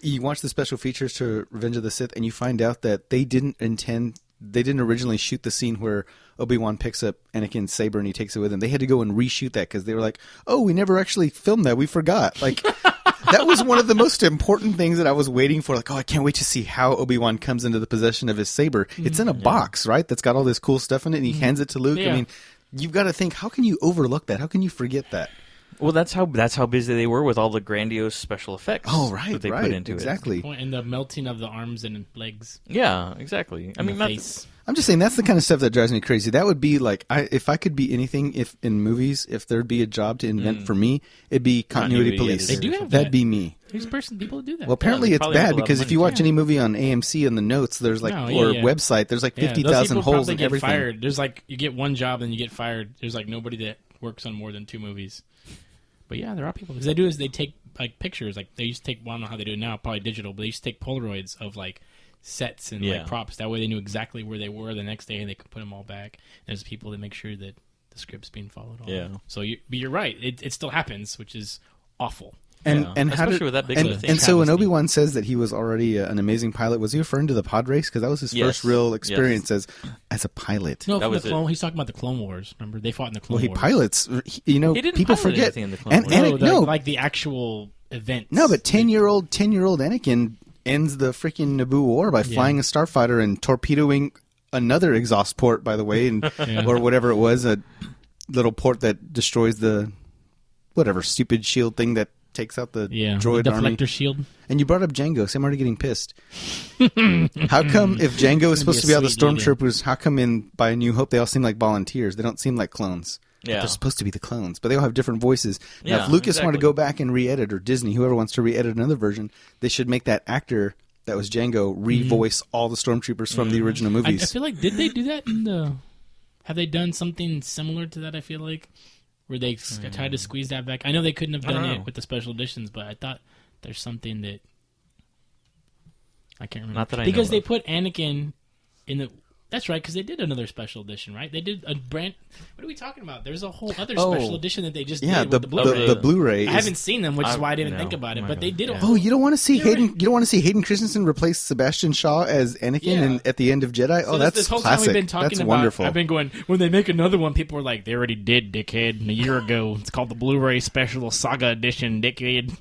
Speaker 2: You watch the special features to Revenge of the Sith, and you find out that they didn't originally shoot the scene where Obi-Wan picks up Anakin's saber and he takes it with him. They had to go and reshoot that because they were like, "Oh, we never actually filmed that. We forgot." Like, That was one of the most important things that I was waiting for. Like, I can't wait to see how Obi-Wan comes into the possession of his saber. It's in a box, right? That's got all this cool stuff in it, and he hands it to Luke.
Speaker 1: Yeah.
Speaker 2: I mean, you've got to think, how can you overlook that? How can you forget that?
Speaker 3: Well, that's how busy they were with all the grandiose special effects.
Speaker 2: Oh, right,
Speaker 3: that they
Speaker 2: right,
Speaker 3: put into
Speaker 2: exactly.
Speaker 1: And the melting of the arms and legs.
Speaker 3: Yeah, exactly. I mean,
Speaker 1: the face.
Speaker 2: I'm just saying that's the kind of stuff that drives me crazy. That would be like, if I could be anything, if in movies, if there'd be a job to invent for me, it'd be continuity police.
Speaker 3: editor.
Speaker 1: They do have
Speaker 2: That'd
Speaker 1: that.
Speaker 2: be me.
Speaker 1: There's people that do that.
Speaker 2: Well, apparently
Speaker 3: they
Speaker 2: it's
Speaker 3: probably have
Speaker 2: bad
Speaker 3: a lot of
Speaker 2: because if
Speaker 3: money,
Speaker 2: you watch
Speaker 3: too.
Speaker 2: any movie on AMC in the notes, there's like website, there's like 50,000
Speaker 1: those people
Speaker 2: holes
Speaker 1: probably
Speaker 2: in
Speaker 1: get
Speaker 2: everything.
Speaker 1: fired. There's like you get one job and you get fired. There's like nobody that works on more than 2 movies. But yeah, there are people. Because they do is they take like pictures. Like they used to take. Well, I don't know how they do it now. Probably digital. But they used to take Polaroids of like sets and like props. That way they knew exactly where they were the next day and they could put them all back. And there's people that make sure that the script's being followed.
Speaker 3: Yeah.
Speaker 1: So you're right. It still happens, which is awful.
Speaker 2: And how
Speaker 3: Especially
Speaker 2: did,
Speaker 3: with that big
Speaker 2: and,
Speaker 3: of a thing.
Speaker 2: and so when
Speaker 1: Travesty.
Speaker 2: Obi-Wan says that he was already an amazing pilot, was he referring to the pod race? Because that was his first real experience as a pilot.
Speaker 1: No,
Speaker 3: That
Speaker 1: from
Speaker 3: was
Speaker 1: the Clone. He's talking about the Clone Wars. Remember, they fought in the Clone
Speaker 2: Well, he
Speaker 1: Wars.
Speaker 2: pilots.
Speaker 3: He didn't
Speaker 2: People
Speaker 3: pilot
Speaker 2: forget.
Speaker 3: anything in the Clone Wars.
Speaker 2: And
Speaker 1: No,
Speaker 2: no,
Speaker 1: like the actual events.
Speaker 2: no, but 10-year-old Anakin ends the freaking Naboo war by flying a starfighter and torpedoing another exhaust port, by the way, and or whatever it was, a little port that destroys the whatever stupid shield thing that takes out the droid
Speaker 1: the
Speaker 2: army.
Speaker 1: deflector shield.
Speaker 2: And you brought up Django, so I'm already getting pissed. How come if Django is supposed to be all the stormtroopers, how come in by A New Hope they all seem like volunteers? They don't seem like clones.
Speaker 3: Yeah.
Speaker 2: They're supposed to be the clones, but they all have different voices. Now,
Speaker 3: Yeah,
Speaker 2: if Lucas wanted to
Speaker 3: exactly.
Speaker 2: go back and re-edit, or Disney, whoever wants to re-edit another version, they should make that actor that was Django re-voice all the stormtroopers from the original
Speaker 1: I
Speaker 2: movies.
Speaker 1: feel like did they do that in the? Have they done something similar to that? I feel like where they tried to squeeze that back. I know they couldn't have done it with the special editions, but I thought there's something that I can't remember.
Speaker 3: Not that I know
Speaker 1: because they
Speaker 3: of.
Speaker 1: put Anakin in the. That's right, because they did another special edition, right? They did a brand. What are we talking about? There's a whole other special edition that they just
Speaker 2: yeah,
Speaker 1: did
Speaker 2: the
Speaker 1: with the Blu-ray.
Speaker 2: the Blu-ray.
Speaker 1: I haven't seen them, which is why I didn't
Speaker 3: no,
Speaker 1: think about it.
Speaker 3: I'm
Speaker 1: But
Speaker 3: not
Speaker 1: they did a
Speaker 3: gonna-
Speaker 1: whole.
Speaker 2: Oh, you don't want to see
Speaker 1: You're
Speaker 2: Hayden?
Speaker 1: right.
Speaker 2: You don't want to see Hayden Christensen replace Sebastian Shaw as Anakin at the end of Jedi?
Speaker 1: So
Speaker 2: that's
Speaker 1: this whole
Speaker 2: classic.
Speaker 1: time we've been talking
Speaker 2: that's
Speaker 1: about.
Speaker 2: wonderful.
Speaker 1: I've been going when they make another one. People are like, "They already did, dickhead." A year ago, it's called the Blu-ray Special Saga Edition, dickhead.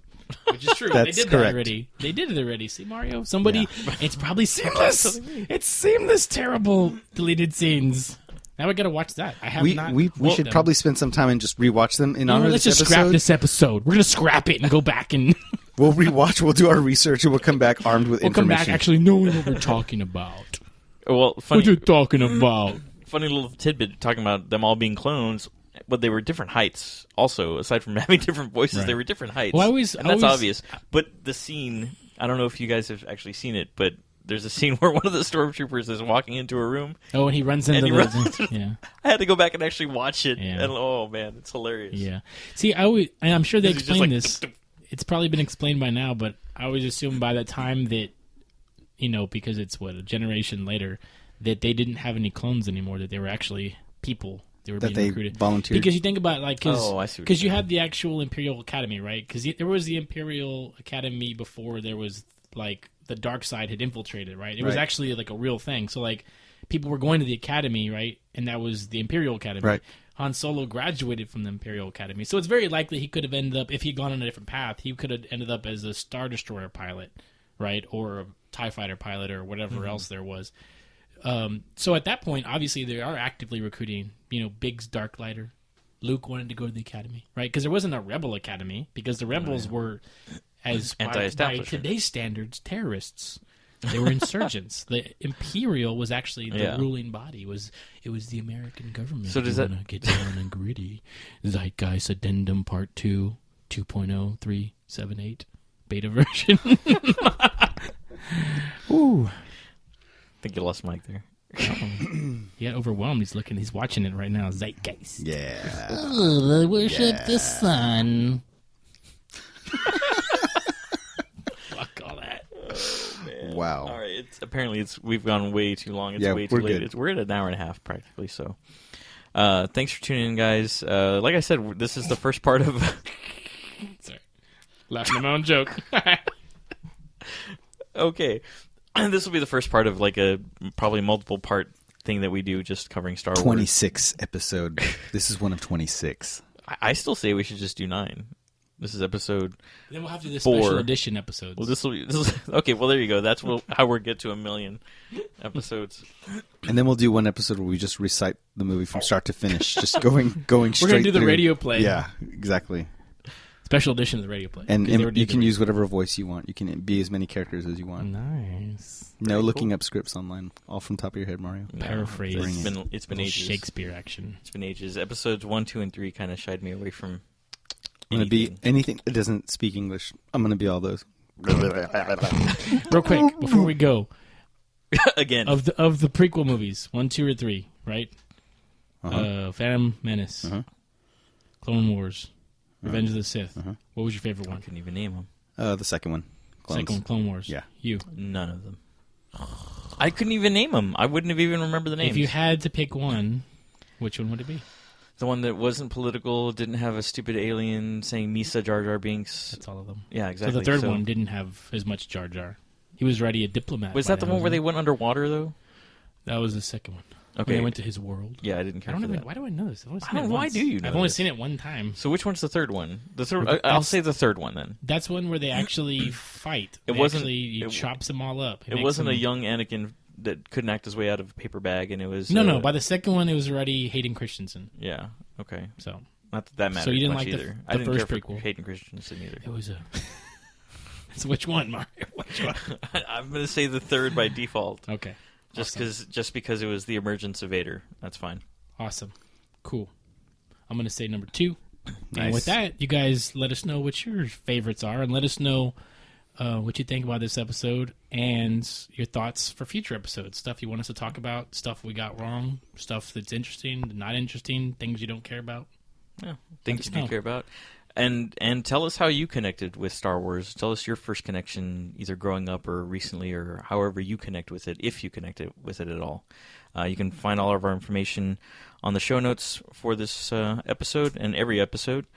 Speaker 1: Which is true.
Speaker 2: That's
Speaker 1: they did
Speaker 2: correct.
Speaker 1: that already. They did it already. See, Mario? Somebody. It's probably seamless. It's seamless. Terrible deleted scenes. Now we got to watch that. I have
Speaker 2: we
Speaker 1: not.
Speaker 2: we
Speaker 1: watched
Speaker 2: should
Speaker 1: them.
Speaker 2: probably spend some time and just rewatch them in honor of
Speaker 1: Let's
Speaker 2: this
Speaker 1: just
Speaker 2: episode.
Speaker 1: scrap this episode. We're gonna scrap it and go back and
Speaker 2: We'll rewatch. We'll do our research and we'll come back armed with
Speaker 1: we'll come
Speaker 2: information.
Speaker 1: back actually knowing what we're talking about.
Speaker 3: Well,
Speaker 1: What you
Speaker 3: funny
Speaker 1: talking about?
Speaker 3: little tidbit talking about them all being clones, but they were different heights. Also, aside from having different voices,
Speaker 1: Right.
Speaker 3: they were different heights.
Speaker 1: Well, I
Speaker 3: and that's
Speaker 1: always-
Speaker 3: obvious. But the scene, I don't know if you guys have actually seen it, but there's a scene where one of the stormtroopers is walking into a room.
Speaker 1: Oh, and he runs into
Speaker 3: And he
Speaker 1: the
Speaker 3: runs-
Speaker 1: yeah.
Speaker 3: I had to go back and actually watch it.
Speaker 1: Yeah.
Speaker 3: And oh man, it's hilarious.
Speaker 1: Yeah. See, and I'm sure they
Speaker 3: He's just
Speaker 1: explained
Speaker 3: like,
Speaker 1: this. It's probably been explained by now, but I always assume by the time that, because it's a generation later, that they didn't have any clones anymore, that they were actually people. They were
Speaker 2: that
Speaker 1: being
Speaker 2: they
Speaker 1: recruited.
Speaker 2: volunteered.
Speaker 1: Because you think about it,
Speaker 3: Oh, I see what
Speaker 1: because
Speaker 3: you're
Speaker 1: you
Speaker 3: saying.
Speaker 1: had the actual Imperial Academy, right? Because there was the Imperial Academy before there was like the dark side had infiltrated, right? It was
Speaker 2: Right.
Speaker 1: actually like a real thing. So like people were going to the academy, right? And that was the Imperial Academy.
Speaker 2: Right.
Speaker 1: Han Solo graduated from the Imperial Academy, so it's very likely he could have ended up, if he'd gone on a different path, he could have ended up as a Star Destroyer pilot, right, or a TIE Fighter pilot, or whatever else there was. So at that point, obviously, they are actively recruiting, Biggs Darklighter. Luke wanted to go to the academy, right? Because there wasn't a Rebel Academy, because the Rebels were, as by
Speaker 3: Anti-establishment.
Speaker 1: today's standards, terrorists. They were insurgents. The Imperial was actually the ruling body. It was the American government.
Speaker 3: So does
Speaker 1: If you
Speaker 3: that-
Speaker 1: wanna get down and gritty? Zeitgeist Addendum Part 2, 2.0378 beta version. Ooh.
Speaker 3: I think you lost Mike there.
Speaker 1: Yeah, overwhelmed. He's watching it right now. Zeitgeist.
Speaker 2: Yeah.
Speaker 1: Oh, I worship the sun. Fuck all that.
Speaker 2: Wow.
Speaker 3: All right. We've gone way too long. It's
Speaker 2: Yeah,
Speaker 3: way too
Speaker 2: we're
Speaker 3: late.
Speaker 2: good.
Speaker 3: We're at an hour and a half practically. So, thanks for tuning in, guys. Like I said, this is the first part of.
Speaker 1: Sorry. Laughing at my own joke.
Speaker 3: Okay, this will be the first part of like a probably multiple part thing that we do, just covering Star Wars.
Speaker 2: 26 episode. This is one of 26.
Speaker 3: I still say we should just do 9. This is episode.
Speaker 1: Then we'll have to do the
Speaker 3: 4.
Speaker 1: special edition episodes.
Speaker 3: Well, this will be okay. Well, there you go. That's how we'll get to 1 million episodes.
Speaker 2: And then we'll do one episode where we just recite the movie from start to finish, just going straight.
Speaker 1: We're gonna do the
Speaker 2: through.
Speaker 1: radio play.
Speaker 2: Yeah, exactly.
Speaker 1: Special edition of the radio play.
Speaker 2: And you can use whatever voice you want. You can be as many characters as you want.
Speaker 1: Nice.
Speaker 2: No looking up scripts online, all from top of your head, Mario.
Speaker 1: Paraphrase.
Speaker 3: It's been ages.
Speaker 1: Shakespeare action.
Speaker 3: It's been ages. Episodes 1, 2, and 3 kind of shied me away from.
Speaker 2: I'm going to be anything that doesn't speak English. I'm going to be all those.
Speaker 1: Real quick, before we go,
Speaker 3: again
Speaker 1: of the prequel movies, 1, 2, or 3, right? Phantom Menace, Clone Wars, Revenge of the Sith. What was your favorite one?
Speaker 3: I couldn't even name them.
Speaker 2: The second one. Clones.
Speaker 1: Second one, Clone Wars.
Speaker 2: Yeah.
Speaker 1: You.
Speaker 3: None of them. I couldn't even name them. I wouldn't have even remembered the names.
Speaker 1: If you had to pick one, which one would it be?
Speaker 3: The one that wasn't political, didn't have a stupid alien saying Misa Jar Jar Binks.
Speaker 1: That's all of them.
Speaker 3: Yeah, exactly.
Speaker 1: So the third one didn't have as much Jar Jar. He was already a diplomat.
Speaker 3: Was that the one where they went underwater, though?
Speaker 1: That was the second one.
Speaker 3: Okay.
Speaker 1: When they went to his world.
Speaker 3: Yeah, I didn't care for that.
Speaker 1: Why do I know this?
Speaker 3: I don't know. Why do you know
Speaker 1: I've only
Speaker 3: this?
Speaker 1: seen it one time.
Speaker 3: So which one's the third one? The third. I'll say the third one then.
Speaker 1: That's one where they actually fight. He chops them all up.
Speaker 3: It wasn't a young Anakin that couldn't act his way out of a paper bag, and it was...
Speaker 1: No. By the second one, it was already Hayden Christensen.
Speaker 3: Yeah, okay.
Speaker 1: So
Speaker 3: not that mattered
Speaker 1: so you didn't
Speaker 3: much
Speaker 1: like
Speaker 3: either.
Speaker 1: the
Speaker 3: I didn't
Speaker 1: first
Speaker 3: care
Speaker 1: prequel.
Speaker 3: for Hayden Christensen either.
Speaker 1: It was a... So which one, Mario? Which one?
Speaker 3: I'm going to say the third by default.
Speaker 1: Okay.
Speaker 3: Just because it was the emergence of Vader. That's fine.
Speaker 1: Awesome. Cool. I'm going to say number 2.
Speaker 2: Nice.
Speaker 1: And with that, you guys let us know what your favorites are, and let us know what you think about this episode and your thoughts for future episodes. Stuff you want us to talk about, stuff we got wrong, stuff that's interesting, not interesting, things you don't care about.
Speaker 3: Yeah, things you do care about. And tell us how you connected with Star Wars. Tell us your first connection, either growing up or recently, or however you connect with it, if you connected with it at all. You can find all of our information on the show notes for this episode and every episode.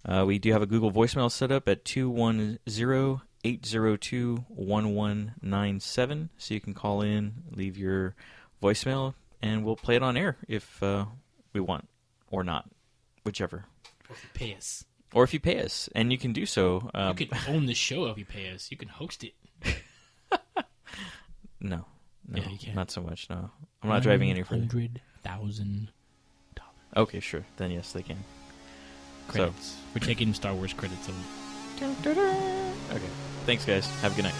Speaker 3: We do have a Google voicemail set up at 210-802-1197, so you can call in, leave your voicemail, and we'll play it on air if we want, or not, whichever.
Speaker 1: Or if you pay us.
Speaker 3: Or if you pay us, and you can do so.
Speaker 1: You can own the show if you pay us. You can host it.
Speaker 3: No,
Speaker 1: yeah, you can.
Speaker 3: Not so much. No, I'm not driving any further.
Speaker 1: $100,000.
Speaker 3: Okay, sure. Then yes, they can.
Speaker 1: Credits. We're taking Star Wars credits only.
Speaker 3: Okay. Thanks, guys. Have a good night.